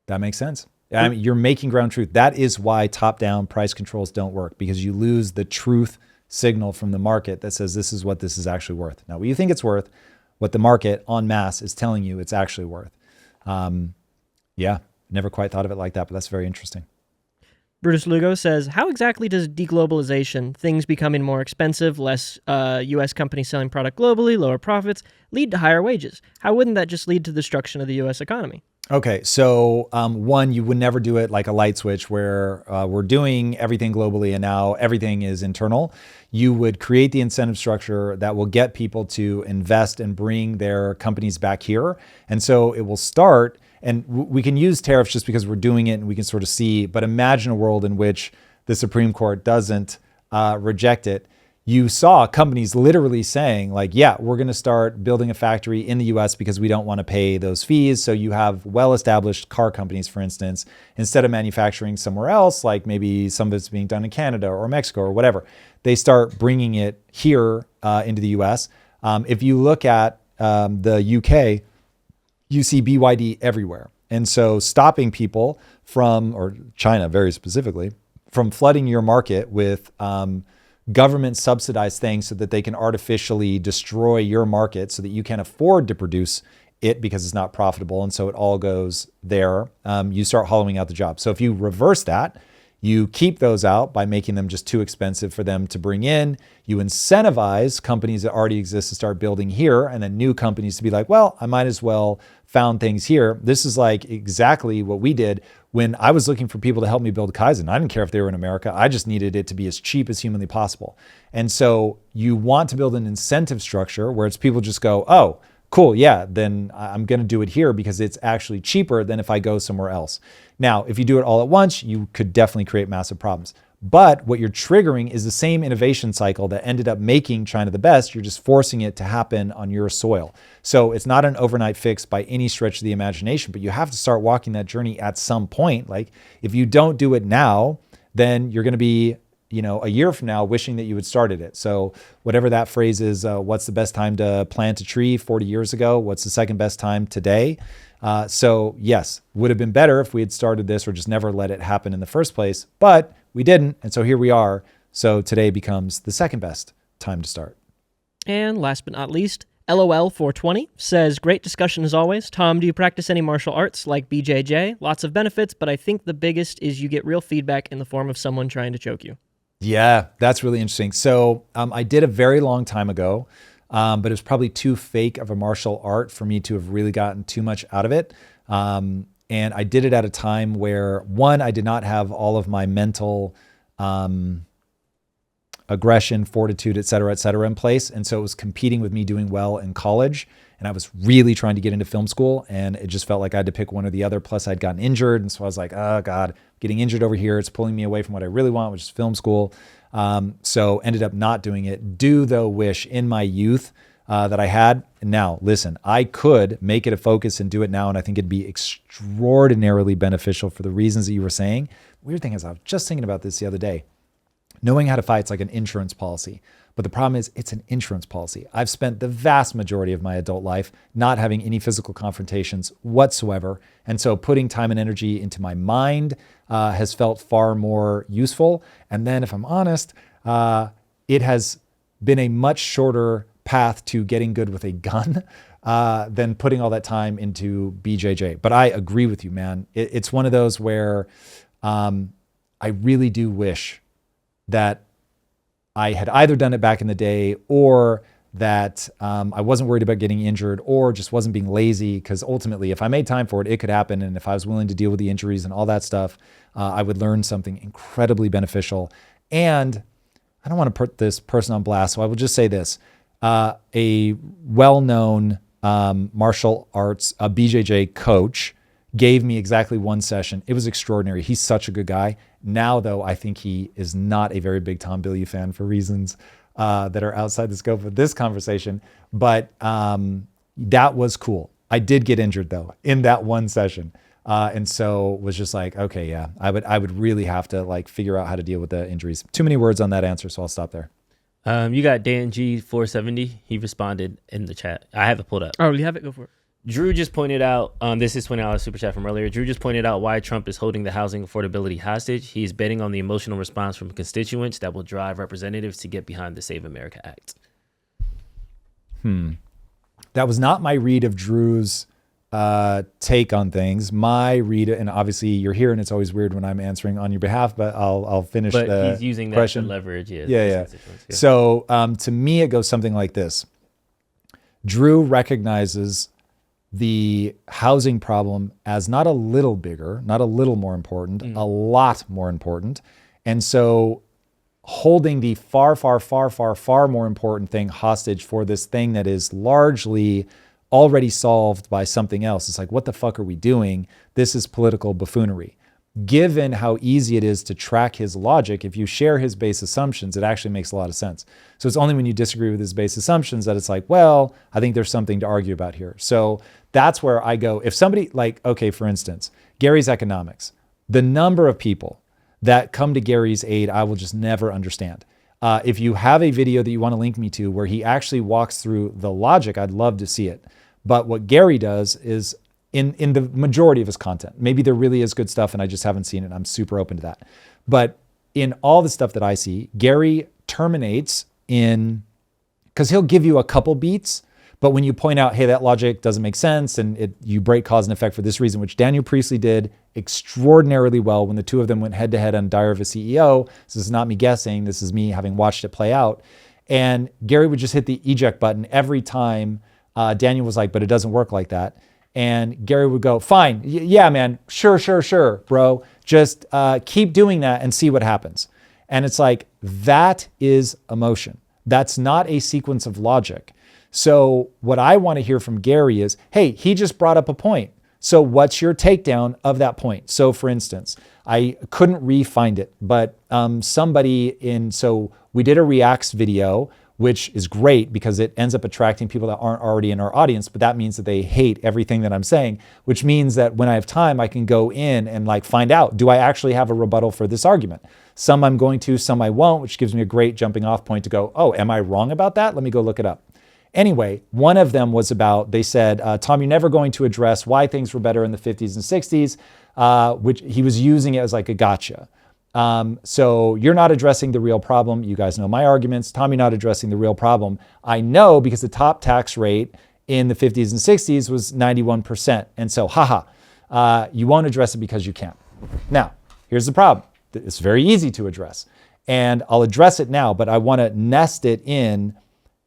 That makes sense. I mean, you're making ground truth. That is why top-down price controls don't work, because you lose the truth signal from the market that says this is what this is actually worth. Now, what you think it's worth, what the market en masse is telling you it's actually worth. Yeah, never quite thought of it like that, but that's very interesting. Brutus Lugo says, how exactly does deglobalization, things becoming more expensive, less U.S. companies selling product globally, lower profits, lead to higher wages? How wouldn't that just lead to the destruction of the U.S. economy? Okay, so one, you would never do it like a light switch where we're doing everything globally and now everything is internal. You would create the incentive structure that will get people to invest and bring their companies back here. And so it will start. And we can use tariffs just because we're doing it and we can sort of see, but imagine a world in which the Supreme Court doesn't reject it. You saw companies literally saying like, yeah, we're going to start building a factory in the US because we don't want to pay those fees. So you have well-established car companies, for instance, instead of manufacturing somewhere else, like maybe some of it's being done in Canada or Mexico or whatever, they start bringing it here into the US. If you look at the UK, you see BYD everywhere. And so stopping people from, or China very specifically, from flooding your market with government subsidized things so that they can artificially destroy your market so that you can't afford to produce it because it's not profitable. And so it all goes there. You start hollowing out the job. So if you reverse that, you keep those out by making them just too expensive for them to bring in. You incentivize companies that already exist to start building here, and then new companies to be like, well, I might as well found things here. This is like exactly what we did when I was looking for people to help me build Kaizen. I didn't care if they were in America. I just needed it to be as cheap as humanly possible. And so you want to build an incentive structure where it's people just go, oh, cool, yeah, then I'm going to do it here because it's actually cheaper than if I go somewhere else. Now, if you do it all at once, you could definitely create massive problems. But what you're triggering is the same innovation cycle that ended up making China the best. You're just forcing it to happen on your soil. So it's not an overnight fix by any stretch of the imagination, but you have to start walking that journey at some point. Like if you don't do it now, then you're going to be, a year from now wishing that you had started it. So whatever that phrase is, what's the best time to plant a tree 40 years ago? What's the second best time today? So yes, would have been better if we had started this or just never let it happen in the first place, but we didn't. And so here we are. So today becomes the second best time to start. And last but not least, LOL 420 says, great discussion as always. Tom, do you practice any martial arts like BJJ? Lots of benefits, but I think the biggest is you get real feedback in the form of someone trying to choke you. Yeah, that's really interesting. So I did a very long time ago, but it was probably too fake of a martial art for me to have really gotten too much out of it. And I did it at a time where, one, I did not have all of my mental aggression, fortitude, et cetera, in place. And so it was competing with me doing well in college. And I was really trying to get into film school. And it just felt like I had to pick one or the other. Plus, I'd gotten injured. And so I was like, oh, God, getting injured over here. It's pulling me away from what I really want, which is film school. So ended up not doing it. Do, though, wish in my youth that I had. Now, listen, I could make it a focus and do it now, and I think it'd be extraordinarily beneficial for the reasons that you were saying. The weird thing is, I was just thinking about this the other day. Knowing how to fight is like an insurance policy, but the problem is it's an insurance policy. I've spent the vast majority of my adult life not having any physical confrontations whatsoever, and so putting time and energy into my mind has felt far more useful. And then, if I'm honest, it has been a much shorter path to getting good with a gun than putting all that time into BJJ. But I agree with you, man. It's one of those where I really do wish that I had either done it back in the day or that I wasn't worried about getting injured or just wasn't being lazy, because ultimately if I made time for it, it could happen. And if I was willing to deal with the injuries and all that stuff, I would learn something incredibly beneficial. And I don't want to put this person on blast, so I will just say this. A well-known martial arts, BJJ coach gave me exactly one session. It was extraordinary. He's such a good guy. Now, though, I think he is not a very big Tom Bilyeu fan for reasons that are outside the scope of this conversation. But that was cool. I did get injured, though, in that one session. And so was just like, okay, yeah, I would really have to figure out how to deal with the injuries. Too many words on that answer, so I'll stop there. You got Dan G470. He responded in the chat. I have it pulled up. Oh, you have it? Go for it. Drew just pointed out, this is $20 super chat from earlier. Drew just pointed out why Trump is holding the housing affordability hostage. He's betting on the emotional response from constituents that will drive representatives to get behind the Save America Act. That was not my read of Drew's take on things. My read, and obviously you're here and it's always weird when I'm answering on your behalf, but I'll finish the question. He's using that to leverage. Yeah. So to me, it goes something like this. Drew recognizes the housing problem as not a little bigger, not a little more important, a lot more important. And so holding the far, far, far, far, far more important thing hostage for this thing that is largely already solved by something else. It's like, what the fuck are we doing? This is political buffoonery. Given how easy it is to track his logic, if you share his base assumptions, it actually makes a lot of sense. So it's only when you disagree with his base assumptions that it's like, well, I think there's something to argue about here. So that's where I go. If somebody okay, for instance, Gary's economics, the number of people that come to Gary's aid, I will just never understand. If you have a video that you want to link me to where he actually walks through the logic, I'd love to see it. But what Gary does is, in the majority of his content, maybe there really is good stuff and I just haven't seen it. I'm super open to that. But in all the stuff that I see, Gary terminates because he'll give you a couple beats, but when you point out, hey, that logic doesn't make sense and you break cause and effect for this reason, which Daniel Priestley did extraordinarily well when the two of them went head to head on Diary of a CEO. This is not me guessing. This is me having watched it play out. And Gary would just hit the eject button every time Daniel was like, but it doesn't work like that. And Gary would go, fine, yeah, man, sure, bro. Just keep doing that and see what happens. And it's like, that is emotion. That's not a sequence of logic. So what I want to hear from Gary is, hey, he just brought up a point. So what's your takedown of that point? So for instance, I couldn't re-find it, but so we did a Reacts video, which is great because it ends up attracting people that aren't already in our audience, but that means that they hate everything that I'm saying, which means that when I have time, I can go in and like find out, do I actually have a rebuttal for this argument? Some I'm going to, some I won't, which gives me a great jumping off point to go, oh, am I wrong about that? Let me go look it up. Anyway, one of them was about, they said, Tom, you're never going to address why things were better in the 50s and 60s, which he was using it as like a gotcha. So you're not addressing the real problem. You guys know my arguments. Tom, you're not addressing the real problem. I know because the top tax rate in the 50s and 60s was 91%. And so, you won't address it because you can't. Now, here's the problem. It's very easy to address. And I'll address it now, but I want to nest it in.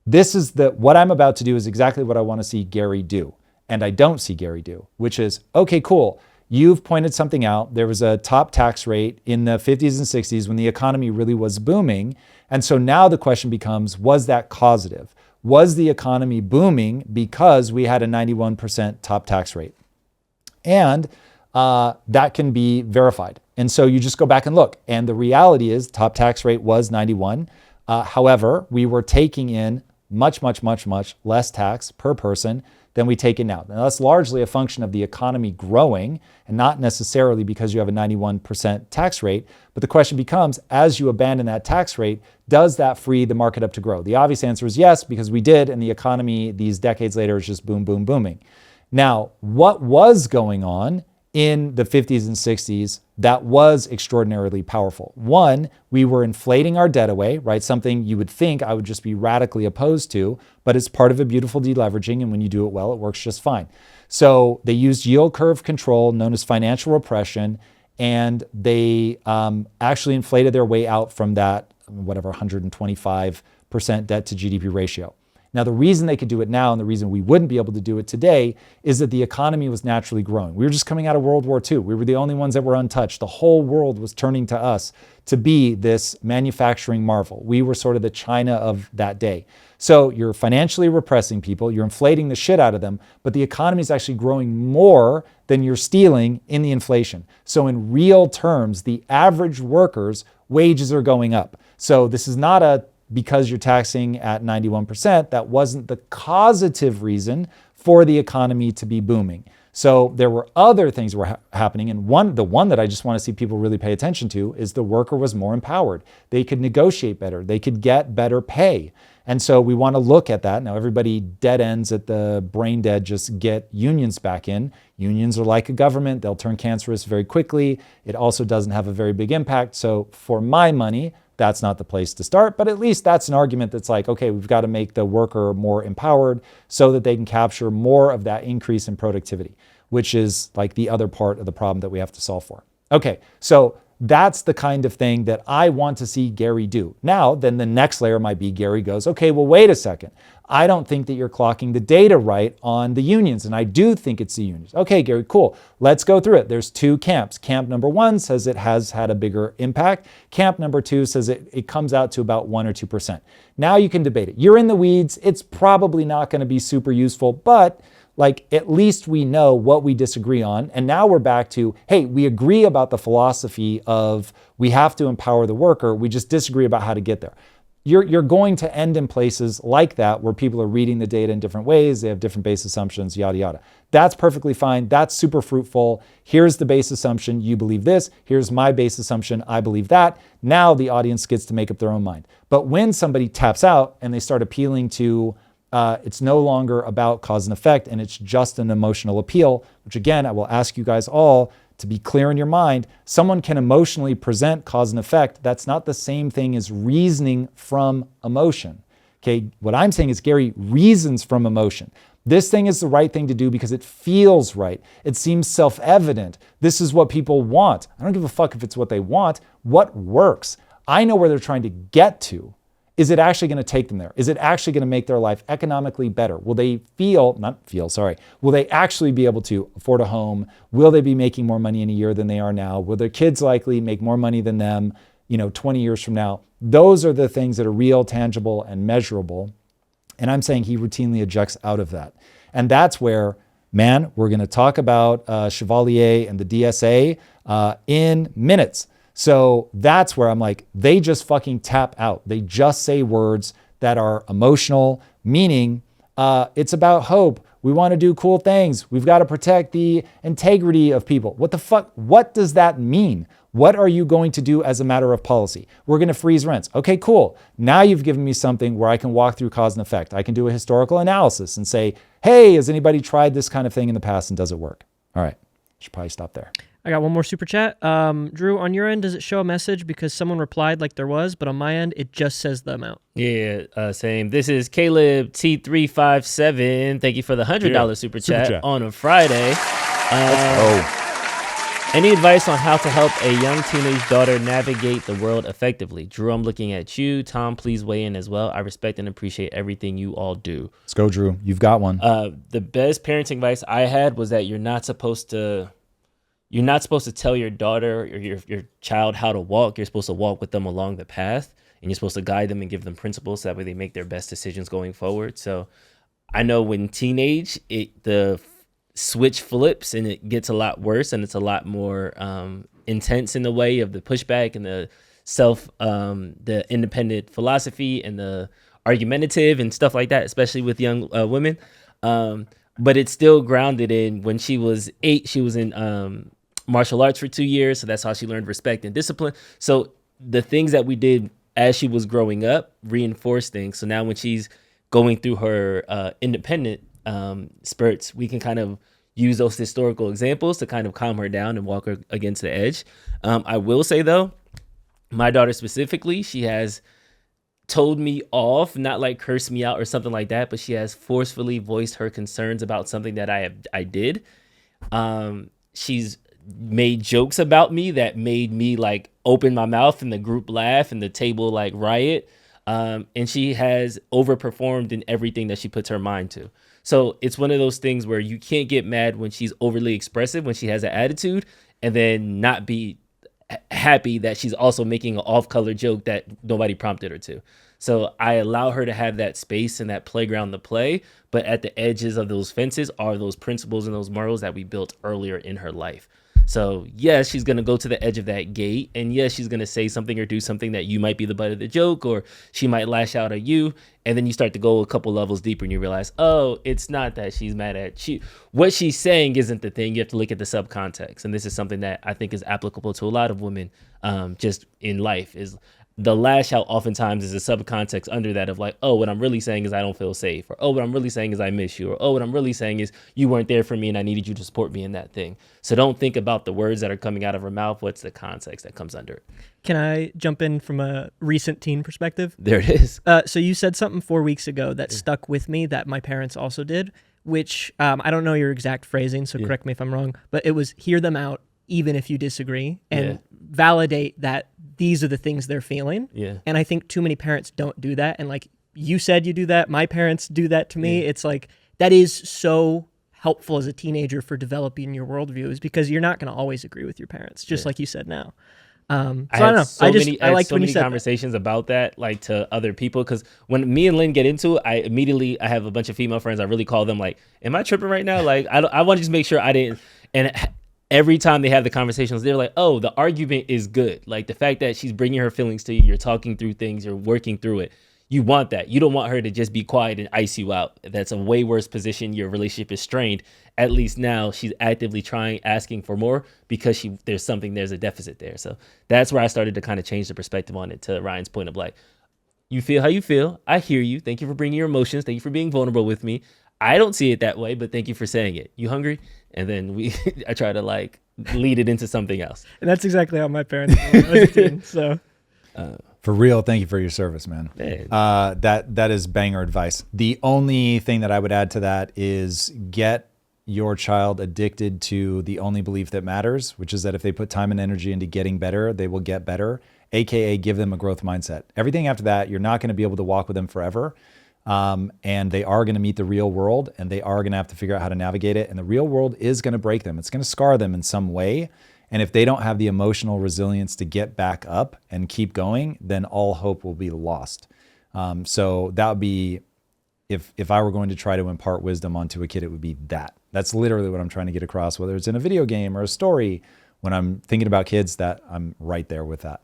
What I'm about to do is exactly what I want to see Gary do. And I don't see Gary do, which is, okay, cool. You've pointed something out. There was a top tax rate in the 50s and 60s when the economy really was booming. And so now the question becomes, was that causative? Was the economy booming because we had a 91% top tax rate? And that can be verified. And so you just go back and look. And the reality is top tax rate was 91. However, we were taking in much less tax per person than we take in now. Now, that's largely a function of the economy growing and not necessarily because you have a 91% tax rate. But the question becomes, as you abandon that tax rate, does that free the market up to grow? The obvious answer is yes, because we did, and the economy these decades later is just booming. Now, what was going on in the 50s and 60s that was extraordinarily powerful? One, we were inflating our debt away, right? Something you would think I would just be radically opposed to, but it's part of a beautiful deleveraging. And when you do it well, it works just fine. So they used yield curve control known as financial repression. And they actually inflated their way out from that, 125% debt to GDP ratio. Now, the reason they could do it now and the reason we wouldn't be able to do it today is that the economy was naturally growing. We were just coming out of World War II. We were the only ones that were untouched. The whole world was turning to us to be this manufacturing marvel. We were sort of the China of that day. So you're financially repressing people, you're inflating the shit out of them, but the economy is actually growing more than you're stealing in the inflation. So in real terms, the average worker's wages are going up. So this is not because you're taxing at 91%, that wasn't the causative reason for the economy to be booming. So there were other things that were happening. And the one that I just want to see people really pay attention to is the worker was more empowered. They could negotiate better. They could get better pay. And so we want to look at that. Now, everybody dead ends at the brain dead, just get unions back in. Unions are like a government. They'll turn cancerous very quickly. It also doesn't have a very big impact. So for my money, that's not the place to start, but at least that's an argument that's like, okay, we've got to make the worker more empowered so that they can capture more of that increase in productivity, which is like the other part of the problem that we have to solve for. Okay, so that's the kind of thing that I want to see Gary do. Now, then the next layer might be Gary goes, okay, well, wait a second. I don't think that you're clocking the data right on the unions, and I do think it's the unions. Okay, Gary, cool. Let's go through it. There's two camps. Camp number one says it has had a bigger impact. Camp number two says it comes out to about 1 or 2%. Now you can debate it. You're in the weeds. It's probably not going to be super useful, but like at least we know what we disagree on. And now we're back to, hey, we agree about the philosophy of we have to empower the worker. We just disagree about how to get there. You're going to end in places like that where people are reading the data in different ways. They have different base assumptions, yada, yada. That's perfectly fine. That's super fruitful. Here's the base assumption. You believe this. Here's my base assumption. I believe that. Now the audience gets to make up their own mind. But when somebody taps out and they start appealing to it's no longer about cause and effect, and it's just an emotional appeal, which again, I will ask you guys all to be clear in your mind. Someone can emotionally present cause and effect. That's not the same thing as reasoning from emotion. Okay, what I'm saying is Gary reasons from emotion. This thing is the right thing to do because it feels right. It seems self-evident. This is what people want. I don't give a fuck if it's what they want. What works? I know where they're trying to get to. Is it actually going to take them there? Is it actually going to make their life economically better? Will they will they actually be able to afford a home? Will they be making more money in a year than they are now? Will their kids likely make more money than them, 20 years from now? Those are the things that are real, tangible, and measurable. And I'm saying he routinely ejects out of that. And that's where man, we're going to talk about Chevalier and the DSA in minutes. So that's where I'm like, they just fucking tap out. They just say words that are emotional, meaning it's about hope. We want to do cool things. We've got to protect the integrity of people. What the fuck? What does that mean? What are you going to do as a matter of policy? We're going to freeze rents. Okay, cool. Now you've given me something where I can walk through cause and effect. I can do a historical analysis and say, hey, has anybody tried this kind of thing in the past and does it work? All right, should probably stop there. I got one more super chat. Drew, on your end, does it show a message because someone replied like there was, but on my end, it just says the amount? Yeah, same. This is Caleb T357. Thank you for the $100 super chat on a Friday. Any advice on how to help a young teenage daughter navigate the world effectively? Drew, I'm looking at you. Tom, please weigh in as well. I respect and appreciate everything you all do. Let's go, Drew. You've got one. The best parenting advice I had was that you're not supposed to tell your daughter or your child how to walk. You're supposed to walk with them along the path, and you're supposed to guide them and give them principles so that way they make their best decisions going forward. So I know when teenage, the switch flips and it gets a lot worse, and it's a lot more intense in the way of the pushback and the the independent philosophy and the argumentative and stuff like that, especially with young women. But it's still grounded in when she was 8, she was in martial arts for 2 years. So that's how she learned respect and discipline. So the things that we did as she was growing up reinforced things. So now when she's going through her independent spurts, we can kind of use those historical examples to kind of calm her down and walk her against the edge. I will say, though, my daughter specifically, she has told me off, not like cursed me out or something like that, but she has forcefully voiced her concerns about something that I did. She's made jokes about me that made me like open my mouth and the group laugh and the table like riot. And she has overperformed in everything that she puts her mind to. So it's one of those things where you can't get mad when she's overly expressive, when she has an attitude, and then not be happy that she's also making an off-color joke that nobody prompted her to. So I allow her to have that space and that playground to play, but at the edges of those fences are those principles and those morals that we built earlier in her life. So yes, she's going to go to the edge of that gate, and yes, she's going to say something or do something that you might be the butt of the joke, or she might lash out at you, and then you start to go a couple levels deeper and you realize, oh, it's not that she's mad at you. What she's saying isn't the thing. You have to look at the subcontext, and this is something that I think is applicable to a lot of women just in life, is the lash out oftentimes is a subcontext under that of like, oh, what I'm really saying is I don't feel safe, or oh, what I'm really saying is I miss you, or oh, what I'm really saying is you weren't there for me and I needed you to support me in that thing. So don't think about the words that are coming out of her mouth. What's the context that comes under it? Can I jump in from a recent teen perspective? There it is. So you said something 4 weeks ago that stuck with me that my parents also did, which I don't know your exact phrasing, so correct me if I'm wrong, but it was hear them out even if you disagree, and validate that these are the things they're feeling. Yeah. And I think too many parents don't do that. And like you said, you do that. My parents do that to me. It's like, that is so helpful as a teenager for developing your worldview, is because you're not going to always agree with your parents, just like you said now. So I don't know. I liked when you said conversations about that, like to other people, because when me and Lynn get into it, I have a bunch of female friends. I really call them like, am I tripping right now? Like, I want to just make sure I didn't. And every time they have the conversations, they're like, oh, the argument is good. Like the fact that she's bringing her feelings to you, you're talking through things, you're working through it. You want that. You don't want her to just be quiet and ice you out. That's a way worse position. Your relationship is strained. At least now she's actively asking for more, because there's a deficit there. So that's where I started to kind of change the perspective on it, to Ryan's point of like, you feel how you feel. I hear you. Thank you for bringing your emotions. Thank you for being vulnerable with me. I don't see it that way, but thank you for saying it. You hungry? And then I try to like lead it into something else. And that's exactly how my parents were when I was a teen, so. For real, thank you for your service, man. That is banger advice. The only thing that I would add to that is get your child addicted to the only belief that matters, which is that if they put time and energy into getting better, they will get better, AKA give them a growth mindset. Everything after that, you're not going to be able to walk with them forever. And they are going to meet the real world, and they are going to have to figure out how to navigate it. And the real world is going to break them. It's going to scar them in some way. And if they don't have the emotional resilience to get back up and keep going, then all hope will be lost. So that would be, if I were going to try to impart wisdom onto a kid, it would be that. That's literally what I'm trying to get across, whether it's in a video game or a story. When I'm thinking about kids, that I'm right there with that.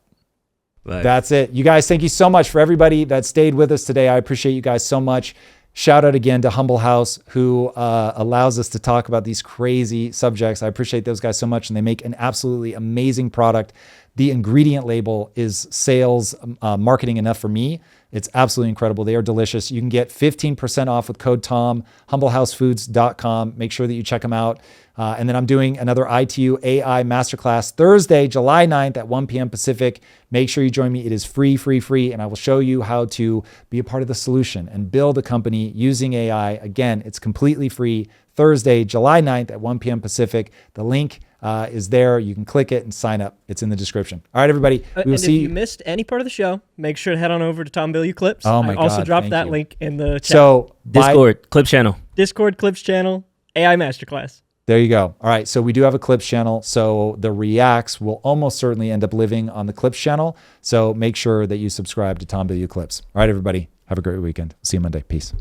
Right. That's it. You guys, thank you so much for everybody that stayed with us today. I appreciate you guys so much. Shout out again to Humble House, who allows us to talk about these crazy subjects. I appreciate those guys so much, and they make an absolutely amazing product. The ingredient label is sales marketing enough for me. It's absolutely incredible. They are delicious. You can get 15% off with code TOM, humblehousefoods.com. Make sure that you check them out. And then I'm doing another ITU AI Masterclass Thursday, July 9th at 1 p.m. Pacific. Make sure you join me. It is free, and I will show you how to be a part of the solution and build a company using AI. Again, it's completely free. Thursday, July 9th at 1 p.m. Pacific. The link is there. You can click it and sign up. It's in the description. All right, everybody. We will see if you missed any part of the show, make sure to head on over to Tom Bilyeu Clips. Oh my I also God, dropped thank that you. link in the chat. So Discord, Clips channel. Discord Clips channel, AI Masterclass. there you go. All right. So we do have a Clips channel. So the reacts will almost certainly end up living on the Clips channel. So make sure that you subscribe to Tom Bilyeu Clips. All right, everybody. Have a great weekend. See you Monday. Peace.